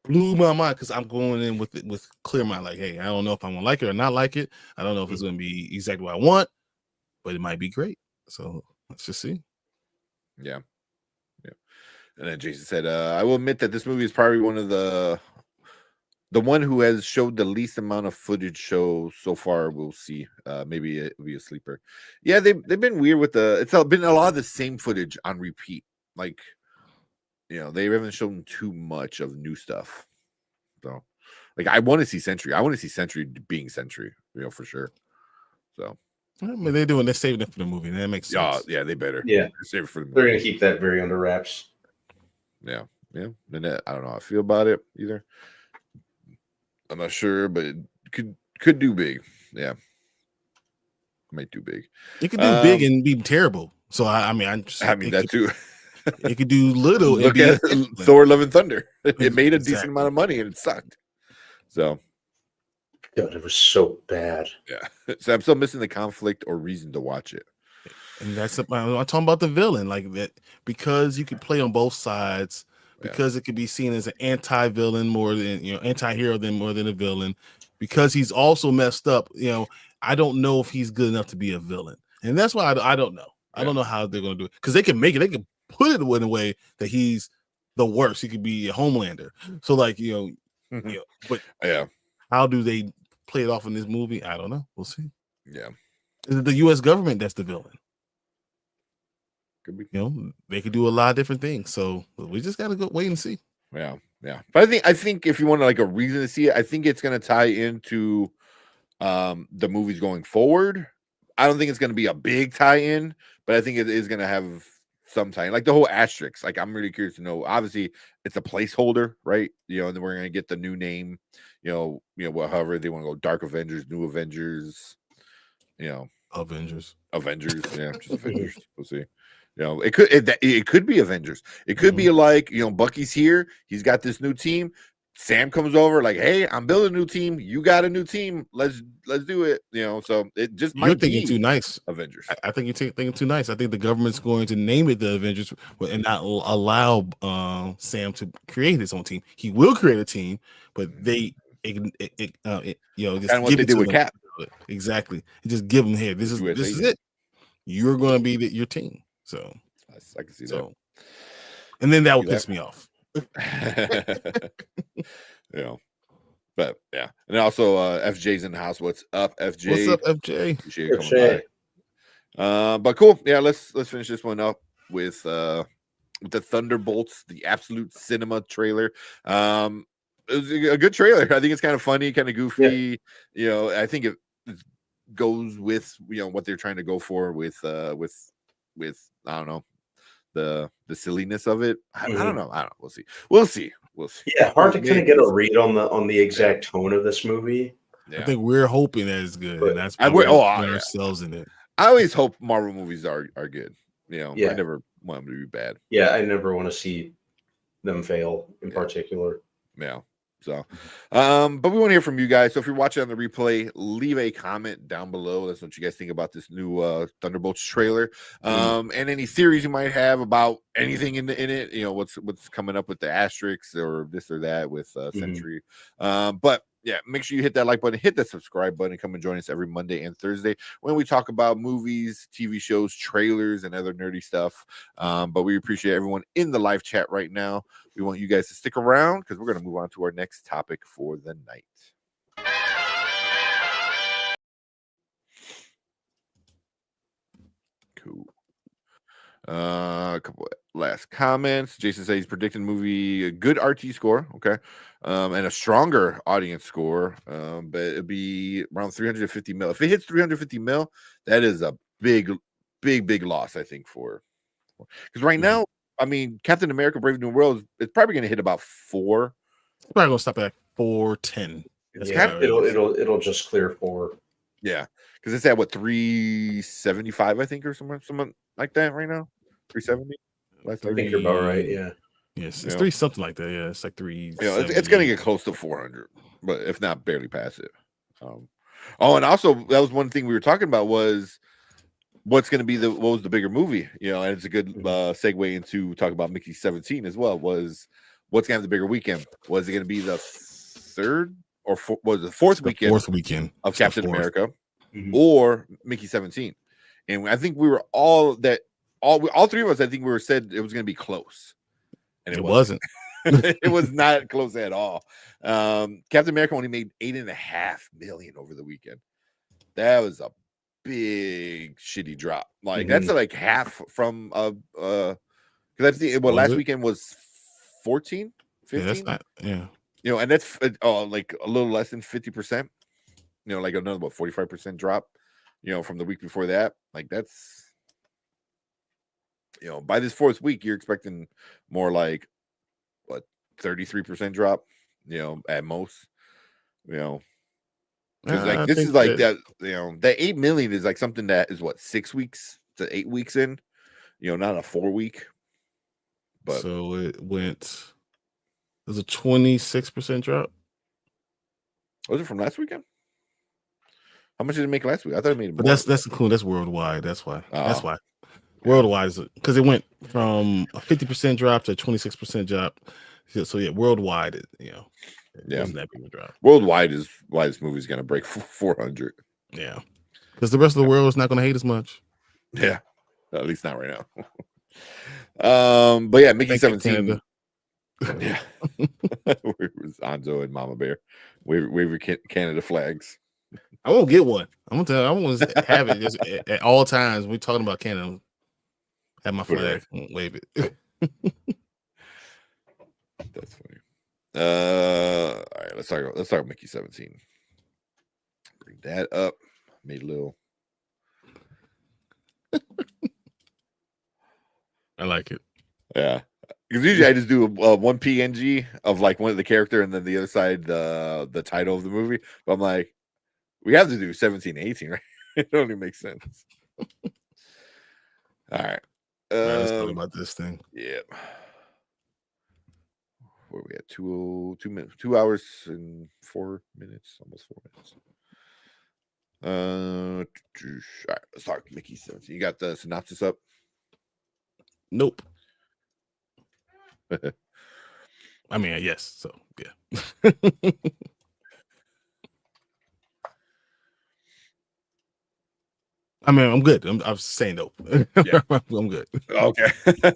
blew my mind because I'm going in with clear mind. Like, hey, I don't know if I'm gonna like it or not like it. I don't know if it's gonna be exactly what I want, but it might be great. So let's just see. Yeah. And then Jason said, I will admit that this movie is probably one of the one who has showed the least amount of footage show so far. We'll see. Maybe it'll be a sleeper. Yeah, they've been weird with it's been a lot of the same footage on repeat. Like, they haven't shown too much of new stuff. So, like, I want to see Sentry. I want to see Sentry being Sentry, for sure. So, I mean, they're saving it for the movie. And that makes sense. Yeah, they better. Yeah, save it for the movie. They're gonna keep that very under wraps. Yeah. And I don't know how I feel about it either. I'm not sure, but it could do big. Yeah, might do big. It could do big and be terrible. So I mean that too. It could do little. Look at Thor: Love and Thunder. It made a decent amount of money and it sucked. So, God, it was so bad. Yeah. So I'm still missing the conflict or reason to watch it. And I'm talking about the villain, like that, because you could play on both sides, because it could be seen as an anti-villain more than anti-hero more than a villain, because he's also messed up. I don't know if he's good enough to be a villain, and that's why I don't know. I don't know how they're going to do it, because they can make it. They can put it in a way that he's the worst. He could be a Homelander. So like but how do they play it off in this movie? I don't know. We'll see. Yeah, is it the U.S. government that's the villain? Could be. They could do a lot of different things. So we just gotta go wait and see. Yeah. But I think if you want like a reason to see it, I think it's gonna tie into the movies going forward. I don't think it's gonna be a big tie-in, but I think it is gonna have some tie-in. Like the whole asterisk. Like I'm really curious to know. Obviously, it's a placeholder, right? And then we're gonna get the new name. However they want to go, Dark Avengers, New Avengers. Avengers. Yeah, just Avengers. We'll see. It could be Avengers. It could be like, Bucky's here. He's got this new team. Sam comes over like, hey, I'm building a new team. You got a new team. Let's do it. So it just might be thinking too nice. Avengers. I think you're thinking too nice. I think the government's going to name it the Avengers and not allow Sam to create his own team. He will create a team, but they just kind of give what they it did to with them. Cap. Exactly. Just give them here. This is it. You're going to be your team. So I can see that. And then that will piss me off. You know, but yeah, and also FJ's in the house. What's up, FJ? What's up, FJ? Appreciate you coming FJ. by. But cool. Yeah, let's finish this one up with the Thunderbolts, the Absolute Cinema trailer. It was a good trailer. I think it's kind of funny, kind of goofy. You know, I think it goes with what they're trying to go for with I don't know, the silliness of it. I don't know. We'll see. Yeah, hard to kind of get a read on the exact tone of this movie. I think we're hoping that it's good, and that's we're ourselves in it. I always hope Marvel movies are good. I Yeah. never want them to be bad. Yeah, I never want to see them fail in particular. Yeah. So, but we want to hear from you guys. So if you're watching on the replay, leave a comment down below. That's what you guys think about this new Thunderbolts trailer. And any theories you might have about anything in it. What's coming up with the asterisks or this or that with Century. But yeah, make sure you hit that like button, hit that subscribe button, come and join us every Monday and Thursday when we talk about movies, TV shows, trailers, and other nerdy stuff. But we appreciate everyone in the live chat right now. We want you guys to stick around because we're going to move on to our next topic for the night. Cool. A couple last comments. Jason says he's predicting movie a good RT score, okay, and a stronger audience score, but it'd be around 350 mil. If it hits 350 mil, that is a big loss, I think, because right now, I mean, Captain America: Brave New World it's probably going to hit about 4. It's probably going to stop at 410. It'll just clear 4. Yeah, because it's at what 375, I think, or something like that right now. 370. I think you're about right. Yeah. Yes, it's 3 something like that. Yeah, it's like 3. It's going to get close to 400, but if not, barely pass it. And also that was one thing we were talking about was what's going to be what was the bigger movie? And it's a good segue into talking about Mickey 17 as well. Was what's going to have the bigger weekend? Was it going to be the third or was the fourth weekend? Fourth weekend of Captain America, or Mickey 17? And I think we were all three of us. I think we said it was going to be close, and it wasn't. It was not close at all. Captain America only made $8.5 million over the weekend. That was a big shitty drop. Like that's like half from because I think last weekend was 14, 15. Yeah, that's not, yeah. And that's like a little less than 50%. Like another 45% drop. From the week before that. Like that's by this fourth week, you're expecting more like 33% drop. At most. Like this is like that. That 8 million is like something that is 6 weeks to 8 weeks in. Not a 4 week. But so it went. It was a 26% drop. Was it from last weekend? How much did it make last week? I thought it made more. But that's cool. That's worldwide. That's why. That's why. Worldwide is because it went from a 50% drop to a 26% drop. So yeah, worldwide, it wasn't that big a drop. Worldwide is why this movie's gonna break 400. Yeah, because the rest of the world is not gonna hate as much. Yeah, at least not right now. But yeah, Mickey 17. Yeah, it was Anzo and Mama Bear wave Canada flags. I won't get one. I'm gonna tell you, I want to have it just at all times. We're talking about Canada. Have my flag, wave it. That's funny. All right, let's talk Mickey 17. Bring that up. Made a little. I like it. Yeah. Because usually I just do one PNG of like one of the character and then the other side the title of the movie. But I'm like, we have to do 17, 18, right? It only makes sense. All right. Let's talk about this thing. Yeah. Where we at? 2 minutes, 2 hours and 4 minutes, almost 4 minutes. All right, let's talk Mickey 17. You got the synopsis up? Nope. I mean, yes. So yeah. I mean, I'm good. I'm saying no. Yeah. I'm good. Okay.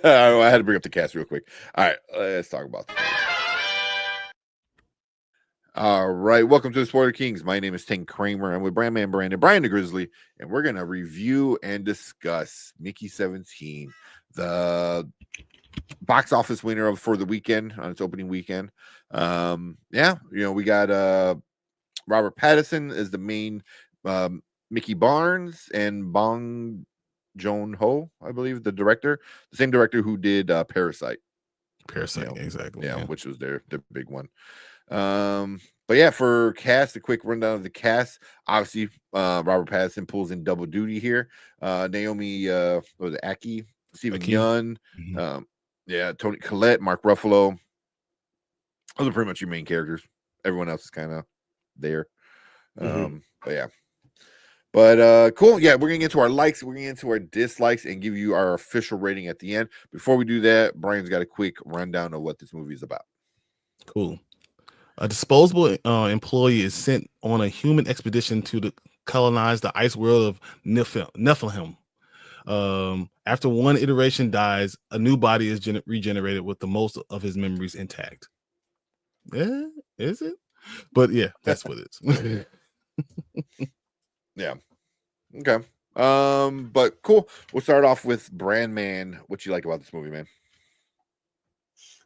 I had to bring up the cast real quick. All right, let's talk about this. All right, welcome to the Spoiler Kings. My name is Tank Kramer. I'm with Brandman Brandon, Brian the Grizzly, and we're gonna review and discuss Mickey 17, the box office winner for the weekend on its opening weekend. Yeah, we got Robert Pattinson as the main Mickey Barnes and Bong Joon-ho, I believe, the director, the same director who did Parasite. Exactly. Yeah, which was their big one. But yeah, for cast, a quick rundown of the cast. Obviously, Robert Pattinson pulls in double duty here. Naomi Aki, Stephen Yeun, Tony Collette, Mark Ruffalo. Those are pretty much your main characters. Everyone else is kind of there. But yeah. But cool. Yeah, we're gonna get to our likes, we're gonna get to our dislikes, and give you our official rating at the end. Before we do that, Brian's got a quick rundown of what this movie is about. Cool. A disposable employee is sent on a human expedition to colonize the ice world of Nephilim. After one iteration dies, a new body is regenerated with the most of his memories intact. Yeah, is it? But yeah, that's what it is. Yeah. Okay. But cool. We'll start off with Brandman. What you like about this movie, man?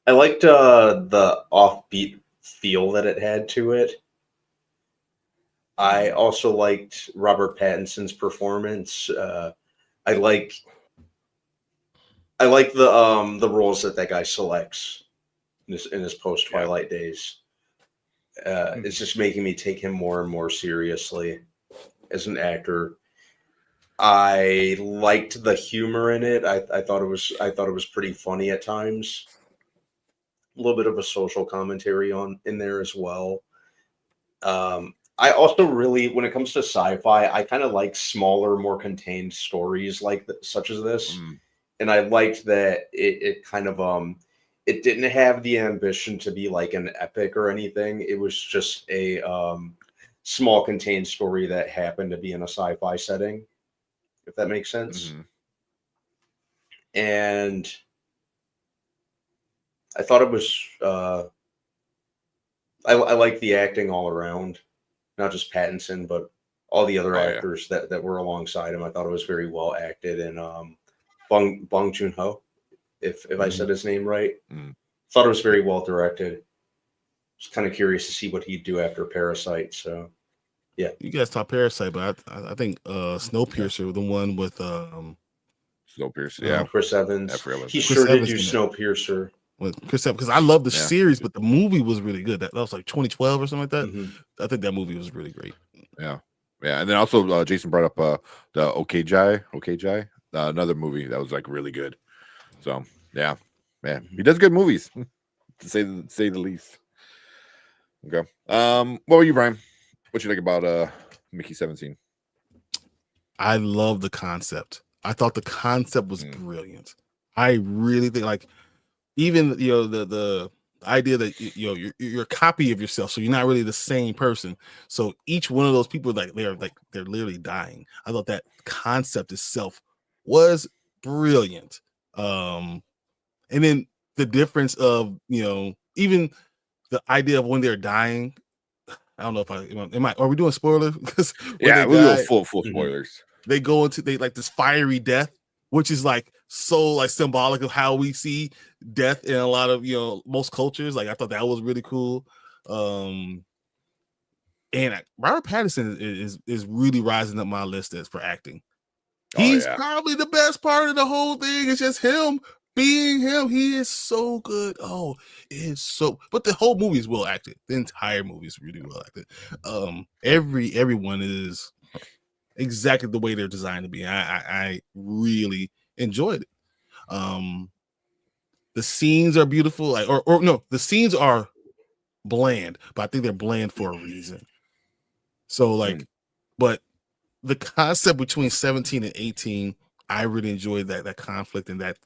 I liked the offbeat feel that it had to it. I also liked Robert Pattinson's performance. I like the roles that guy selects in his post Twilight days. It's just making me take him more and more seriously as an actor. I liked the humor in it. I thought it was pretty funny at times. A little bit of a social commentary in there as well. I also really, when it comes to sci-fi, I kind of like smaller, more contained stories such as this. And I liked that it kind of it didn't have the ambition to be like an epic or anything. It was just a small contained story that happened to be in a sci-fi setting, if that makes sense. And I thought it was I like the acting all around, not just Pattinson, but all the other actors that were alongside him. I thought it was very well acted. And Bong Joon-ho, if I said his name right, thought it was very well directed. Was kind of curious to see what he'd do after Parasite. So yeah, you guys talk Parasite, but I think Snowpiercer, the one with Snowpiercer, Chris Evans. He Chris sure did Evans do Snowpiercer. With Chris Evans, because I love the series, but the movie was really good. That was like 2012 or something like that. I think that movie was really great. Yeah, and then also Jason brought up the Okjai, another movie that was like really good. So yeah, man, he does good movies, to say the least. Okay, what were you, Brian? What you like about Mickey 17? I love the concept. I thought the concept was brilliant. I really think, even the idea that you're a copy of yourself, so you're not really the same person. So each one of those people, they're literally dying. I thought that concept itself was brilliant. And then the difference of even the idea of when they're dying. I don't know if are we doing spoilers? Yeah, we'll do full spoilers. They go into this fiery death, which is so symbolic of how we see death in a lot of most cultures. I thought that was really cool. And Robert Pattinson is really rising up my list as for acting. He's probably the best part of the whole thing. It's just him being him. He is so good. Oh, it is so. But the whole movie is well acted. The entire movie is really well acted. Everyone is exactly the way they're designed to be. I really enjoyed it. The scenes are beautiful, the scenes are bland, but I think they're bland for a reason. So but the concept between 17 and 18, I really enjoyed that conflict and that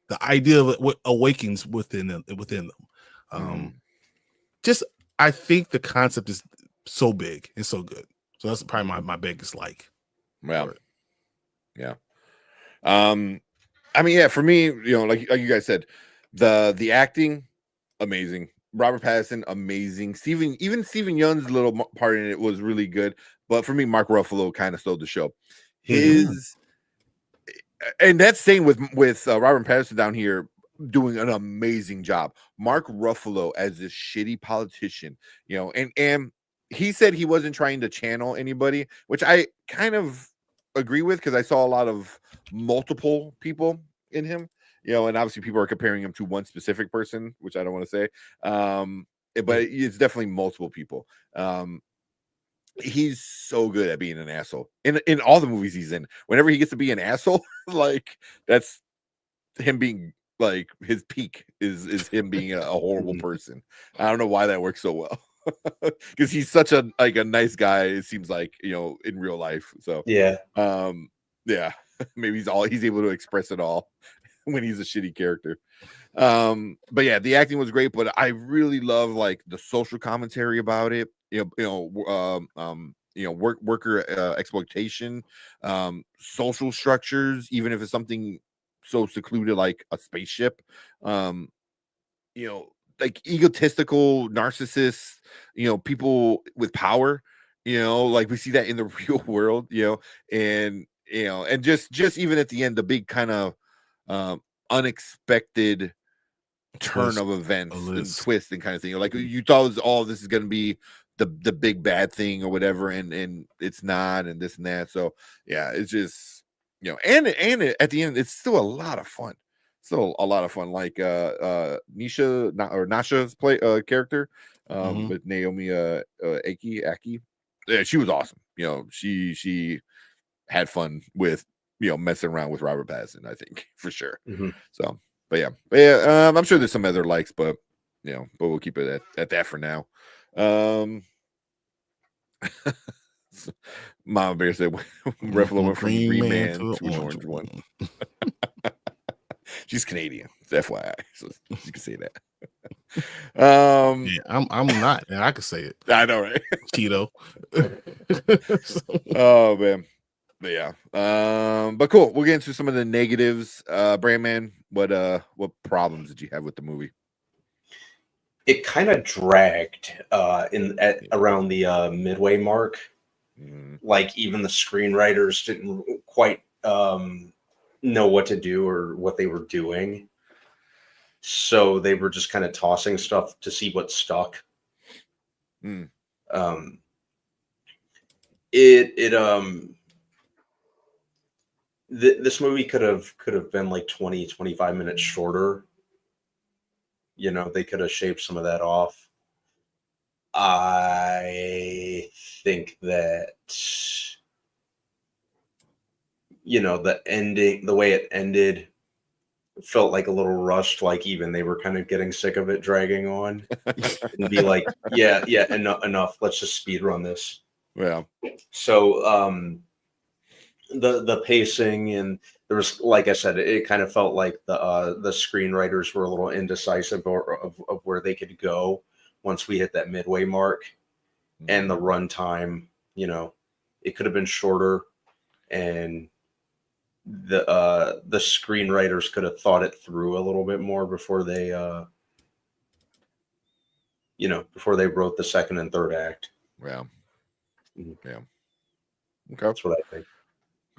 the idea of what awakens within them. Just I think the concept is so big and so good. So that's probably my biggest like. Well, Yeah. I mean, yeah, for me, like you guys said, the acting, amazing. Robert Pattinson, amazing. Steven Yeun's little part in it was really good, but for me, Mark Ruffalo kind of stole the show. And that's saying with Robert Pattinson down here doing an amazing job. Mark Ruffalo as this shitty politician, and he said he wasn't trying to channel anybody, which I kind of agree with, because I saw a lot of multiple people in him, and obviously people are comparing him to one specific person, which I don't want to say, but it's definitely multiple people. He's so good at being an asshole in all the movies he's in. Whenever he gets to be an asshole, like that's him being like his peak is him being a horrible person. I don't know why that works so well. Because he's such a nice guy, it seems like, in real life. So yeah, maybe he's able to express it all when he's a shitty character. But yeah, the acting was great, but I really love like the social commentary about it. Worker exploitation, social structures, even if it's something so secluded like a spaceship, like egotistical narcissists, people with power, like we see that in the real world, and just even at the end, the big kind of unexpected turn of events and twist and kind of thing. Like you thought this is going to be the big bad thing or whatever, and it's not, and this and that. So yeah, it's just and at the end, it's still a lot of fun. Like Nasha's character with Naomi Aki. Yeah, she was awesome. She had fun with messing around with Robert Pattinson, I think, for sure. So but yeah, I'm sure there's some other likes, but we'll keep it at that for now. Mama Bear said Ruffalo went from Green Man to an orange one. She's Canadian, FYI, so you can say that. Yeah, I'm not, and I can say it. I know, right? Cheeto. Oh man. But yeah, but cool. We'll get into some of the negatives. Brandman, what problems did you have with the movie? It kind of dragged around the midway mark. Like even the screenwriters didn't quite know what to do or what they were doing, so they were just kind of tossing stuff to see what stuck. This movie could have been like 20-25 minutes shorter. They could have shaved some of that off. I think that the ending, the way it ended, felt like a little rushed. Like even they were kind of getting sick of it dragging on, and be like, yeah, enough. Let's just speed run this. Yeah. So the pacing, and there was, like I said, it kind of felt like the screenwriters were a little indecisive of where they could go once we hit that midway mark. And the runtime, it could have been shorter, and the screenwriters could have thought it through a little bit more before they wrote the second and third act. Yeah. Okay. That's what I think.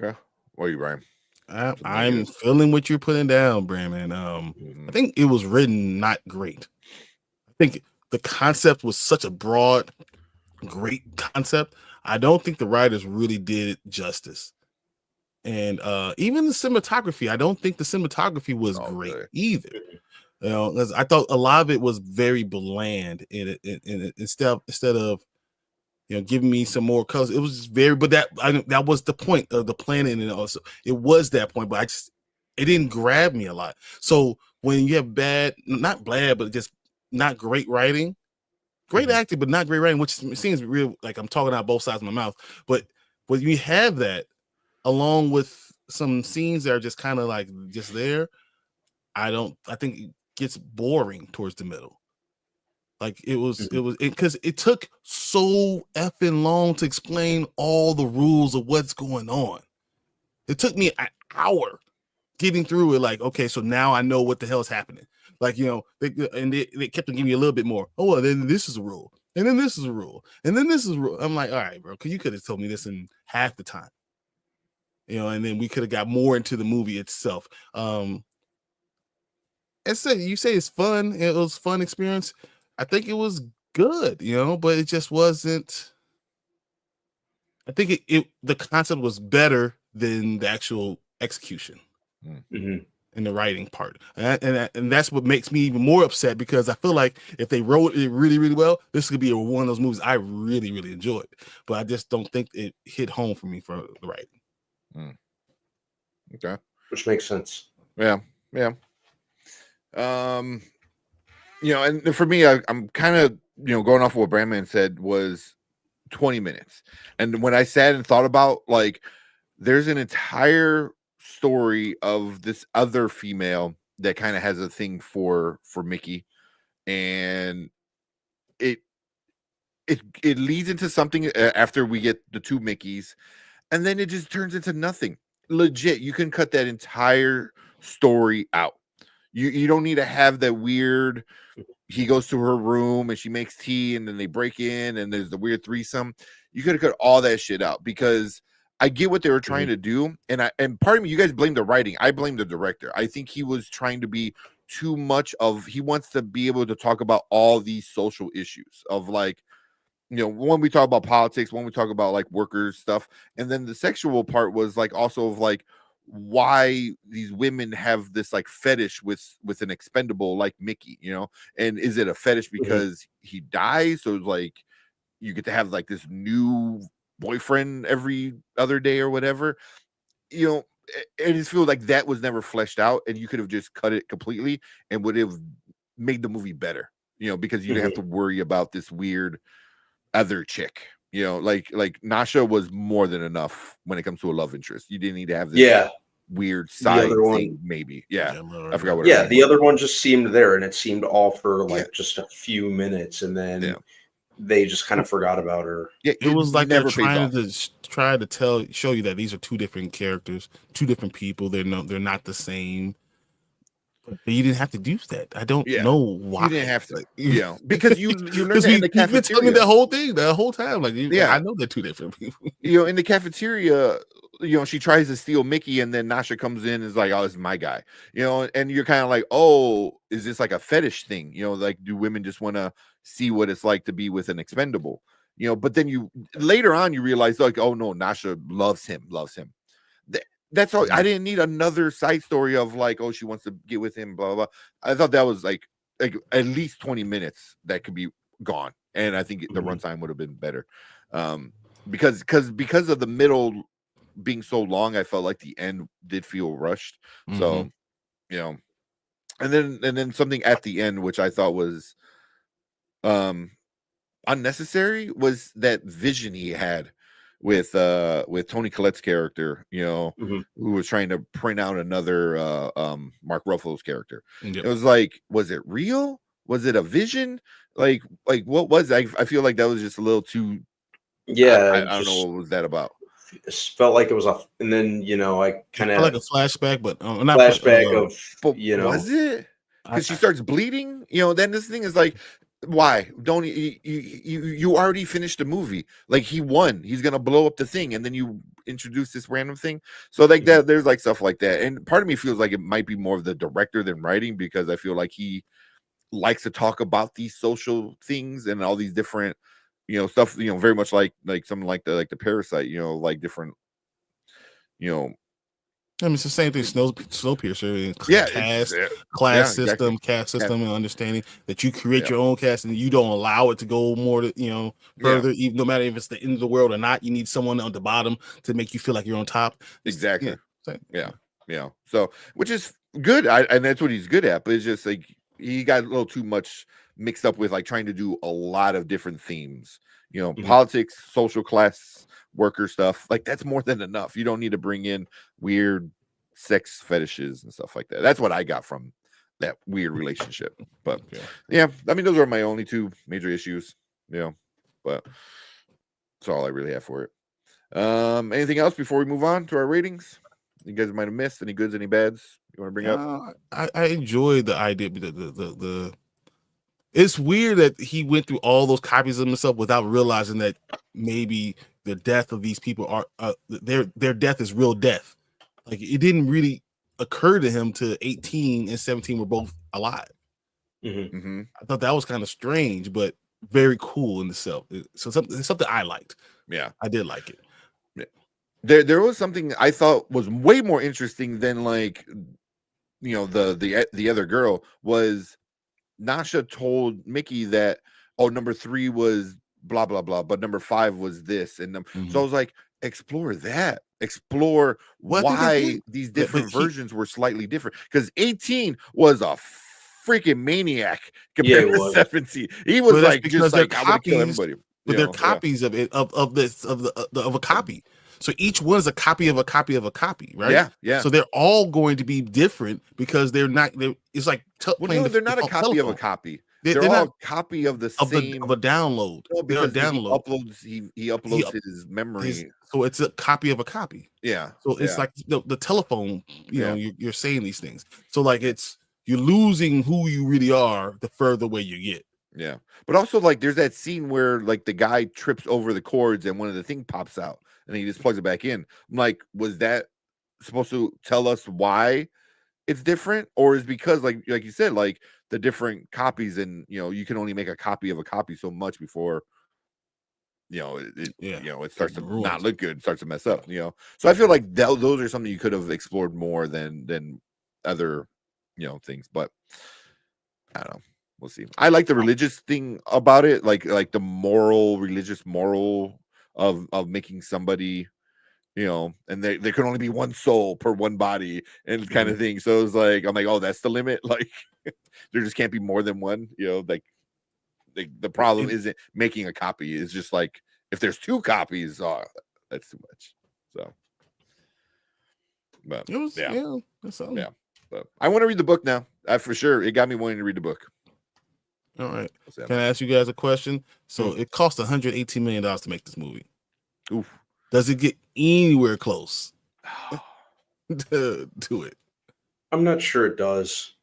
Okay. What are you, Brian? I'm feeling what you're putting down, Brandon. I think it was written not great. I think the concept was such a broad, great concept. I don't think the writers really did it justice. And even the cinematography, I don't think the cinematography was great either. Because I thought a lot of it was very bland. Instead of giving me some more colors, it was just very. But that was the point of the planning, and also it was that point. But it didn't grab me a lot. So when you have not bad, but just not great writing, great acting, but not great writing, which seems real. Like I'm talking out both sides of my mouth. But when you have that, along with some scenes that are just kind of like just there, I think it gets boring towards the middle. Like it was because it took so effing long to explain all the rules of what's going on. It took me an hour getting through it. Like, okay, so now I know what the hell is happening. Like, they kept on giving you a little bit more. Oh, well, then this is a rule, and then this is a rule, and then this is a rule. I'm like, all right, bro, because you could have told me this in half the time, and then we could have got more into the movie itself. And so you say it's fun. It was a fun experience. I think it was good, but it just wasn't. I think the concept was better than the actual execution and the writing part, and that's what makes me even more upset, because I feel like if they wrote it really, really well, this could be one of those movies I really, really enjoyed. But I just don't think it hit home for me for the writing. Okay, which makes sense. Yeah. And for me, I'm kind of going off of what Brandman said was 20 minutes, and when I sat and thought about, like, there's an entire story of this other female that kind of has a thing for Mickey, and it leads into something after we get the two Mickeys, and then it just turns into nothing. Legit, you can cut that entire story out. You don't need to have that weird, he goes to her room and she makes tea and then they break in and there's the weird threesome. You could have cut all that shit out, because I get what they were trying to do. And part of me, you guys blame the writing. I blame the director. I think he was trying to be too much he wants to be able to talk about all these social issues of, like, when we talk about politics, when we talk about, like, workers stuff. And then the sexual part was, like, also of, like, why these women have this, like, fetish with an expendable like Mickey, and is it a fetish because he dies, so it's like you get to have, like, this new boyfriend every other day or whatever. It just feels like that was never fleshed out, and you could have just cut it completely and would have made the movie better, because you didn't have to worry about this weird other chick. Like Nasha was more than enough when it comes to a love interest. You didn't need to have this weird side thing, maybe. I forgot what. The other one just seemed there, and it seemed all for like just a few minutes, and then they just kind of forgot about her. Yeah, it was like they're trying to show you that these are two different characters, two different people. They're not the same. But you didn't have to do that. I don't know why. You didn't have to, because you learned that in the cafeteria. You've been telling me the whole time. Like, I know they're two different people. In the cafeteria, she tries to steal Mickey, and then Nasha comes in and is like, "Oh, this is my guy," and you're kind of like, "Oh, is this like a fetish thing?" Like, do women just want to see what it's like to be with an expendable? But then later on you realize, like, oh no, Nasha loves him. That's all. I didn't need another side story of, like, oh, she wants to get with him, blah blah blah. I thought that was like at least 20 minutes that could be gone, and I think the runtime would have been better, because of the middle being so long. I felt like the end did feel rushed. So, and then something at the end which I thought was unnecessary was that vision he had with Toni Collette's character, who was trying to print out another Mark Ruffalo's character. It was like, was it real? Was it a vision? Like what was it? I feel like that was just a little too. I don't know what was that about. It felt like it was and then I kind of like a flashback, but not flashback of was it? Because she starts bleeding. Then this thing is like, why don't you already finished the movie? Like, he won, he's gonna blow up the thing, and then you introduce this random thing. So like that, there's like stuff like that, and part of me feels like it might be more of the director than writing, because I feel like he likes to talk about these social things and all these different stuff, very much like something like the Parasite, like different I mean, it's the same thing. Snowpiercer, and class system, and understanding that you create your own cast and you don't allow it to go more to further. Even no matter if it's the end of the world or not, you need someone on the bottom to make you feel like you're on top. Exactly. So, which is good, and that's what he's good at. But it's just like he got a little too much mixed up with, like, trying to do a lot of different themes. Politics, social class, worker stuff, like, that's more than enough. You don't need to bring in weird sex fetishes and stuff like that. That's what I got from that weird relationship. But I mean, those are my only two major issues, but that's all I really have for it. Anything else before we move on to our ratings? you guys might have missed? Any goods, any bads you want to bring up? I enjoyed the idea. The it's weird that he went through all those copies of himself without realizing that maybe the death of these people are their death is real death. Like it didn't really occur to him to 18 and 17 were both alive. Mm-hmm. I thought that was kind of strange, but very cool in itself. So something I liked. Yeah, I did like it. There was something I thought was way more interesting than like, you know, the other girl was. Nasha told Mickey that, oh, number 3 was blah blah blah, but number 5 was this, and so I was like, explore that, explore why these different versions were slightly different, because 18 was a freaking maniac compared to 17. He was like, just like, I want to kill everybody. But they're copies of it of a copy. So each one is a copy of a copy of a copy, right? Yeah. So they're all going to be different because they're not. It's like they're not a copy of a copy. They're all a copy of the same of a download. No, because they're a download. He uploads his memory. So it's a copy of a copy. Yeah. So it's like the telephone. You know, you're saying these things. So like you're losing who you really are the further away you get. Yeah, but also like there's that scene where like the guy trips over the cords and one of the thing pops out and he just plugs it back in. I'm like, was that supposed to tell us why it's different, or is because like you said, like the different copies, and you know you can only make a copy of a copy so much before you know it starts to not look good, starts to mess up. You know, so I feel like those are something you could have explored more than other things, but I don't know. We'll see. I like the religious thing about it, like the religious moral of making somebody, and there can only be one soul per one body and kind of thing. So it's like, I'm like, oh, that's the limit. Like there just can't be more than one, like the problem isn't making a copy. It's just like, if there's 2 copies, that's too much. So, but It was, that's all. Yeah. But I want to read the book now. For sure. It got me wanting to read the book. All right. Can I ask you guys a question? So it cost $118 million to make this movie. Oof. Does it get anywhere close to it? I'm not sure it does.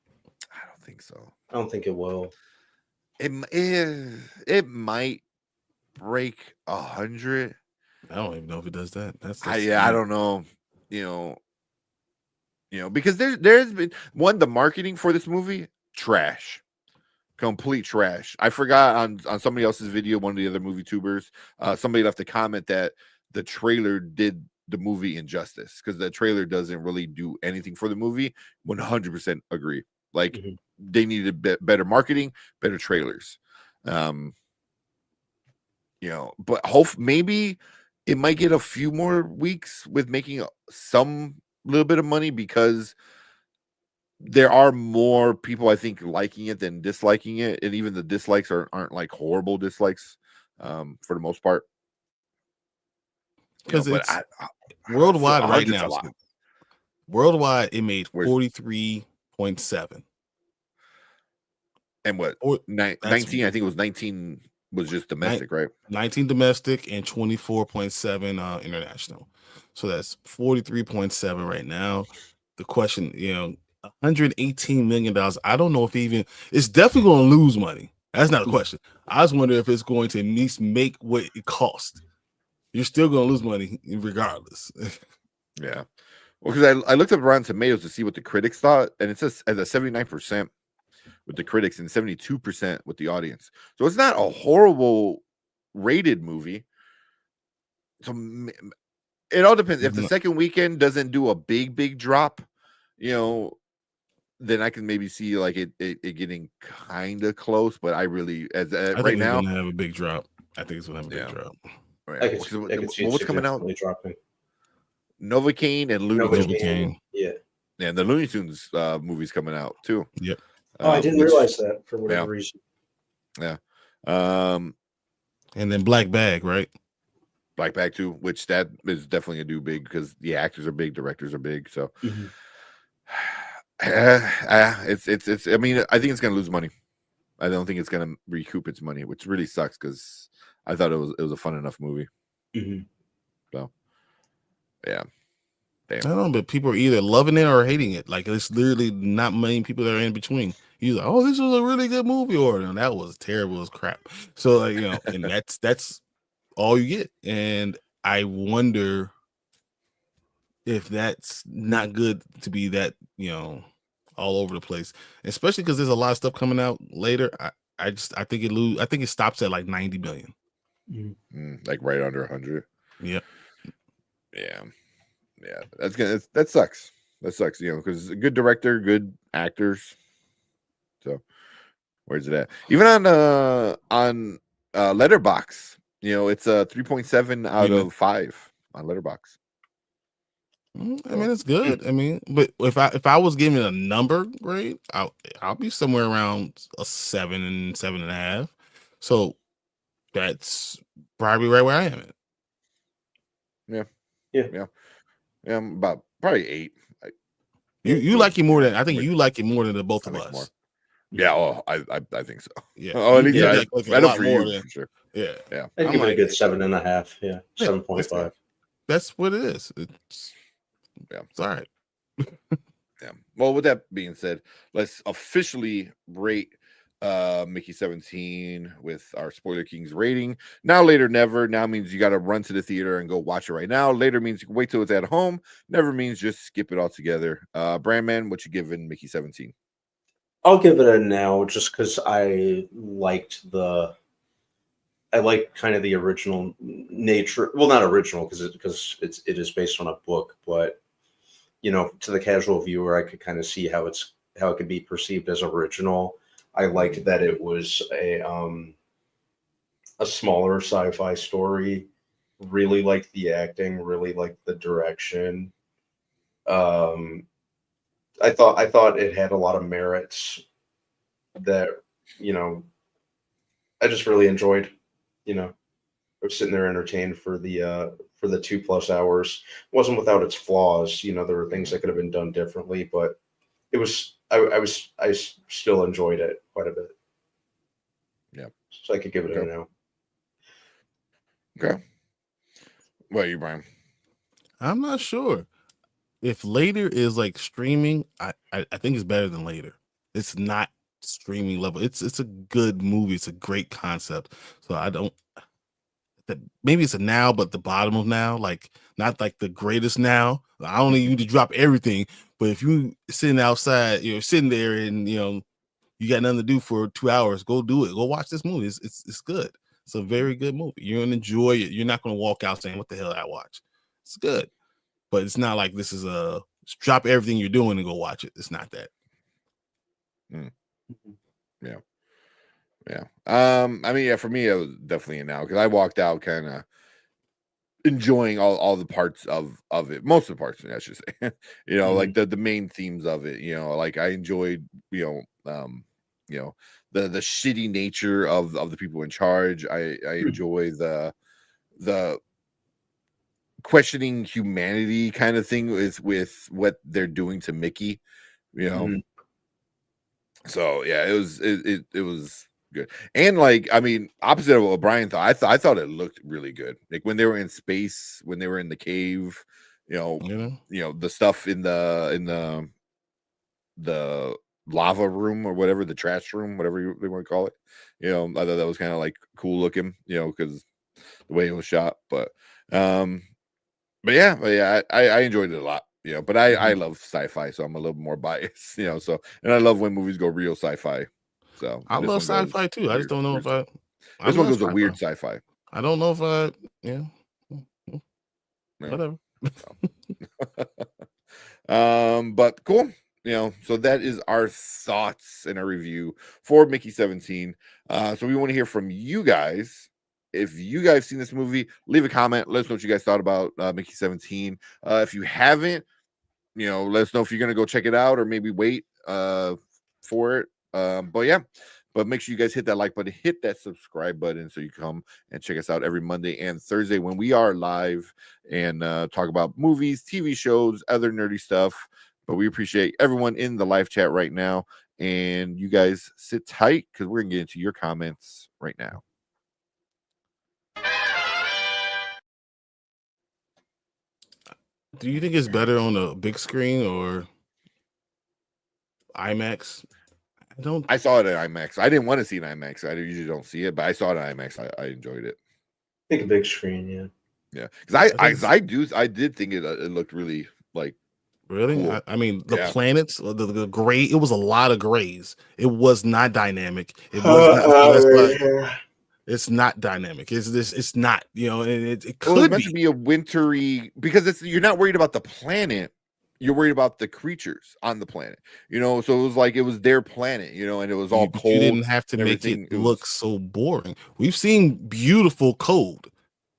I don't think so. I don't think it will. It might break 100. I don't even know if it does that. I don't know. Because there's been the marketing for this movie trash. Complete trash. I forgot on somebody else's video, one of the other movie tubers, somebody left a comment that the trailer did the movie injustice, because the trailer doesn't really do anything for the movie. 100% agree. Like they needed better marketing, better trailers. But maybe it might get a few more weeks with making some little bit of money, because there are more people, I think, liking it than disliking it, and even the dislikes aren't like horrible dislikes for the most part. Because it's worldwide right now. Worldwide, it made 43.7. And what? 19? I think it was 19 was just domestic, right? 19 domestic and 24.7 international. So that's 43.7 right now. The question, $118 million. I don't know if it's definitely going to lose money. That's not a question. I was wondering if it's going to at least make what it cost. You're still going to lose money regardless. Yeah. Well, because I looked up Rotten Tomatoes to see what the critics thought, and it says at a 79% with the critics and 72% with the audience. So it's not a horrible rated movie. So it all depends. If the second weekend doesn't do a big drop, then I can maybe see like it getting kind of close. But I really, right now, it's gonna have a big drop. I think it's gonna have a big drop. Right. I can see what's coming out? Dropping. Novocaine and Looney Tunes. Yeah. And the Looney Tunes movie's coming out too. Yep. I didn't realize that for whatever reason. Yeah. And then Black Bag, right? Black Bag 2, which that is definitely gonna do big, because the actors are big, directors are big. So it's I mean, I think it's gonna lose money. I don't think it's gonna recoup its money, which really sucks, because I thought it was a fun enough movie. So yeah. I don't know, but people are either loving it or hating it. Like it's literally not many people that are in between. You're like, oh, this was a really good movie, or no, that was terrible as crap. So like, and that's all you get. And I wonder if that's not good to be that, all over the place, especially because there's a lot of stuff coming out later. I think it stops at like 90 billion. Like right under 100. Yep. Yeah. That sucks. That sucks, because a good director, good actors. So where's it at? Even on Letterbox, it's a 3.7 out of 5 on Letterbox. I mean, it's good. I mean, but if I was giving it a number grade, I'll be somewhere around a 7 and 7.5. So that's probably right where I am at. Yeah. About probably 8. You like it more than I think you like it more than the both of us. More. Yeah, I think so. Yeah. Oh, at least I know for more you than, for sure. Yeah. I'd give it a good 7.5. Yeah, 7.5. That's what it is. It's all right. Yeah. Well, with that being said, let's officially rate Mickey 17 with our Spoiler Kings rating. Now, later, never. Now means you got to run to the theater and go watch it right now. Later means you can wait till it's at home. Never means just skip it altogether. Brandman, what you giving Mickey 17? I'll give it a now just because I liked kind of the original nature. Well, not original because it is based on a book, but to the casual viewer, I could kind of see how it could be perceived as original. I liked that it was a smaller sci-fi story. Really liked the acting. Really liked the direction. I thought it had a lot of merits that I just really enjoyed. I was sitting there entertained for the 2+ hours. It wasn't without its flaws. There were things that could have been done differently, but it was. I still enjoyed it quite a bit. Yeah. So I could give it a no. Okay. What are you, Brian? I'm not sure. If later is like streaming, I think it's better than later. It's not streaming level. It's a good movie. It's a great concept. So I don't. Maybe it's a now, but the bottom of now, like not like the greatest now. I don't need you to drop everything, but if you sitting outside, you're sitting there and you got nothing to do for 2 hours, go do it. Go watch this movie. It's good. It's a very good movie. You're gonna enjoy it. You're not gonna walk out saying, "What the hell did I watch?" It's good, but it's not like this is a drop everything you're doing and go watch it. It's not that. Yeah. I mean, for me, it was definitely a now because I walked out kind of enjoying all the parts of it, most of the parts, I should say. Like the main themes of it. Like I enjoyed, the shitty nature of the people in charge. I enjoy the questioning humanity kind of thing with what they're doing to Mickey. So yeah, it was good. And like, I mean, opposite of what Brian thought, I thought it looked really good. Like when they were in space, when they were in the cave, the stuff in the lava room or whatever, the trash room, whatever they want to call it. I thought that was kind of like cool looking, because the way it was shot. But yeah, I enjoyed it a lot. But I love sci-fi, so I'm a little more biased, so, and I love when movies go real sci-fi. So I love sci-fi too. I just don't know if this one goes a weird sci-fi. I don't know if whatever. But cool. So that is our thoughts and our review for Mickey 17. So we want to hear from you guys. If you guys seen this movie, leave a comment. Let us know what you guys thought about Mickey 17. If you haven't, let us know if you're going to go check it out or maybe wait for it. But make sure you guys hit that like button, hit that subscribe button so you come and check us out every Monday and Thursday when we are live and talk about movies, TV shows, other nerdy stuff. But we appreciate everyone in the live chat right now. And you guys sit tight because we're going to get into your comments right now. Do you think it's better on a big screen or IMAX? I don't. I saw it at IMAX. I didn't want to see it in IMAX. I usually don't see it, but I saw it at IMAX. I enjoyed it. I think a big screen, yeah. Yeah, because I did think it looked really like Really? cool. I mean, the Yeah. planets, the gray. It was a lot of grays. It was not dynamic. It was not. That's why it's not dynamic. It's this. It's not. You know, and it Well, it's could meant to be a wintry because you're not worried about the planet. You're worried about the creatures on the planet, you know. So it was their planet, you know, and it was all But cold. you didn't have to make everything. it look so boring. We've seen beautiful cold.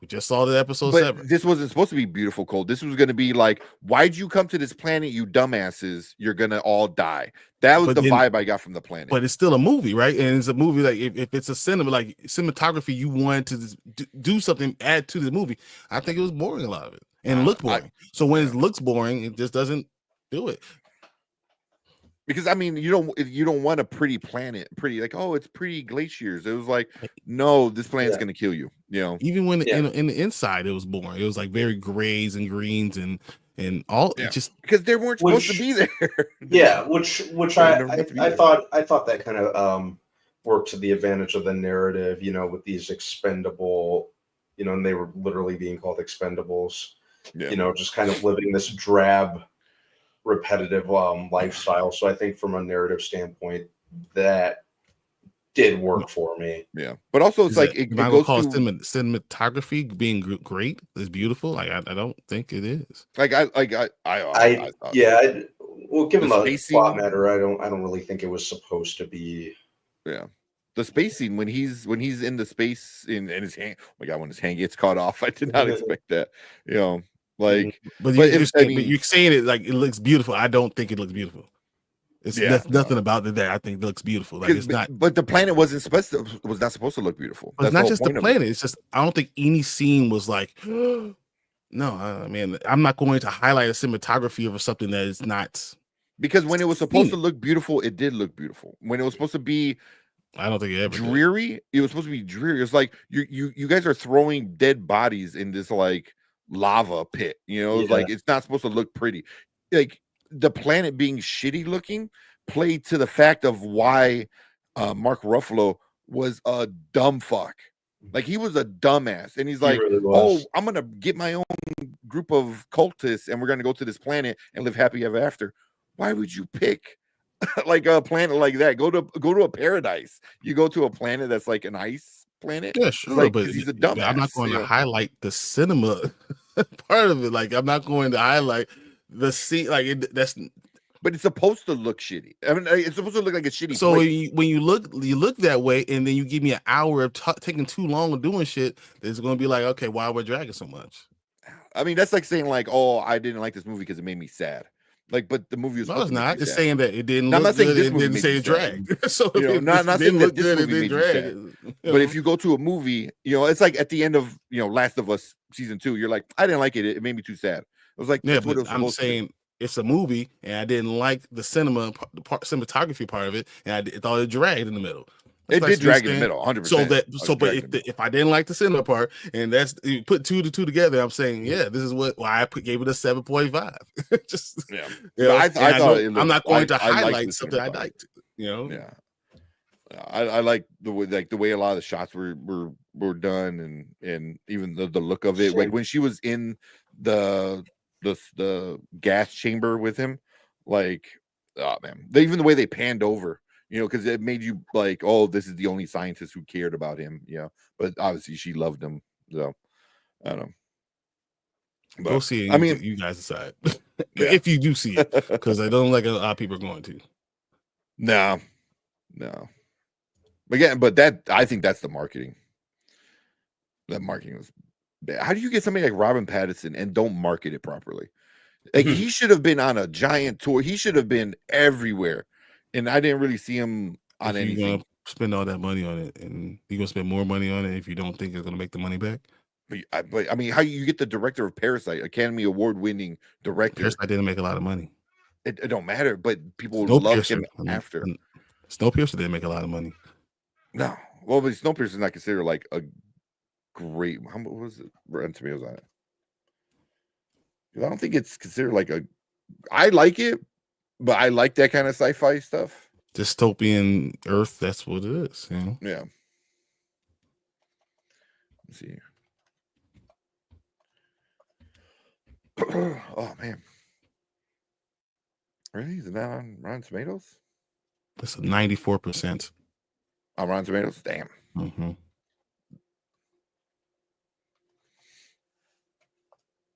We just saw the episode But 7. this wasn't supposed to be beautiful cold. This was going to be like, why'd you come to this planet, you dumbasses? You're gonna all die. That was the vibe I got from the planet. But it's still a movie, right? And it's a movie like if it's a cinema, like cinematography, you wanted to do something, add to the movie. I think it was boring, a lot of it, and looked boring. So when it looks boring, it just doesn't do it. Because I mean, you don't want a pretty planet, pretty like, oh, it's pretty glaciers. It was like, no, this planet's gonna kill you. You know, even when in the inside it was boring. It was like very grays and greens and all. It just because they weren't supposed to be there. Yeah, which I thought that kind of worked to the advantage of the narrative. You know, with these expendable, you know, and they were literally being called expendables. Yeah. You know, just kind of living this drab, repetitive lifestyle. So I think from a narrative standpoint, that did work for me. Yeah, but also it's like it goes to cinematography being great is beautiful. Like I don't think it is. Like I thought well, given the space plot scene- matter, I don't really think it was supposed to be. Yeah, the space scene when he's in the space in his hand. Oh my God, when his hand gets caught off, I did not expect that. You know, like, but you're saying it like it looks beautiful. I don't think it looks beautiful. It's nothing about it that I think looks beautiful. Like it's not. But the planet was not supposed to look beautiful. It's not just the planet. It's just I don't think any scene was like. No, I mean I'm not going to highlight a cinematography of something that is not. Because when it was supposed to look beautiful, it did look beautiful. When it was supposed to be, I don't think it ever dreary. Did. It was supposed to be dreary. It's like you guys are throwing dead bodies in this like lava pit. You know, it's like it's not supposed to look pretty. Like the planet being shitty looking played to the fact of why Mark Ruffalo was a dumb fuck. Like he was a dumbass, and he's like, really "Oh, I'm gonna get my own group of cultists, and we're gonna go to this planet and live happy ever after." Why would you pick like a planet like that? Go to a paradise. You go to a planet that's like an ice planet. Yeah, sure, like, but he's a dumbass. I'm not going to highlight the cinema part of it. Like I'm not going to highlight the scene. Like but it's supposed to look shitty. I mean, it's supposed to look like a shitty. So when you look that way, and then you give me an hour of taking too long of doing shit, it's going to be like, okay, why we're dragging so much? I mean, that's like saying like, oh, I didn't like this movie because it made me sad. Like, but the movie was. No, it's not. It's sad. saying that it didn't look good. It didn't say it dragged. So you know, not saying that this movie made drag. You sad. But if you go to a movie, you know, it's like at the end of Last of Us season 2, you're like, I didn't like it. It made me too sad. I was like, yeah, but I'm saying it's a movie, and I didn't like the cinematography part of it, and I thought it dragged in the middle. It did drag in the middle, 100%. But if I didn't like the cinema part, and you put 2 to 2 together, I'm saying, yeah, this is why I gave it a 7.5. Just I thought I'm not going to highlight something I liked. You know, I like the way a lot of the shots were done, and even the look of it. Like when she was in the gas chamber with him, like, oh man, even the way they panned over. You know, because it made you like, oh, this is the only scientist who cared about him. Yeah, but obviously she loved him. So I don't know. But, go see it. I mean, you guys decide if you do see it, because I don't like a lot of people are going to. No. Again, but I think that's the marketing. That marketing was bad. How do you get somebody like Robin Pattinson and don't market it properly? Like he should have been on a giant tour. He should have been everywhere. And I didn't really see him on anything. You're gonna spend all that money on it, and you're gonna spend more money on it if you don't think it's gonna make the money back. But I mean, how you get the director of Parasite, Academy Award-winning director? Parasite didn't make a lot of money. It don't matter, but people love him after. Snowpiercer didn't make a lot of money. No, well, but Snowpiercer is not considered like a great. How much was it? Rotten Tomatoes on it? I don't think it's considered like a. I like it, but I like that kind of sci-fi stuff. Dystopian Earth, that's what it is. You know? Yeah. Let's see. Oh man. Really? Is it not on Rotten Tomatoes? It's a 94%. On Rotten Tomatoes? Damn. Mm-hmm.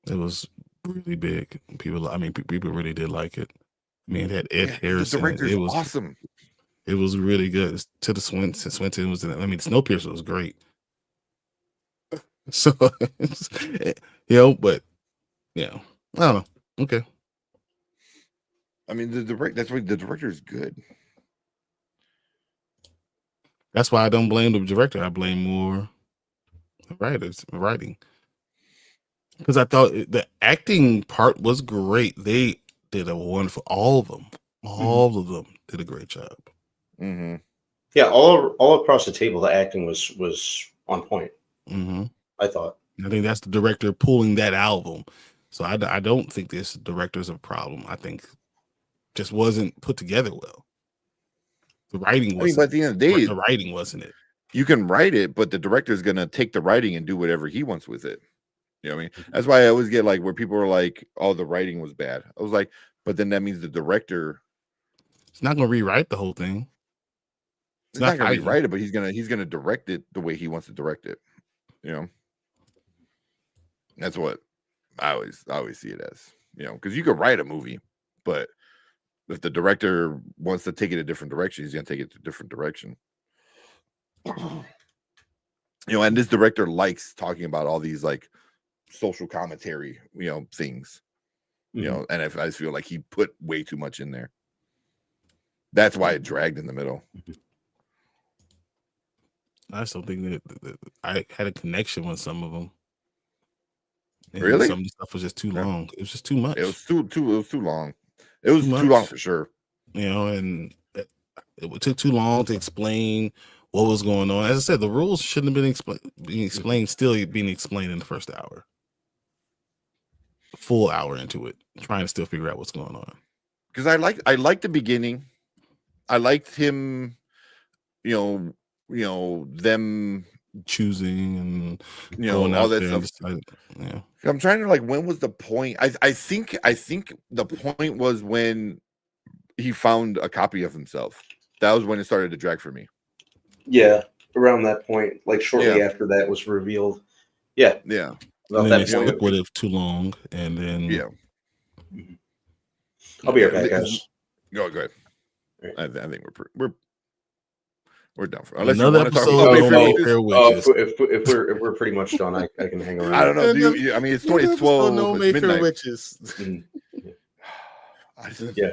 It was really big. People really did like it. I mean, it had Ed Harris. The director's it was awesome. It was really good. To the Swinton was in it. I mean, Snowpiercer was great. So, but I don't know. Okay. I mean, that's why the director is good. That's why I don't blame the director. I blame more the writing. Because I thought the acting part was great. They did a wonderful. All of them did a great job. Mm-hmm. Yeah, all across the table, the acting was on point. Mm-hmm. I thought. I think that's the director pulling that album. So I don't think this director's a problem. I think just wasn't put together well. The writing wasn't. But at the end of the day, the writing wasn't it. You can write it, but the director's gonna take the writing and do whatever he wants with it. You know what I mean? That's why I always get like where people are like, "Oh, the writing was bad." I was like, but then that means the director. It's not gonna rewrite the whole thing. It's not gonna rewrite it, but he's gonna direct it the way he wants to direct it. You know, that's what I always see it as. You know, because you could write a movie, but if the director wants to take it a different direction, he's gonna take it to a different direction. You know, and this director likes talking about all these like social commentary, things. You know, and I just feel like he put way too much in there. That's why it dragged in the middle. I just don't think that I had a connection with some of them. And really? Some of the stuff was just too long. It was just too much. It was too long. It was too long for sure. And it took too long to explain what was going on. As I said, the rules shouldn't have been being explained, still being explained in the first hour. Full hour into it, trying to still figure out what's going on. Because I liked the beginning. I liked him, them choosing and all that stuff. I'm trying to when was the point? I think the point was when he found a copy of himself. That was when it started to drag for me. Yeah, around that point, like shortly after that was revealed. Yeah. And then they stuck with it too long, and then I'll be right back, guys. Go ahead. Right. I think we're done for another episode of Mayfair Witches. If we're pretty much done, I can hang around. I don't know, dude. I mean, it's 12. No Mayfair Witches. Yeah.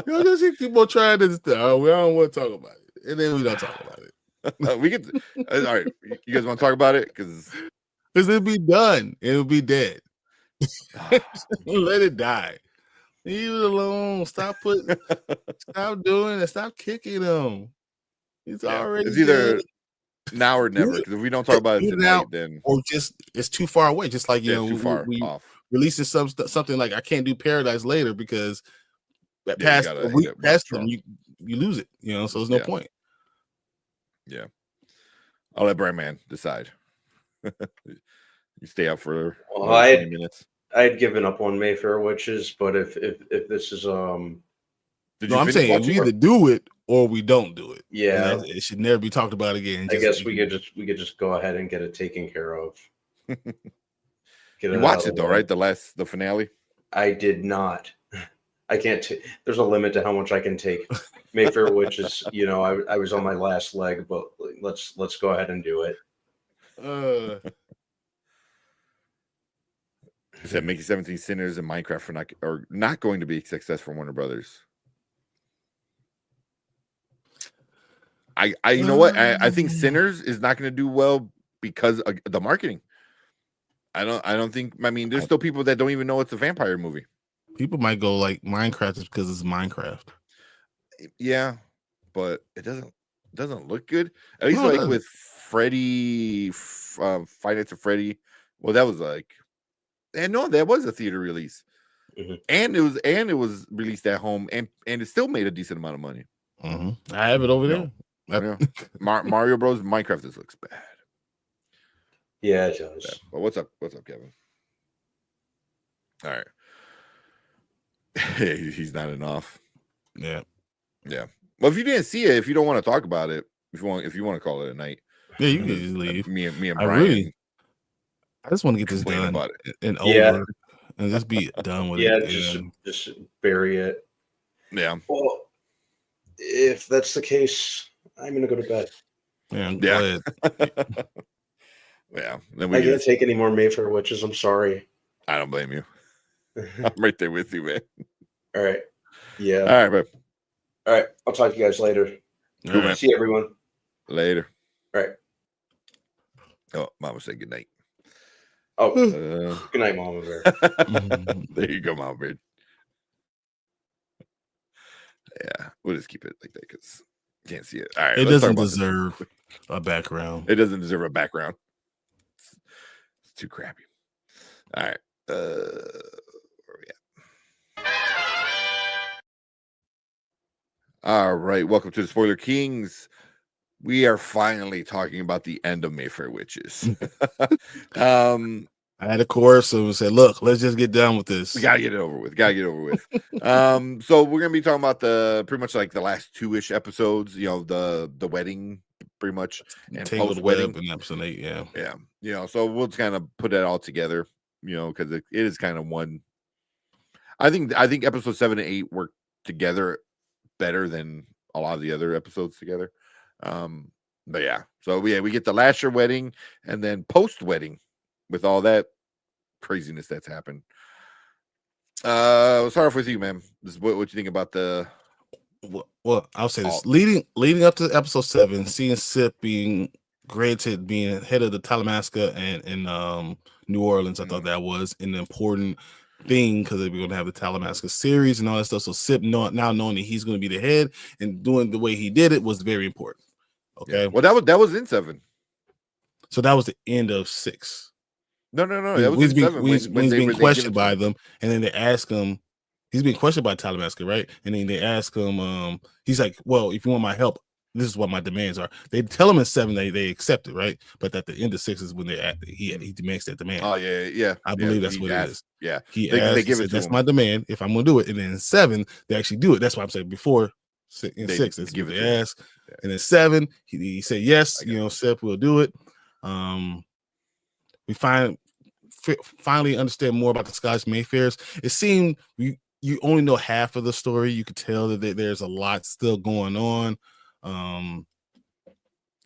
Y'all just keep on trying this. We don't want to talk about it, and then we don't talk about it. We can. All right, you guys want to talk about it because it'll be done. It'll be dead. Let it die. Leave it alone. Stop doing it. Stop kicking him. It's already. It's either now or never. Because if we don't talk about it tonight, then or just it's too far away. Just like too far off. Releasing something like I can't do Paradise later because past a week past them you lose it. So there's no point. Yeah, I'll let Brian Man decide. You stay out for 20 minutes. I had given up on Mayfair Witches, but if this is I'm saying we either do it or we don't do it. Yeah, it should never be talked about again. I guess we could just go ahead and get it taken care of. You watched it though, right? The finale. I did not. I can't. There's a limit to how much I can take. Mayfair Witches. I was on my last leg, but let's go ahead and do it. Said Mickey 17 Sinners and Minecraft are not going to be a success for Warner Brothers. You know what? I think Sinners is not going to do well because of the marketing. I don't think. I mean, there's still people that don't even know it's a vampire movie. People might go like Minecraft is because it's Minecraft. Yeah, but it doesn't look good. At least with Freddy, Five Nights at Freddy. Well, that was like And no, that was a theater release. Mhm. And it was released at home, and it still made a decent amount of money. I have it over No. there. Yeah. Mario Bros. Minecraft, this looks bad. Yeah, it does. Yeah. But what's up, Kevin? All right. He's not enough. Yeah. Well, if you didn't see it, if you don't want to talk about it, if you want to call it a night, Yeah, you can just leave. Me and I Brian. I just want to get this complain done about and Yeah. over and just be done with Yeah, it. just bury it. Yeah. Well, if that's the case, I'm gonna go to bed. Yeah, I'm Yeah. glad. Yeah. Then I can't take any more Mayfair witches. I'm sorry. I don't blame you. I'm right there with you, man. All right. Yeah. All right, bro. All right. I'll talk to you guys later. All right. See everyone. Later. All right. Oh, Mama said good night. Oh, Uh, good night, Mama Bear. there you go, Mama Bear. Yeah, we'll just keep it like that because you can't see it. All right, It let's talk doesn't about this. deserve a background. It doesn't deserve a background. It's too crappy. All right. Where we at? All right. Welcome to the Spoiler Kings. We are finally talking about the end of Mayfair Witches. I had a chorus and said, "Look, let's just get done with this." We gotta get it over with. So we're gonna be talking about pretty much like the last 2-ish episodes. You know, the wedding, pretty much, and Tangled post-wedding. Web in episode 8. Yeah. Yeah, you know, so we'll kind of put that all together. You know, because it is kind of one. I think episode 7 and 8 work together better than a lot of the other episodes together. But yeah, so we get the Lasher wedding and then post wedding with all that craziness that's happened. We'll start off with you, man. What you think about the? Well, I'll say this: leading up to episode 7, seeing Sip being granted being head of the Talamasca and in New Orleans, I thought that was an important thing because they were going to have the Talamasca series and all that stuff. So Sip now knowing that he's going to be the head and doing the way he did it was very important. Okay. Yeah. Well, that was in 7. So that was the end of 6. No. That was in 7. When he's being questioned by them, and then they ask him, he's being questioned by Talamasca, right? And then they ask him, he's like, "Well, if you want my help, this is what my demands are." They tell him in 7 they accept it, right? But at the end of 6 is when he demands that demand. Oh yeah. I believe that's what it is. Yeah, they give it. That's my demand. If I'm gonna do it, and then in 7 they actually do it. That's why I'm saying before in 6 is give it. They ask, and then 7 he said yes. You know, Sip will do it. We finally understand more about the Scottish Mayfairs. It seemed you only know half of the story. You could tell that there's a lot still going on.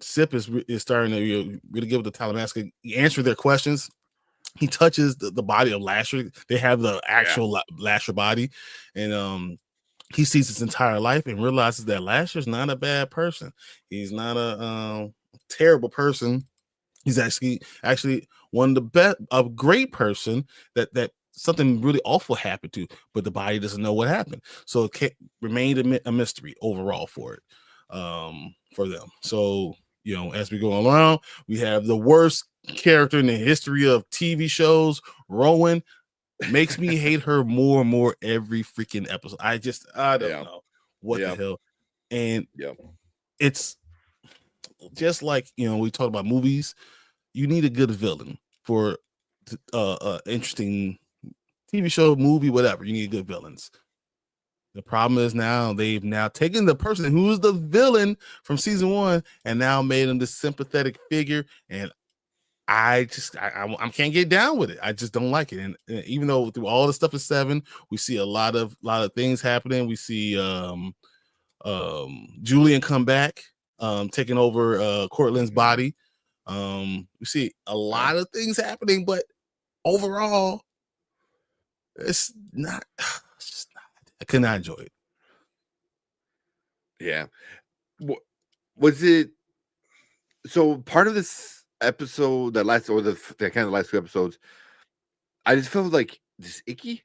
Sip is starting to really give the Talamasca, answer their questions. He touches the body of Lasher. They have the actual Lasher body, and he sees his entire life and realizes that Lasher's not a bad person. He's not a terrible person. He's actually one of the best, a great person that something really awful happened to, but the body doesn't know what happened. So it remained a mystery overall for them. So, you know, as we go around, we have the worst character in the history of TV shows, Rowan. Makes me hate her more and more every freaking episode. I don't know what the hell. And it's just like, you know, we talk about movies. You need a good villain for interesting TV show, movie, whatever. You need good villains. The problem is they've taken the person who was the villain from season 1 and now made him this sympathetic figure. And I can't get down with it. I just don't like it. And even though through all the stuff in 7, we see a lot of things happening. We see Julian come back, taking over Cortland's body. We see a lot of things happening, but overall, it's just not. I could not enjoy it. Yeah. Was it? So part of this episode, the last 2 episodes, I just felt like just icky,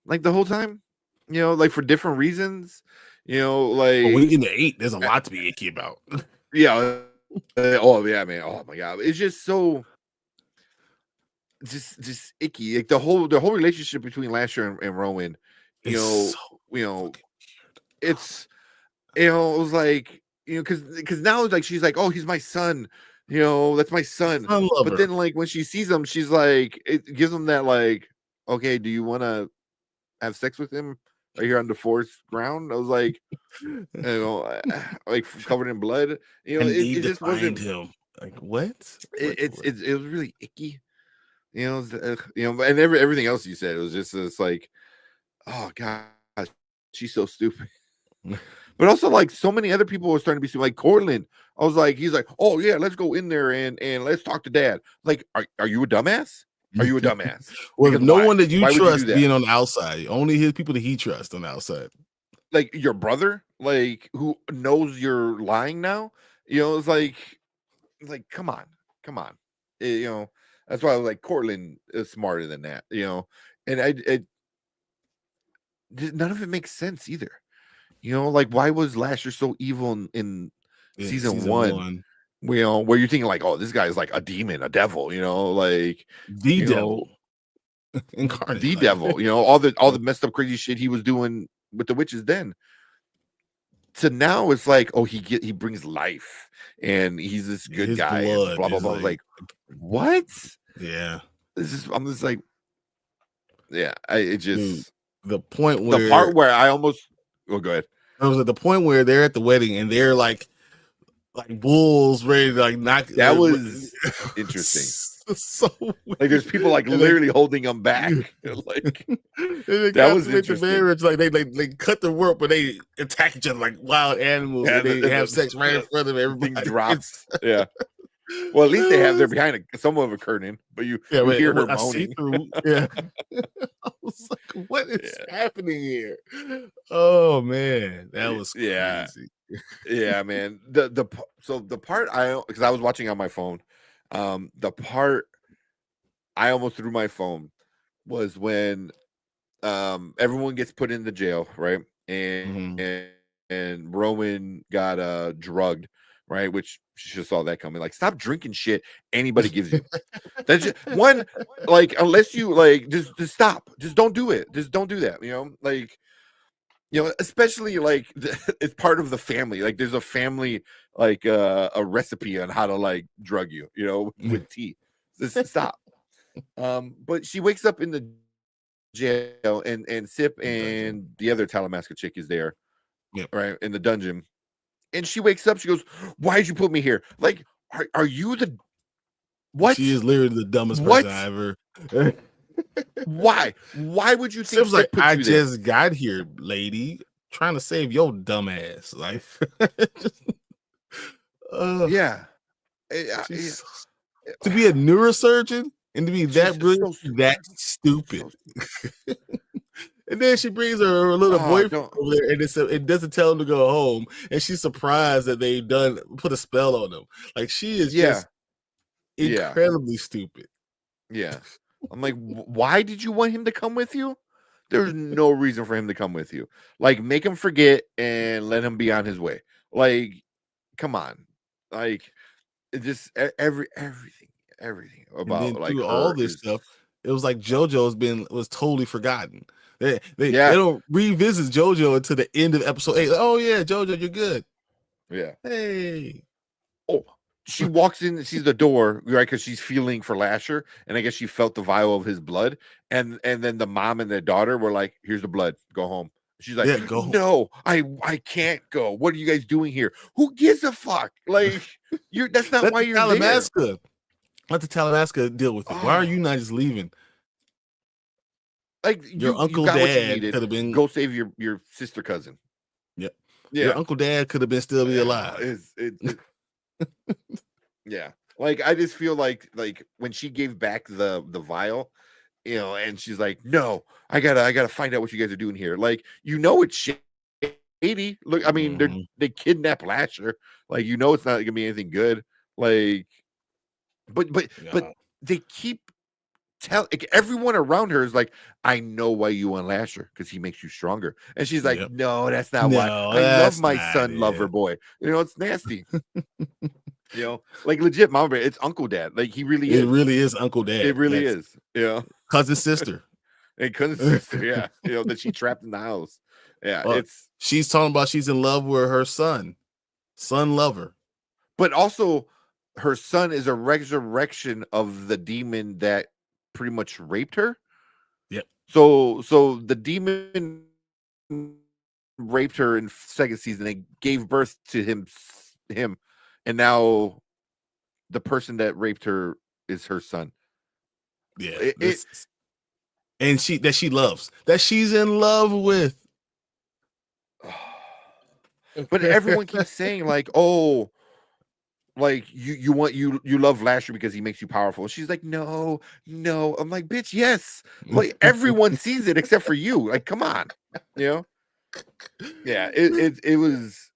like the whole time. You know, like for different reasons. You know, like when you get to 8, there's a lot to be icky about. Yeah. Oh yeah, man. Oh my god, it's just so. just icky. Like the whole relationship between Lasher and Rowan, It's so fucking it's it was like, because now it's like she's like, oh, he's my son, that's my son. I love But her. then like when she sees him, she's like, it gives him that like, okay, do you want to have sex with him right here on the forest ground? I was like, like covered in blood. And It just wasn't. him. Like what? It was really icky. And everything else you said, it was just it's like, oh god, she's so stupid. But also, like, so many other people were starting to be stupid. Like Cortland, I was like, he's like, oh yeah, let's go in there and let's talk to dad. Like, are you a dumbass? Are you a dumbass? Well, Because no why? one that you Why would you do trust that? being on the outside. Only his people that he trusts on the outside. Like your brother, like who knows you're lying now. It's like come on. That's why I was like, Cortland is smarter than that. And none of it makes sense either. Like why was Lasher so evil in season one? Where you're thinking like, oh, this guy is like a demon, a devil, like The devil incarnate. the devil, all the messed up crazy shit he was doing with the witches then. So now it's like, oh, he brings life and he's this good His guy blood and blah blah is blah. Like, what? Yeah. I'm just like, yeah, Dude, the point where the part where I almost go ahead. it was at the point where they're at the wedding and they're like bulls ready to like knock. That was interesting. So weird. Like there's people like literally holding them back. Like that was the interesting. marriage. Like they cut the rope, but they attack each other like wild animals. Yeah, and they have sex right in front of everybody. Thing drops. Yeah. Well, at least they have they're behind somewhat of a curtain, but you hear her moaning. Yeah. I was like, what is happening here? Oh man, that was crazy. Yeah, man. The part because I was watching on my phone, the part I almost threw my phone was when everyone gets put in the jail, right? And Rowan got drugged, right? Which she just saw that coming. Like, stop drinking shit anybody gives you. That's just one, like, unless you like just stop. Just don't do it. Just don't do that. Like, especially like it's part of the family. Like there's a family like a recipe on how to like drug you, with tea. Just stop. But she wakes up in the jail and Sip and the other Talamasca chick is there. Yep. Right in the dungeon. And she wakes up, she goes, why did you put me here? Like, are you the what? She is literally the dumbest person I ever. Why would you think Sip's like, I you just got here, lady, trying to save your dumb ass. Like yeah. To be a neurosurgeon and to be that brilliant, so that stupid. And then she brings her little boyfriend over there, and it doesn't tell him to go home. And she's surprised that they've put a spell on him. Like she is just incredibly stupid. Yeah, I'm like, why did you want him to come with you? There's no reason for him to come with you. Like, make him forget and let him be on his way. Like, come on, like, it just everything about like all this stuff. It was like JoJo's was totally forgotten. They don't revisit JoJo until the end of episode 8. Oh yeah, JoJo, you're good. Yeah. Hey. Oh, she walks in and sees the door, right? Because she's feeling for Lasher, and I guess she felt the vial of his blood. And then the mom and the daughter were like, "Here's the blood. Go home." She's like, go. "No, I can't go. What are you guys doing here? Who gives a fuck? Like, that's not why you're Talamasca. there. Let the Talamasca deal with it. Why are you not just leaving? Like your uncle dad could have been go save your sister cousin. Yep. Yeah. Your uncle dad could have been still be alive. Yeah. Like I just feel like when she gave back the vial, and she's like, "No, I gotta find out what you guys are doing here." Like, it's shady. Look, I mean, they kidnap Lasher. Like, it's not gonna be anything good. Like, but they keep like, everyone around her is like, I know why you want Lasher, because he makes you stronger. And she's like, Yep. no, that's not why. No, I love that's my not son it. lover boy. It's nasty. Like legit, mama bear, it's Uncle Dad. Like he really is. It really is Uncle Dad. It really is. Cousin sister. And cousin sister, yeah. That she trapped in the house. Yeah, it's she's talking about she's in love with her son lover. But also her son is a resurrection of the demon that pretty much raped her. Yep. So the demon raped her in second season. They gave birth to him, and now the person that raped her is her son. Yeah. And she loves, that she's in love with. But everyone keeps saying like, oh, like you love Lasher because he makes you powerful. She's like, no. I'm like, bitch, yes. Like everyone sees it except for you. Like, come on. Yeah. It was.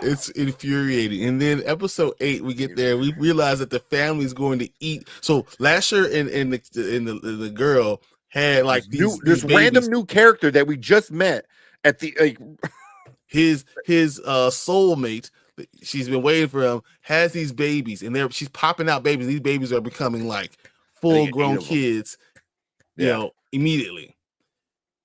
It's infuriating. And then episode 8, we get there. We realize that the family's going to eat. So Lasher and the girl had like this random new character that we just met at the like. His soulmate, she's been waiting for him, has these babies, and she's popping out babies. These babies are becoming like full-grown kids, immediately.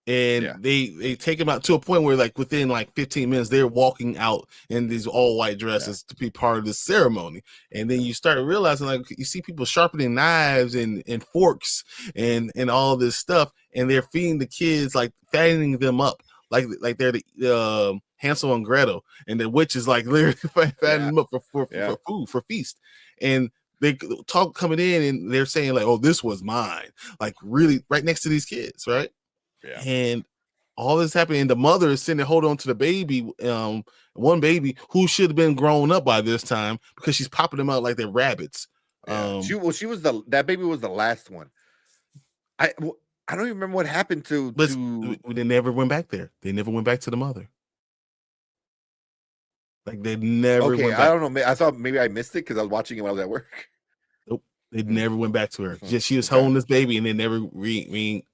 And they take him out to a point where like within like 15 minutes they're walking out in these all white dresses to be part of this ceremony. And then you start realizing like you see people sharpening knives and forks and all this stuff, and they're feeding the kids, like fattening them up like they're the Hansel and Gretel, and the witch is like literally fattening them up for food, for feast. And they talk coming in and they're saying like, oh, this was mine, like really right next to these kids, right? Yeah. And all this happening, and the mother is sitting there holding on to the baby, one baby who should have been grown up by this time, because she's popping them out like they're rabbits. She was that baby was the last one. I don't even remember what happened to. They never went back there. They never went back to the mother. Like they never. Okay, went back. I don't know. I thought maybe I missed it because I was watching it while I was at work. Nope, they never went back to her. Just she was holding this baby, and they never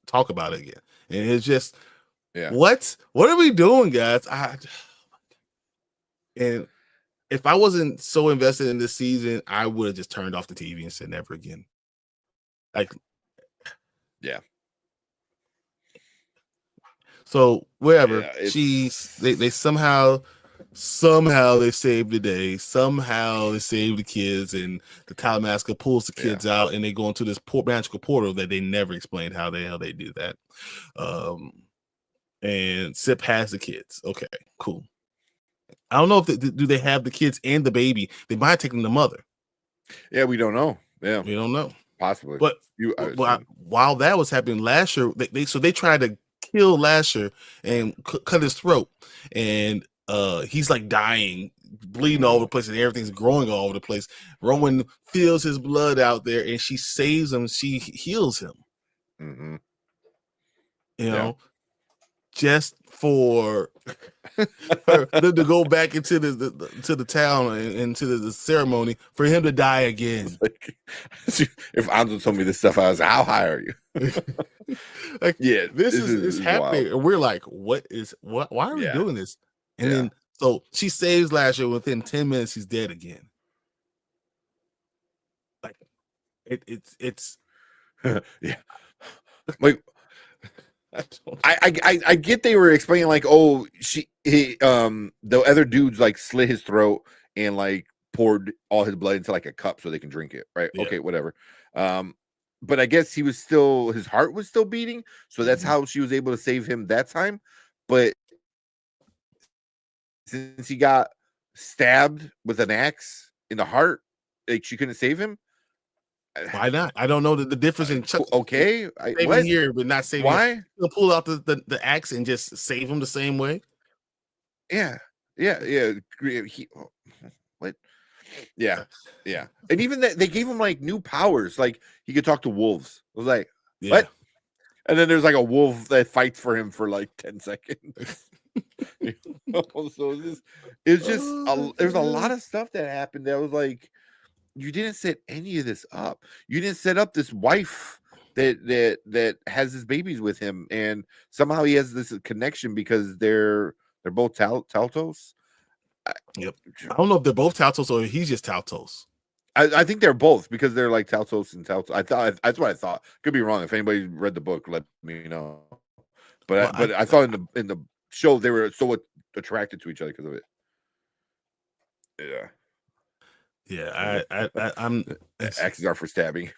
talk about it again. And it's just, what are we doing, guys? And if I wasn't so invested in this season, I would have just turned off the TV and said never again. Like, yeah. So wherever they somehow they save the day. Somehow they save the kids, and the Talamasca pulls the kids out, and they go into this magical portal that they never explained how the hell they do that. And Sip has the kids. Okay, cool. I don't know if do they have the kids and the baby. They might have taken the mother. Yeah, we don't know. Yeah, we don't know. Possibly. But while that was happening, Lasher they tried to kill Lasher and cut his throat, and he's like dying, bleeding all over the place, and everything's growing all over the place. Rowan feels his blood out there, and she saves him. She heals him. Mm-hmm. You know, just for them to go back into the town and into the ceremony for him to die again. Like, if Anzo told me this stuff, I was like, how high are you? Like, yeah, this is happening, wild. And we're like, what? Why are we doing this? And then so she saves Lasher. Within 10 minutes, he's dead again. Like it's yeah. Like I get they were explaining like, oh, the other dudes like slit his throat and like poured all his blood into like a cup so they can drink it, right? Yeah. Okay, whatever. But I guess his heart was still beating, so that's how she was able to save him that time. But since he got stabbed with an axe in the heart, like she couldn't save him. Why not? I don't know the difference in saving here, but not saving. Why? He'll pull out the axe and just save him the same way. Yeah. What? Yeah. And even that they gave him like new powers, like he could talk to wolves. I was like, what? And then there's like a wolf that fights for him for like 10 seconds. So it's just there's a lot of stuff that happened that was like, you didn't set any of this up. You didn't set up this wife that has his babies with him, and somehow he has this connection because they're both Taltos. Yep. I don't know if they're both Taltos or he's just Taltos. I think they're both because they're like Taltos and Taltos. I thought that's what I thought. Could be wrong. If anybody read the book, let me know. But I thought in the show they were so attracted to each other because of it. Yeah. I'm axes are for stabbing.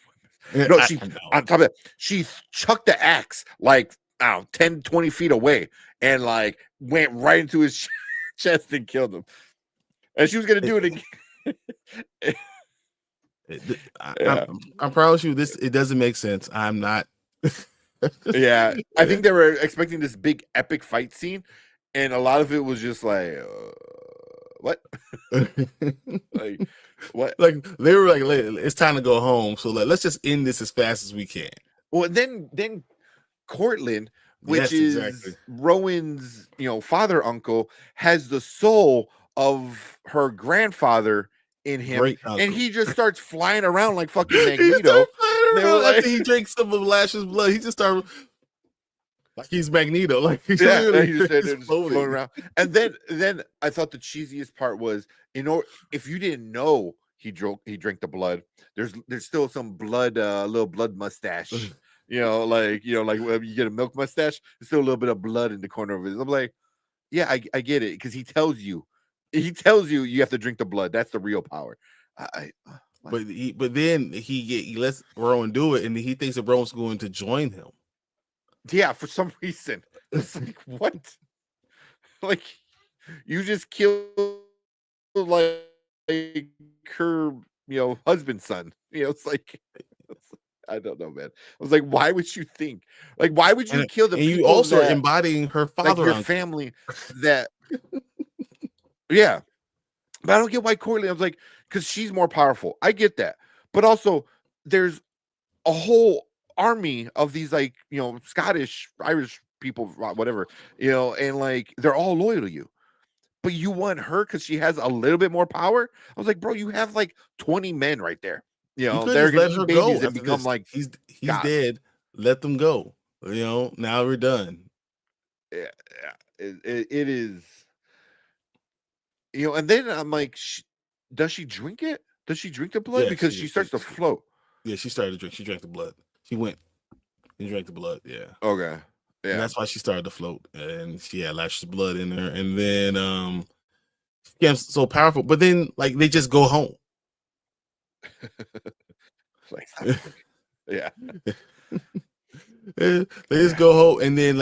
Yeah, No, she on top of that, she chucked the axe like 10, 20 feet away and like went right into his chest and killed him. And she was gonna do it again. I promise you, it doesn't make sense. I'm not. Yeah, I think they were expecting this big epic fight scene, and a lot of it was just like, what? Like, what? Like they were like, it's time to go home, so let's just end this as fast as we can. Well, then Cortland, which is Rowan's, father uncle, has the soul of her grandfather in him, and he just starts flying around like fucking Magneto. After he drinks some of Lash's blood, he just started like he's Magneto, like he's he just started floating around. And then I thought the cheesiest part was, if you didn't know he drank the blood, there's still some blood, little blood mustache. Like when you get a milk mustache, there's still a little bit of blood in the corner of it. I'm like, yeah, I get it, because he tells you you have to drink the blood. That's the real power. But then he lets Rowan do it, and he thinks that Rowan's going to join him. Yeah, for some reason. It's like, what? Like, you just killed like her, husband's son. It's like, I don't know, man. I was like, why would you think? Like, why would you kill the people? You also are embodying her father, like your family. That, yeah. But I don't get why Cortland. I was like, because she's more powerful. I get that, but also there's a whole army of these like Scottish, Irish people, whatever, and like they're all loyal to you. But you want her because she has a little bit more power. I was like, bro, you have like 20 men right there. They're gonna let her go and become like he's dead. Let them go. Now we're done. Yeah, it is. And then I'm like, does she drink it? Does she drink the blood? Because she starts to float. Yeah, she started to drink. She drank the blood. She went and drank the blood. Yeah. Okay. Yeah. And that's why she started to float, and she had Lash's blood in her. And then, she became so powerful. But then, like, they just go home. Yeah. They just go home, and then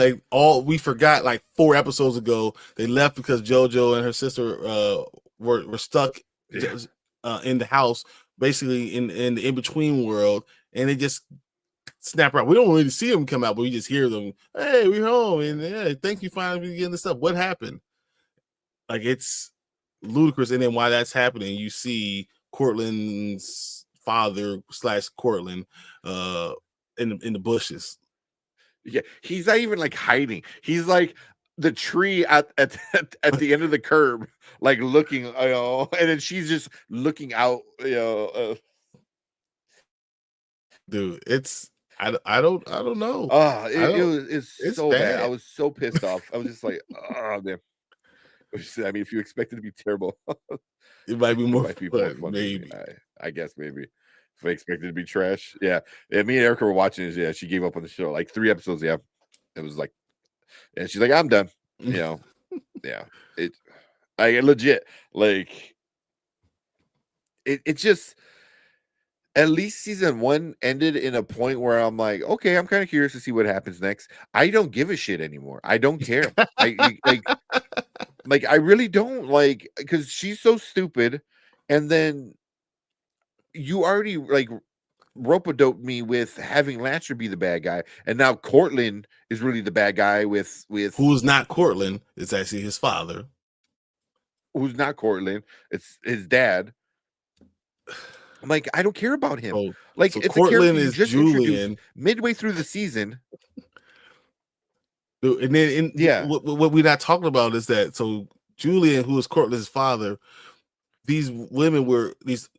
we forgot like 4 episodes ago they left because JoJo and her sister were stuck in the house, basically in the in-between world, and they just snap out. We don't really see them come out, but we just hear them, hey, we're home, and yeah, thank you finally getting this up. What happened? Like, it's ludicrous. And then while that's happening, you see Cortland's father / Cortland in the bushes. Yeah, he's not even like hiding. He's like the tree at the end of the curb, like looking, and then she's just looking out, Dude, it's I don't know. It's so bad. I was so pissed off. I was just like, oh man. I mean, if you expect it to be terrible, it might be more funny. Maybe. I guess maybe. If I expected it to be trash, yeah. Me and Erica were watching this. Yeah, she gave up on the show. Like 3 episodes. Yeah, it was like, and she's like, "I'm done." Yeah. I legit like it. Just at least season 1 ended in a point where I'm like, okay, I'm kind of curious to see what happens next. I don't give a shit anymore. I don't care. I really don't, like, because she's so stupid, and then you already like rope-a-dope me with having Lancer be the bad guy, and now Cortland is really the bad guy with who's not Cortland. It's actually his father. Who's not Cortland? It's his dad. I'm like, I don't care about him. It's Cortland is just Julian midway through the season. And then what we're not talking about is that Julian, who is Cortland's father, these women these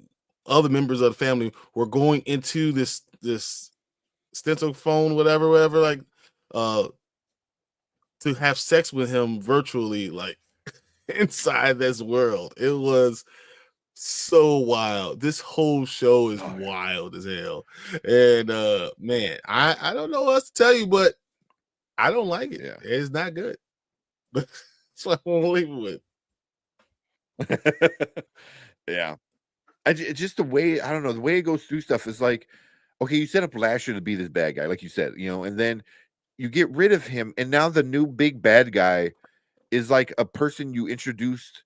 other members of the family were going into this stencil phone, whatever, like to have sex with him virtually, like inside this world. It was so wild. This whole show is wild as hell. And man, I don't know what else to tell you, but I don't like it. Yeah. It's not good. That's what I'm gonna leave it with. Yeah. Just the way, I don't know, the way it goes through stuff is like, okay, you set up Lasher to be this bad guy, like you said, and then you get rid of him, and now the new big bad guy is like a person you introduced,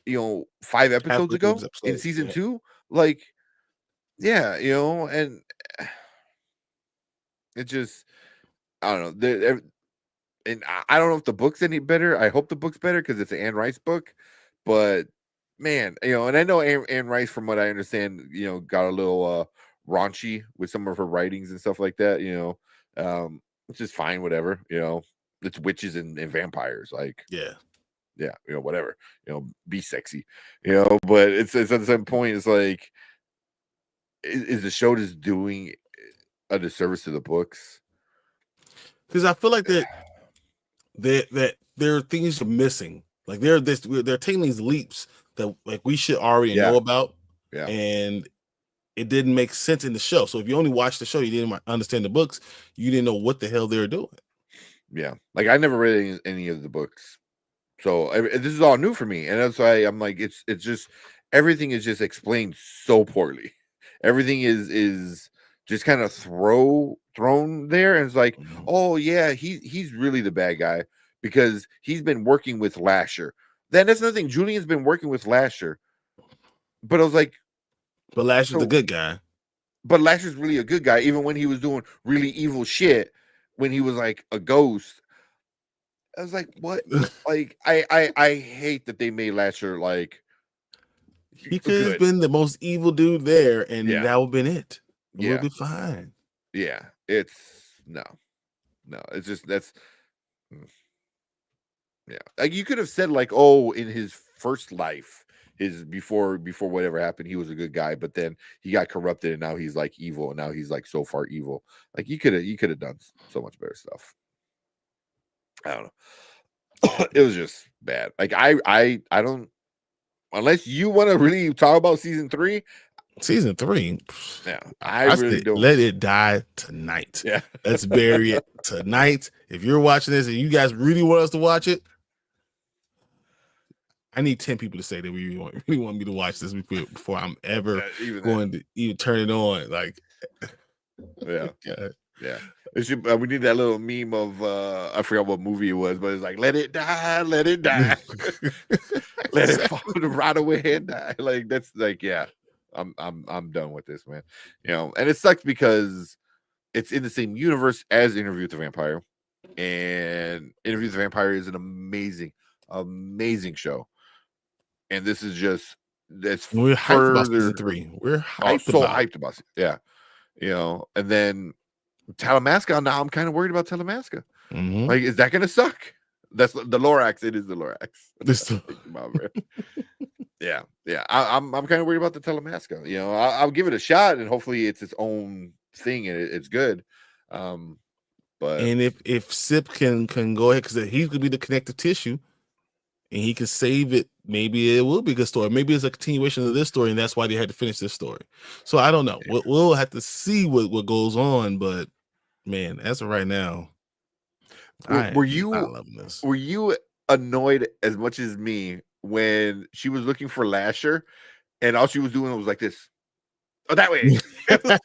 5 episodes ago in season 2. Like, yeah, and it just, I don't know. And I don't know if the book's any better. I hope the book's better because it's an Anne Rice book, but man, and I know Anne Rice, from what I understand, got a little raunchy with some of her writings and stuff like that, which is fine, whatever, it's witches and vampires, like, Yeah, whatever, be sexy, but it's at some point, it's like, is the show just doing a disservice to the books? because I feel like that there are things you're missing. Like they're taking these leaps that like we should already know about, and it didn't make sense in the show. So if you only watched the show, you didn't understand the books, you didn't know what the hell they were doing. Yeah, like I never read any of the books, so this is all new for me, and that's why I'm like, it's just everything is just explained so poorly. Everything is just kind of thrown there, and it's like, oh yeah, he's really the bad guy because he's been working with Lasher. Then that's another thing. Julian's been working with Lasher, but I was like, but Lasher's the good guy. But Lasher's really a good guy, even when he was doing really evil shit. When he was like a ghost, I was like, what? Like, I hate that they made Lasher like he could have been the most evil dude there, and that would have been it. It would be fine. Yeah, it's no, it's just that's like you could have said like, oh, in his first life, his before whatever happened, he was a good guy, but then he got corrupted and now he's like evil, and now he's like so far evil. Like you could have done so much better stuff. I don't know. It was just bad. Like I don't, unless you want to really talk about season 3. Season 3, yeah, I really don't. Let it die tonight. Yeah, let's bury it tonight. If you're watching this and you guys really want us to watch it, I need 10 people to say that we really want me to watch this before I'm ever going to even turn it on. Like, yeah. We need that little meme of I forgot what movie it was, but it's like, let it die, let it die, let it fall to rot away and die. Like that's like, yeah, I'm done with this, man. And it sucks because it's in the same universe as Interview with the Vampire, and Interview with the Vampire is an amazing show. And this is just we're hyped about season 3. We're hyped about it. Yeah. And then Talamasca, now I'm kind of worried about Talamasca. Mm-hmm. Like, is that gonna suck? That's the Lorax. It is the Lorax. Yeah. I'm kind of worried about the Talamasca. I'll give it a shot, and hopefully it's its own thing and it's good. But if Sip can go ahead, because he's gonna be the connective tissue, and he can save it, maybe it will be a good story. Maybe it's a continuation of this story, and that's why they had to finish this story. So I don't know. We'll have to see what goes on, but man, as of right now, were you annoyed as much as me when she was looking for Lasher and all she was doing was like this? Oh, that way. Like, what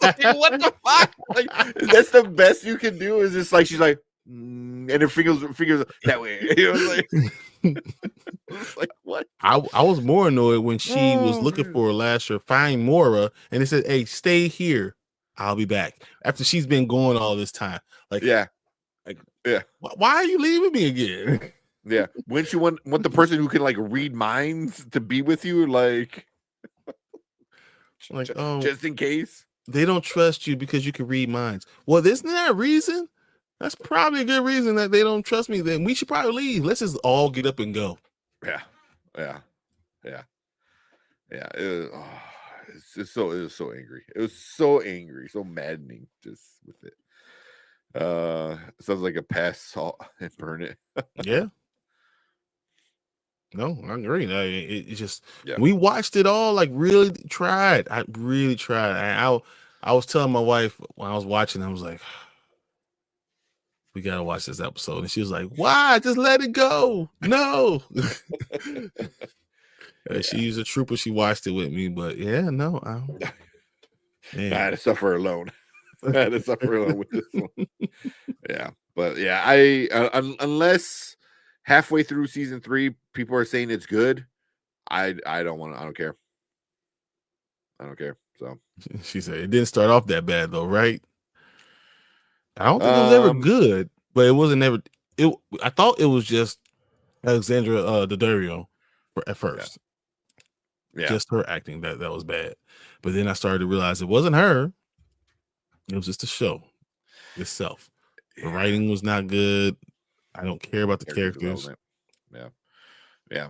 the fuck? Like, that's the best you can do. Is just like she's like, and her fingers that way. Like what? I was more annoyed when she was looking for Lasher, find Mora, and they said, "Hey, stay here. I'll be back." After she's been going all this time, why are you leaving me again? Yeah, wouldn't you want the person who can like read minds to be with you, like oh, just in case they don't trust you because you can read minds? Well, isn't that a reason? That's probably a good reason that they don't trust me. Then we should probably leave. Let's just all get up and go. Yeah. It was so angry. It was so angry, so maddening just with it. Sounds like a pass salt and burn it. Yeah. No, I agree. It's just Yeah. we watched it all. Like really tried. I really tried. I was telling my wife when I was watching. I was like, we gotta watch this episode, and she was like, "Why? Just let it go." No. She's a trooper. She watched it with me, but yeah, no. I had to suffer alone. I had to suffer alone with this one. Yeah, but yeah, unless halfway through season 3, people are saying it's good. I don't care. I don't care. So she said it didn't start off that bad though, right? I don't think it was ever good, but it wasn't ever. I thought it was just Alexandra Daddario at first. Yeah. Just her acting that was bad. But then I started to realize it wasn't her. It was just the show itself. The writing was not good. I don't care about the characters. Yeah.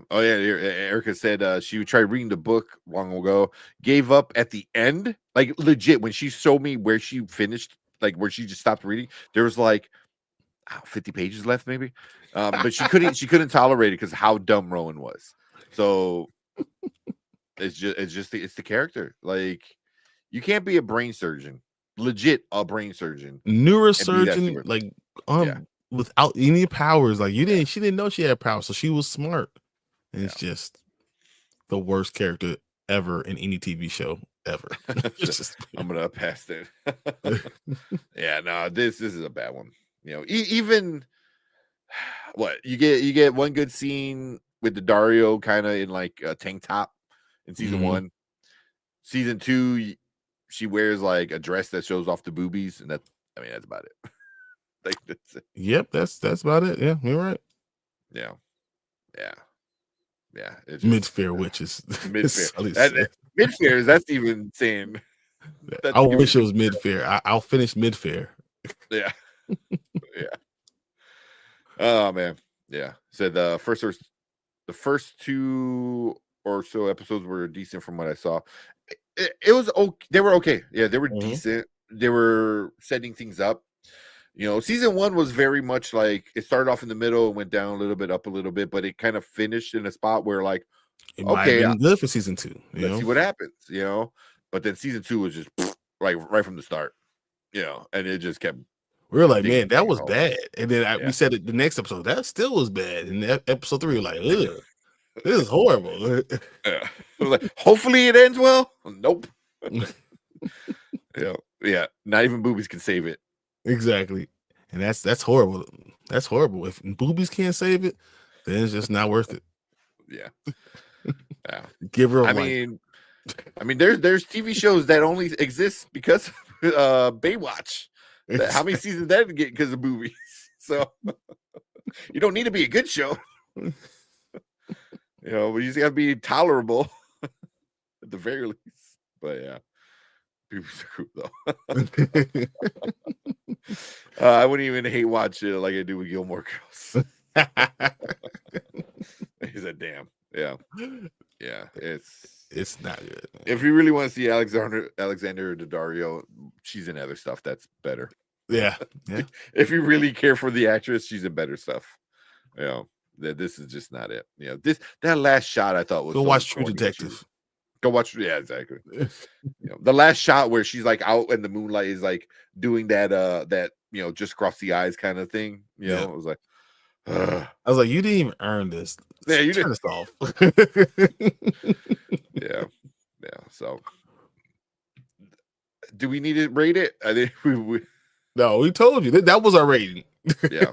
Oh yeah. Erica said she tried reading the book long ago, gave up at the end. Like legit, when she showed me where she finished, like where she just stopped reading, there was like 50 pages left, maybe. But she couldn't tolerate it because how dumb Rowan was. So it's the character. Like you can't be a brain surgeon, legit a brain surgeon, neurosurgeon, like without any powers. Like she didn't know she had powers, so she was smart. And it's just the worst character ever in any TV show ever. I'm gonna pass it. Yeah, no, this is a bad one. You know, even what you get one good scene with the Dario kind of in like a tank top in season 1. Season 2, she wears like a dress that shows off the boobies, and that's about it. Like that's it. Yep, that's about it. Yeah, you're right. Yeah. It's Mid-fair witches. Mid-fair, that's even saying. I wish it was mid-fair. I'll finish mid-fair. Yeah. Oh man. Yeah. Said the first 2 or so episodes were decent from what I saw. It was okay. They were okay. Yeah, they were decent. They were setting things up. You know, season 1 was very much like it started off in the middle and went down a little bit, up a little bit, but it kind of finished in a spot where like, it might have been good for season 2. Let's see what happens, you know. But then season 2 was just like right from the start, you know, and it just kept. We were like, man, that was bad. And then we said it the next episode, that still was bad. And episode 3, we were like, ugh, this is horrible. Yeah. Like, hopefully it ends well. Nope. Yeah. Not even boobies can save it. Exactly. And that's horrible. That's horrible. If boobies can't save it, then it's just not worth it. Yeah. Give her a I mean, there's TV shows that only exist because Baywatch. How many seasons that get because of boobies? So you don't need to be a good show. You know, we just gotta be tolerable at the very least. But yeah. Boobies are cool though. I wouldn't even hate watch it like I do with Gilmore Girls. He said, "Damn, yeah, it's not good." Man. If you really want to see Alexandra Daddario, she's in other stuff that's better. Yeah. If you really care for the actress, she's in better stuff. You know, this is just not it. You know, that last shot I thought was. Go watch True Detective. Go watch. Yeah, exactly. You know, the last shot where she's like out in the moonlight is like doing that just cross the eyes kind of thing. You know, it was like, I was like, you didn't even earn this. Yeah, you turn didn't. this off. Yeah. So, do we need to rate it? I think No, we told you that was our rating. Yeah.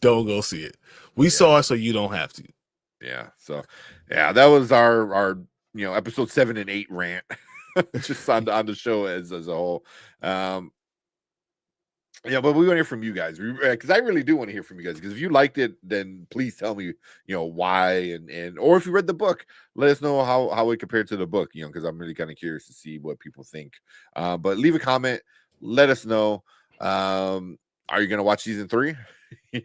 Don't go see it. We saw it, so you don't have to. Yeah. So, that was our episode 7 and 8 rant, just on the show as a whole. But we want to hear from you guys because I really do want to hear from you guys. Because if you liked it, then please tell me, why and or if you read the book, let us know how it compared to the book. Because I'm really kind of curious to see what people think. But leave a comment, let us know. Are you gonna watch season 3? If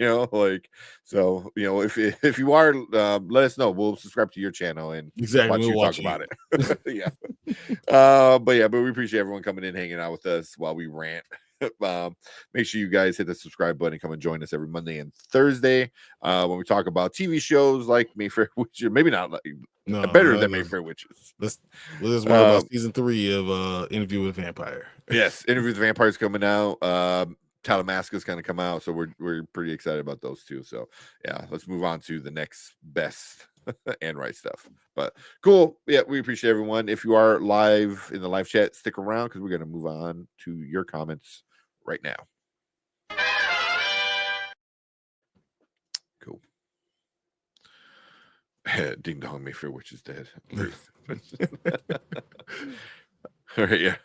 you are, let us know. We'll subscribe to your channel and watch you talk about it. Yeah. But we appreciate everyone coming in, hanging out with us while we rant. Make sure you guys hit the subscribe button and come and join us every Monday and Thursday when we talk about TV shows like Mayfair Witches. Maybe not like better than Mayfair Witches. Let's worry about season 3 of Interview with a Vampire. Yes, Interview with the Vampire is coming out. Talamasca is going to come out, so we're pretty excited about those two. So yeah, let's move on to the next best and right stuff. But cool, yeah, we appreciate everyone. If you are live in the live chat, stick around because we're going to move on to your comments right now. Cool. Ding dong, Mayfair Witch is dead. All right, yeah.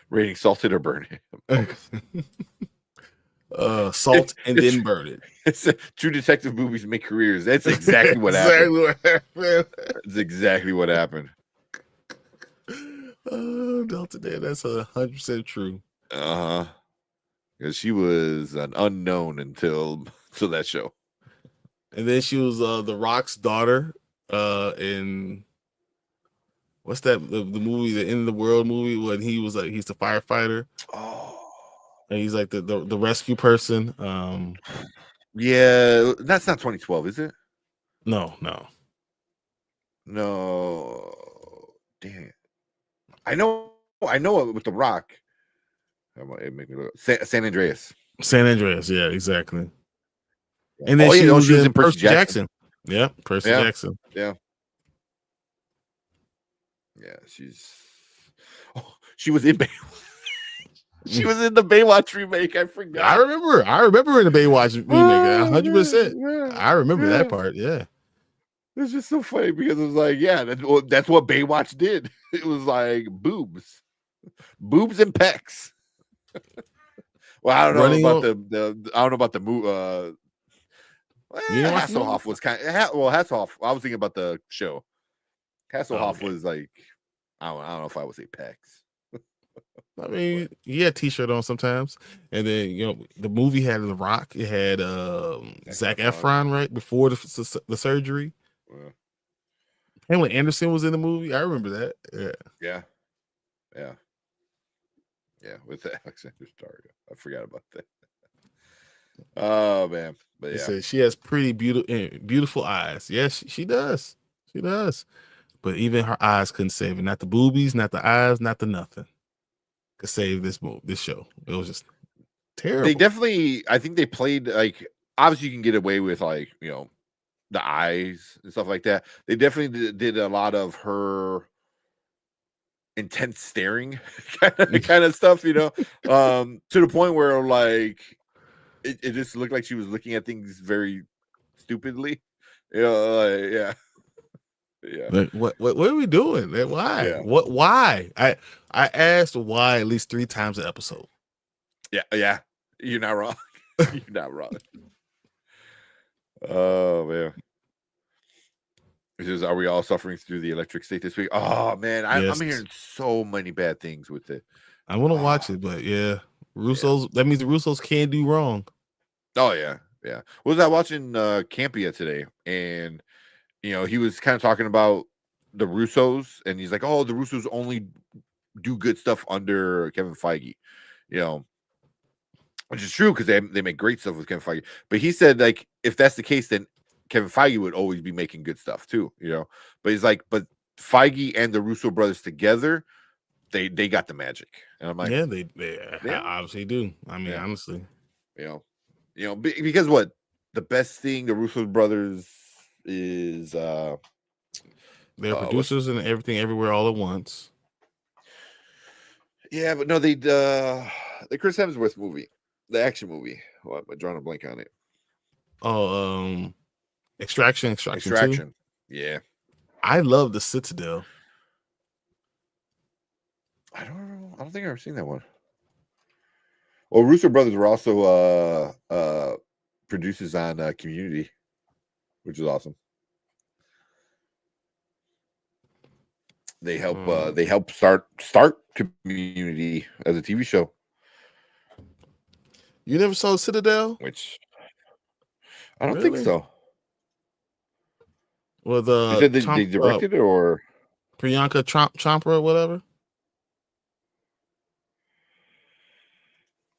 Rating salted or burn it. Salt and then burn it. It's True Detective movies make careers. That's exactly what happened. That's exactly what happened. Oh, Delta Dan, that's 100% true. Because she was an unknown until that show. And then she was The Rock's daughter in what's that the movie, the End of the World movie, when he was like he's the firefighter. Oh, and he's like the rescue person. Yeah, that's not 2012, is it? No. Damn it. I know it with The Rock. It make me look. San Andreas. San Andreas, yeah, exactly. And then she was in Percy Jackson. Yeah, Percy Jackson. Yeah, she was in Baywatch. She was in the Baywatch remake. I forgot. I remember in the Baywatch remake. 100%. I remember that part. Yeah. It's just so funny because it was like, yeah, that's what Baywatch did. It was like boobs and pecs. Well, I don't know about the movie. Hasselhoff was Hasselhoff. I was thinking about the show. Hasselhoff was like, I don't know if I would say pecs. I mean, he had t-shirt on sometimes, and then the movie had The Rock. It had Zac Efron right before the surgery. And when Anderson was in the movie, I remember that. Yeah. With Alexander Starr, I forgot about that. Oh man, but yeah, said she has pretty beautiful eyes. Yes, she does. She does. But even her eyes couldn't save it. Not the boobies, not the eyes, not the nothing could save this show. It was just terrible. They definitely, I think they played like, obviously you can get away with like, the eyes and stuff like that. They definitely did a lot of her intense staring kind of stuff, to the point where like it just looked like she was looking at things very stupidly. Yeah. Like, what are we doing? Like, why? Yeah. Why? I asked why at least 3 times an episode. Yeah. You're not wrong. You're not wrong. Oh man. Are we all suffering through the electric state this week? Oh man, I'm hearing so many bad things with it. I want to watch it, but yeah, Russo's. That means the Russos can do wrong. Oh yeah. Was I watching Campia today, and he was kind of talking about the Russos, and he's like, "Oh, the Russos only do good stuff under Kevin Feige," which is true because they make great stuff with Kevin Feige. But he said like, if that's the case, then Kevin Feige would always be making good stuff too, But he's like, but Feige and the Russo brothers together, they got the magic, and I'm like, yeah, they obviously do. I mean, honestly, because what the best thing the Russo brothers is they're producers and everything everywhere all at once. Yeah, but no, the Chris Hemsworth movie, the action movie. Well, I'm drawing a blank on it. Oh, Extraction. 2. Yeah, I love The Citadel. I don't know. I don't think I've ever seen that one. Well, Russo brothers were also producers on Community, which is awesome. They help start Community as a TV show. You never saw Citadel? Which I don't think so. Well, you said they directed it, or Priyanka Chopra or whatever.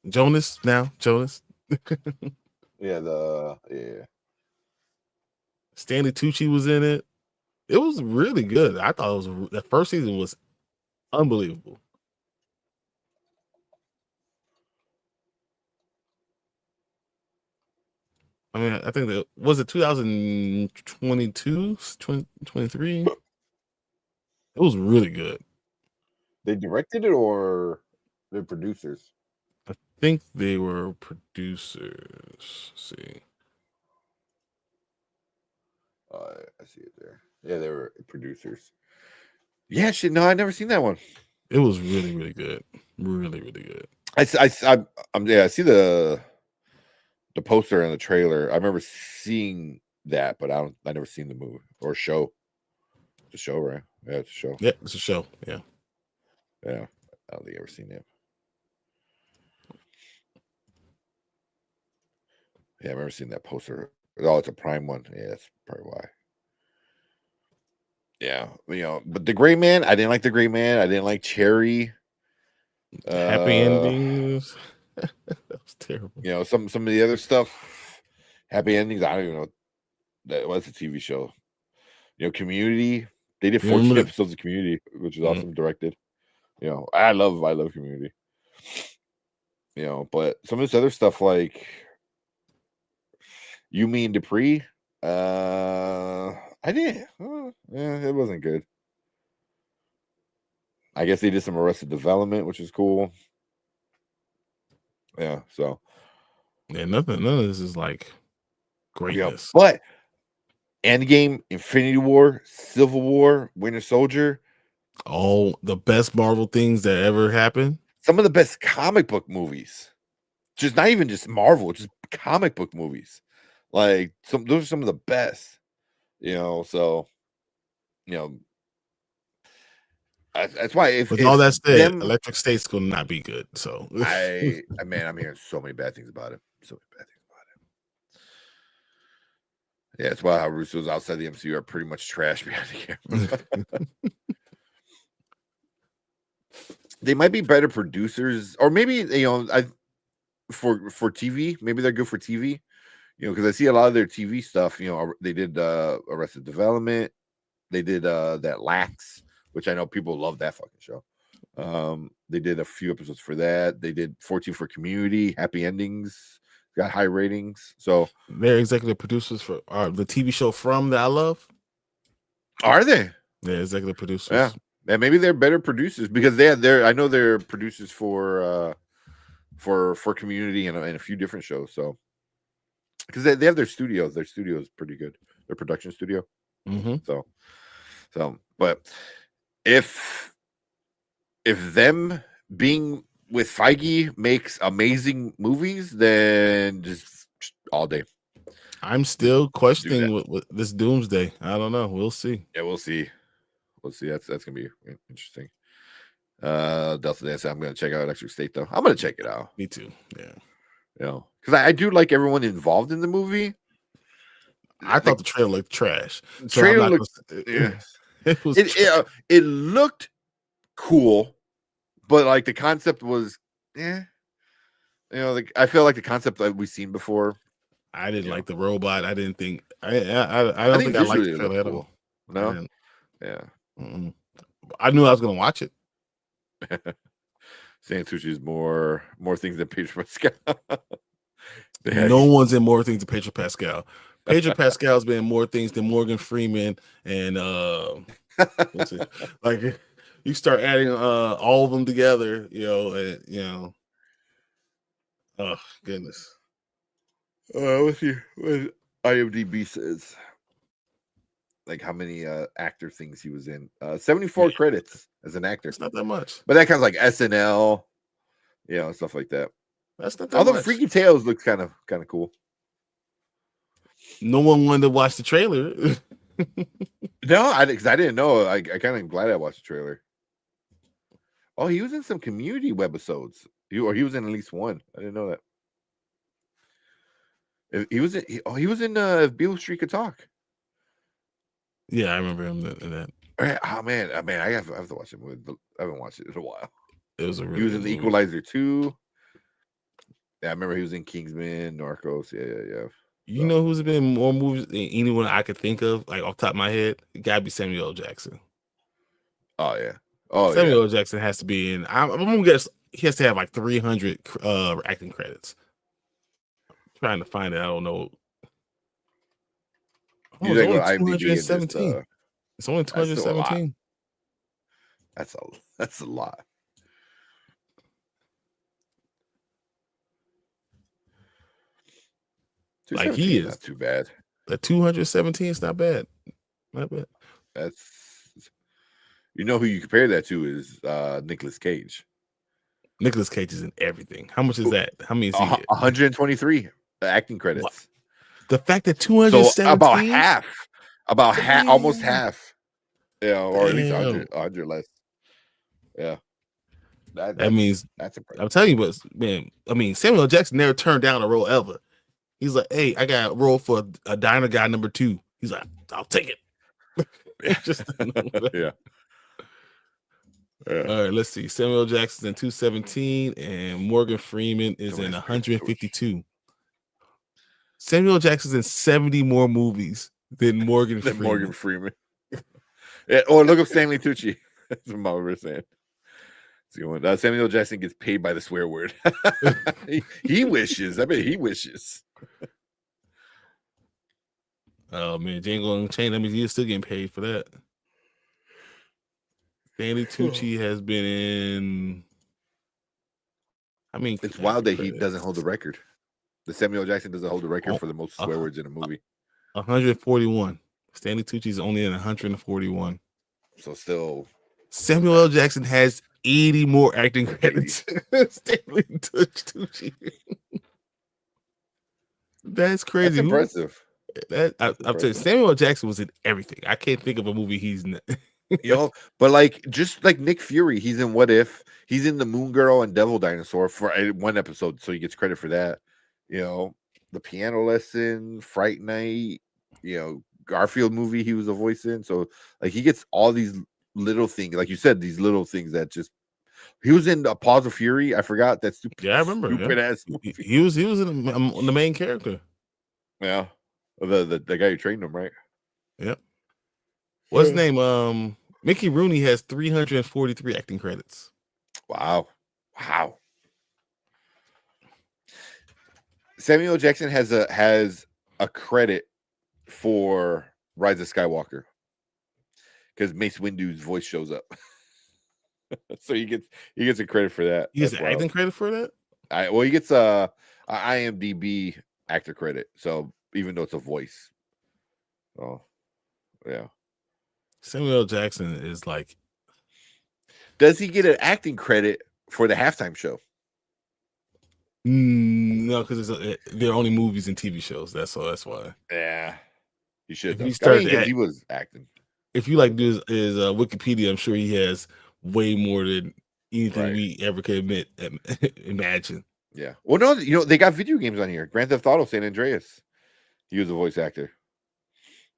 Jonas now. Jonas. Yeah. Stanley Tucci was in it. It was really good. I thought it was the first season was unbelievable. I mean, I think that was it 2022, 2023. It was really good. They directed it or they're producers? I think they were producers. Let's see. I see it there. Yeah, they were producers. Yeah, shit. No, I never seen that one. It was really, really good. Really, really good. I see the poster and the trailer. I remember seeing that, but I never seen the movie or show. The show, right? Yeah, it's a show. Yeah, it's a show. Yeah. Yeah. I don't think I've ever seen that. Yeah, I remember seeing that poster. Oh, it's a Prime one. Yeah, that's probably why. Yeah, but the Gray Man, I didn't like the Gray Man. I didn't like Cherry. Happy endings. That was terrible. Some of the other stuff, happy endings. I don't even know. That was a TV show. Community. They did 14 episodes of Community, which is awesome. Directed. I love Community. But some of this other stuff like You Mean Dupree, I didn't. It wasn't good. I guess they did some Arrested Development, which is cool. Yeah, so none of this is like greatness. But Endgame, Infinity War, Civil War, Winter Soldier, all the best Marvel things that ever happened. Some of the best comic book movies. Just not even just Marvel, just comic book movies. Like those are some of the best. So that's why with all that said, Electric State's gonna not be good. So I'm hearing so many bad things about it. Yeah, that's why how Russo's outside the MCU are pretty much trash behind the camera. They might be better producers, or maybe for TV, maybe they're good for TV. Because I see a lot of their TV stuff. They did Arrested Development. They did that Lax, which I know people love that fucking show. They did a few episodes for that. They did 14 for Community, Happy Endings, got high ratings. So they're executive producers for the TV show From that I love. Are they? They're executive producers. Yeah, maybe they're better producers because I know they're producers for Community and a few different shows. So. Because they have their studio. Their studio is pretty good. Their production studio. Mm-hmm. So, but if them being with Feige makes amazing movies, then just all day. I'm still questioning with this Doomsday. I don't know. We'll see. Yeah, we'll see. That's gonna be interesting. Delta Dance. I'm gonna check out Electric State though. I'm gonna check it out. Me too. Yeah. Because I do like everyone involved in the movie. I thought the trailer looked trash. Trailer looked, it looked cool, but like the concept was, I feel like the concept that we've seen before. I didn't like the robot. I didn't think. I don't think I liked the trailer at all. No. I knew I was gonna watch it. Santucci's more things than Pedro Pascal. No one's in more things than Pedro Pascal. Pedro Pascal's been in more things than Morgan Freeman and like you start adding all of them together, oh goodness. What IMDb says? Like how many actor things he was in? 74 credits as an actor. It's not that much, but that counts like SNL, stuff like that. That's not that Although much. Freaky Tales looks kind of cool. No one wanted to watch the trailer. No, because I didn't know. I kind of glad I watched the trailer. Oh, he was in some Community webisodes. He was in at least one. I didn't know that. He was in If Beale Street Could Talk. Yeah, I remember him in that. Oh man, I have to watch it. I haven't watched it in a while. It was a really he was in The Equalizer 2. Yeah, I remember he was in Kingsman, Narcos. Yeah. You know who's been in more movies than anyone I could think of, like off the top of my head? It gotta be Samuel L. Jackson. Oh yeah. Oh Samuel yeah. L. Jackson has to be in. I'm gonna guess he has to have like 300 acting credits. I'm trying to find it. I don't know. Oh, You it's gotta go only to IMDb and just 217. It's only that's still a lot. 217. That's a lot. Like he is not too bad. The 217 is not bad. Not bad. That's who you compare that to is Nicolas Cage. Nicolas Cage is in everything. How much is that? How many is he? 123 acting credits. What? The fact that 217, so about half, almost half. Yeah, or at least Damn. 100 less. Yeah. That means that's impressive. I'm telling you, but man, I mean, Samuel L. Jackson never turned down a role ever. He's like, hey, I got a role for a diner guy number 2. He's like, I'll take it. Just yeah. All right, let's see. Samuel L. Jackson's in 217, and Morgan Freeman is in 152. Samuel L. Jackson's in 70 more movies than Morgan Freeman. Morgan Freeman. Yeah, or look up Stanley Tucci. That's what Mama was saying. Samuel L. Jackson gets paid by the swear word. he wishes. I mean, he wishes. Oh man, Django Unchained. That means he's still getting paid for that. Stanley Tucci has been in. I mean, it's wild that he doesn't hold the record. The Samuel L. Jackson doesn't hold the record for the most swear words in a movie. 141. Stanley Tucci's only in 141. So still, Samuel L. Jackson has 80 more acting credits. Stanley Tucci. That's crazy. That's impressive. I'm telling you, Samuel L. Jackson was in everything. I can't think of a movie he's not. But just like Nick Fury, he's in What If. He's in The Moon Girl and Devil Dinosaur for one episode, so he gets credit for that. The Piano Lesson, Fright Night, Garfield movie he was a voice in. So like he gets all these little things, like you said, these little things that just. He was in Paws of Fury. I forgot that stupid. Yeah, I remember. Stupid ass movie. He was in the main character. Yeah, the guy who trained him, right? Yep. What's his name? Mickey Rooney has 343 acting credits. Wow. Samuel L. Jackson has a credit for Rise of Skywalker because Mace Windu's voice shows up. So he gets a credit for that. He gets an acting credit for that? He gets a IMDb actor credit. So even though it's a voice. Oh, yeah. Samuel L. Jackson is like. Does he get an acting credit for the halftime show? No, because they're only movies and TV shows. That's why. Yeah, he should. He was acting. If you do his Wikipedia, I'm sure he has way more than anything we ever could imagine. Yeah. Well, no, they got video games on here. Grand Theft Auto San Andreas. He was a voice actor.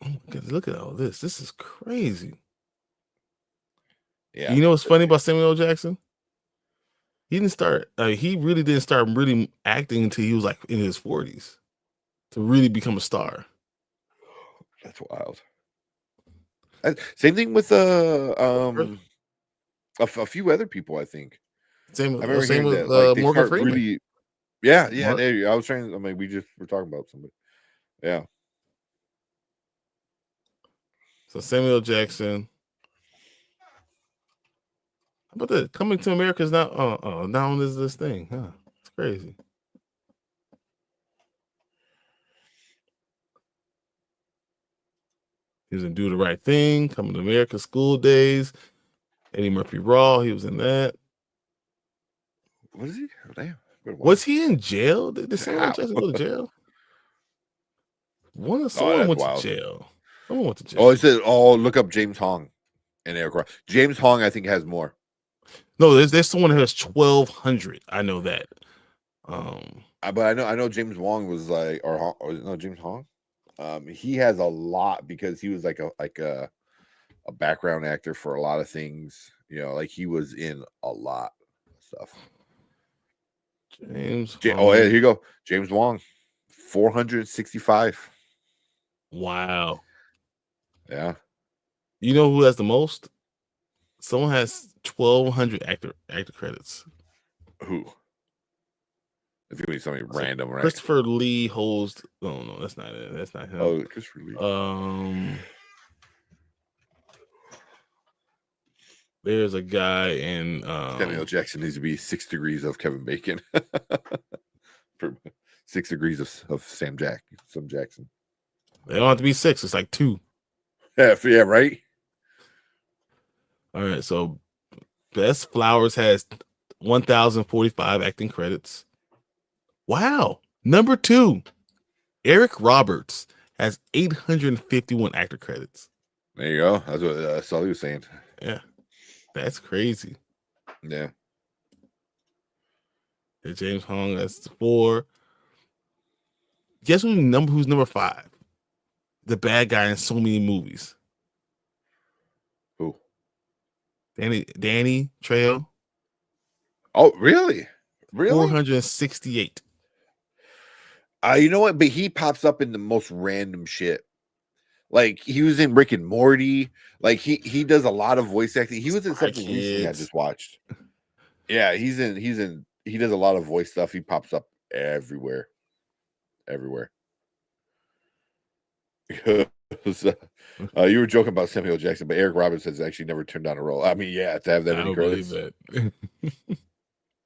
Oh my God, look at all this. This is crazy. Yeah. You know what's funny about Samuel L. Jackson? He didn't start. He really didn't start really acting until he was like in his 40s to really become a star. That's wild. Same thing with a few other people. I think. Same with Morgan Freeman. Really, yeah. There you go. I was trying. I mean, we just were talking about somebody. Yeah. So Samuel L. Jackson. How about that? Coming to America is not. Now is this thing? Huh? It's crazy. He was in Do the Right Thing, Coming to America, School Days, Eddie Murphy Raw. He was in that. What is he? Damn. Was he in jail? Did Samuel L. Jackson go to jail? Someone went to jail. Someone went to jail. Oh, it said, look up James Hong and Eric. James Hong, I think, has more. No, there's someone who has 1,200. I know that. But I know James Wong was like, or no, James Hong. He has a lot because he was like a background actor for a lot of things. Like he was in a lot of stuff. James. Oh, yeah, Hong. here you go. James Wong, 465. Wow. Yeah. You know who has the most? Someone has 1,200 actor credits. Who? If you want something random, right? Christopher Lee holds. Oh no, that's not it. That's not him. Oh, Christopher Lee. There's a guy in Samuel Jackson needs to be 6 degrees of Kevin Bacon. 6 degrees of Sam Jackson. They don't have to be 6. It's like 2. Yeah, right. All right, so Best Flowers has 1,045 acting credits. Wow. Number 2, Eric Roberts has 851 actor credits. There you go. That's what Sully was saying. Yeah, that's crazy. Yeah. And James Hong, that's 4. Guess who's number 5? The bad guy in so many movies. Who? Danny Trejo. Oh, really? 468. You know what? But he pops up in the most random shit. Like he was in Rick and Morty. Like he does a lot of voice acting. He was in something recently I just watched. Yeah, he does a lot of voice stuff. He pops up everywhere. You were joking about Samuel Jackson, but Eric Roberts has actually never turned down a role. I mean, yeah, to have that many credits.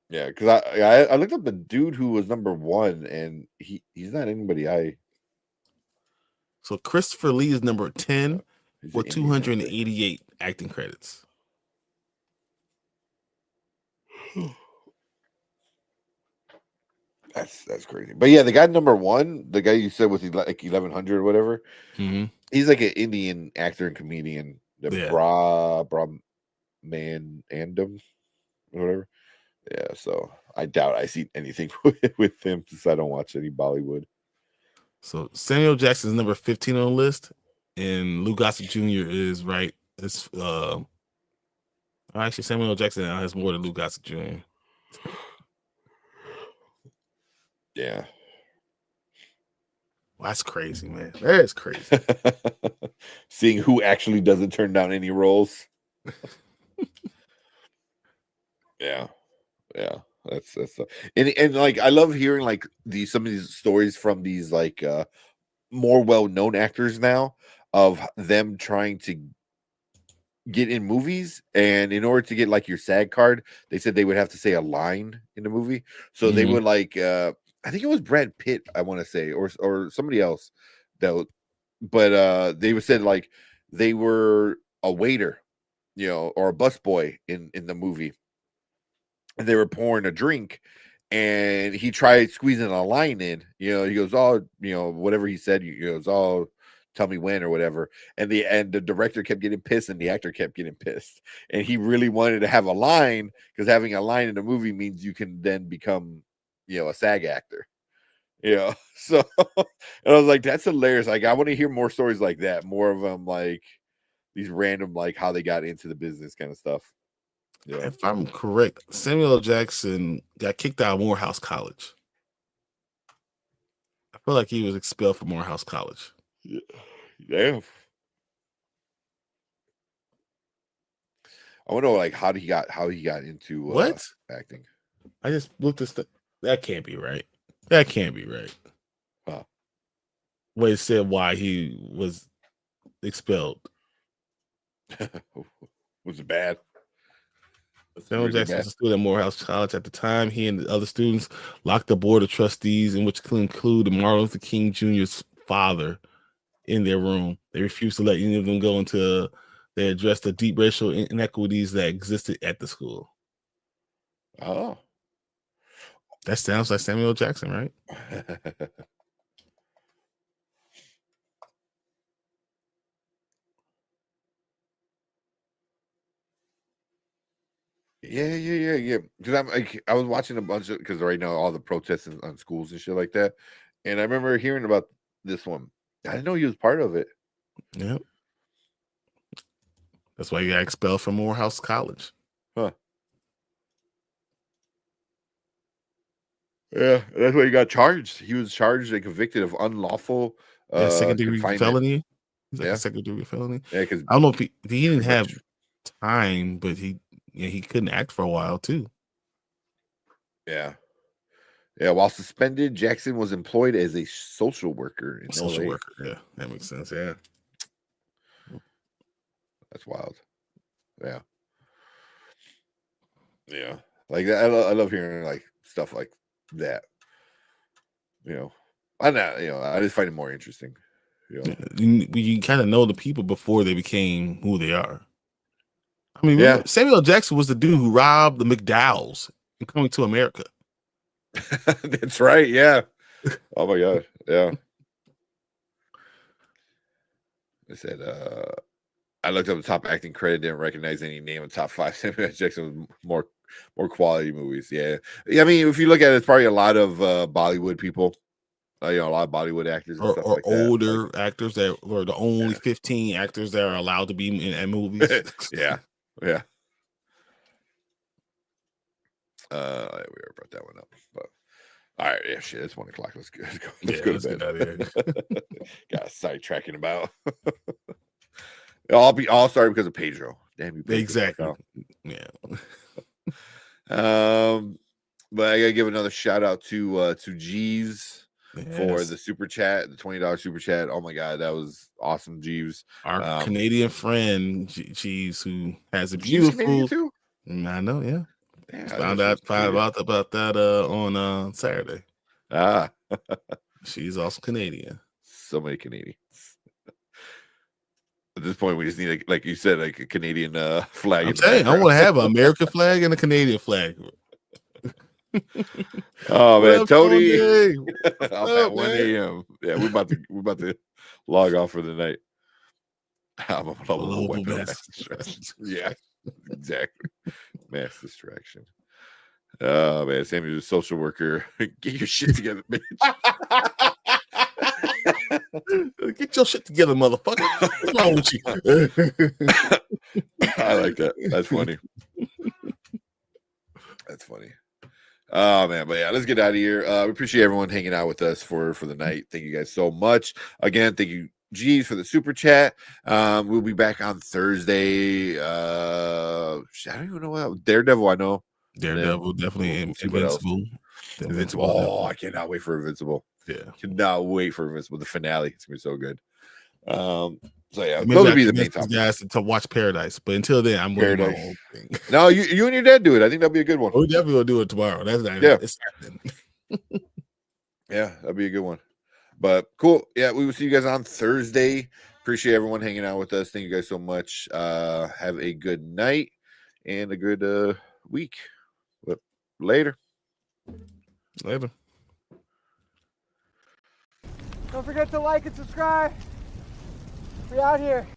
Yeah, because I looked up the dude who was number 1, and he's not anybody So Christopher Lee is number 10 he's with an Indian, I think. 288 acting credits. That's crazy. But yeah, the guy number 1, the guy you said with like 1,100 or whatever, he's like an Indian actor and comedian. Brahman Andam or whatever. Yeah, so I doubt I see anything with him since I don't watch any Bollywood. So Samuel Jackson is number 15 on the list, and Lou Gossett Jr. is right. It's actually Samuel Jackson now has more than Lou Gossett Jr. Yeah. Well, that's crazy, man. That is crazy. Seeing who actually doesn't turn down any roles. Yeah. That's and like I love hearing like some of these stories from these like more well-known actors now of them trying to get in movies, and in order to get like your SAG card, they said they would have to say a line in the movie. So they would like I think it was Brad Pitt, I want to say, or somebody else but they said like they were a waiter, or a busboy in the movie. And they were pouring a drink, and he tried squeezing a line in. He goes, "Oh, whatever he said." He goes, "Oh, tell me when," or whatever. And the director kept getting pissed, and the actor kept getting pissed. And he really wanted to have a line, because having a line in a movie means you can then become, a SAG actor. So and I was like, that's hilarious. Like, I want to hear more stories like that, more of them, like these random, like how they got into the business kind of stuff. Yeah. If I'm correct, Samuel Jackson got kicked out of Morehouse College. I feel like he was expelled from Morehouse College. Yeah. I wonder like how he got into what acting. I just looked at stuff. That can't be right. That can't be right. Huh. Well, it said why he was expelled. Was it bad? Samuel Jackson was a student at Morehouse College at the time. He and the other students locked the board of trustees, in which included Martin Luther King Jr.'s father, in their room. They refused to let any of them go until they addressed the deep racial inequities that existed at the school. Oh. That sounds like Samuel Jackson, right? Yeah. Because I was watching a bunch of, because right now all the protests on schools and shit like that, and I remember hearing about this one. I didn't know he was part of it. Yep. That's why he got expelled from Morehouse College. Huh. Yeah, that's why he got charged. He was charged and convicted of unlawful second degree confinement. felony. He's like Yeah. a second degree felony. Yeah, because I don't know if he didn't pretty have much. time, but he couldn't act for a while too. Yeah. While suspended, Jackson was employed as a social worker in Social LA. worker. Yeah, that makes sense. Yeah. That's wild. Yeah. Yeah. Like I love hearing like stuff like that. I'm not, I just find it more interesting. You kind of know the people before they became who they are. I mean, Yeah. Samuel L. Jackson was the dude who robbed the McDowells in Coming to America. That's right. Yeah. Oh my God. Yeah. I said, I looked up the top acting credit, didn't recognize any name in the top 5. Samuel L. Jackson was more quality movies. Yeah. I mean, if you look at it, it's probably a lot of Bollywood people. A lot of Bollywood actors and stuff or like that. older actors that were the only 15 actors that are allowed to be in movies. Yeah. We already brought that one up. But all right, yeah, shit. It's 1 o'clock. Let's go. Let's go to bed. Get out of here. Got sidetracking about. I'll start because of Pedro. Damn you, Pedro. Exactly. Yeah. But I gotta give another shout out to Jeeves. For Yes. the super chat, the $20 super chat. Oh my God, that was awesome, Jeeves. Our Canadian friend, Cheese, who has a Jeeves beautiful. Canadian too? I know, yeah. Yeah, Found out about that on Saturday. She's also Canadian. So many Canadians. At this point, we just need, like you said, like a Canadian flag. I'm saying, I want to have an American flag and a Canadian flag. Oh man, Tony. Up, at 1 a.m. Yeah, we're about to log off for the night. I'm a global mass distraction. Yeah, exactly. Mass distraction. Oh man, Sammy's a social worker. Get your shit together, bitch. Get your shit together, motherfucker. What's wrong with you? I like that. That's funny. That's funny. Oh man, but yeah, let's get out of here. We appreciate everyone hanging out with us for the night. Thank you guys so much. Again, thank you, G's, for the super chat. We'll be back on Thursday. I don't even know what Daredevil. I know Daredevil, definitely Invincible. Invincible. Oh, I cannot wait for Invincible. Yeah, cannot wait for Invincible. The finale. It's gonna be so good. So yeah, maybe those will be the main topics. topics. Guys to watch Paradise, but until then, I'm going to do my own thing. No, you and your dad do it. I think that'll be a good one. We definitely will do it tomorrow. That's not, yeah, it's happening. Yeah, that'd be a good one. But cool. Yeah, we will see you guys on Thursday. Appreciate everyone hanging out with us. Thank you guys so much. Have a good night and a good week. But later. Later. Don't forget to like and subscribe. We out here.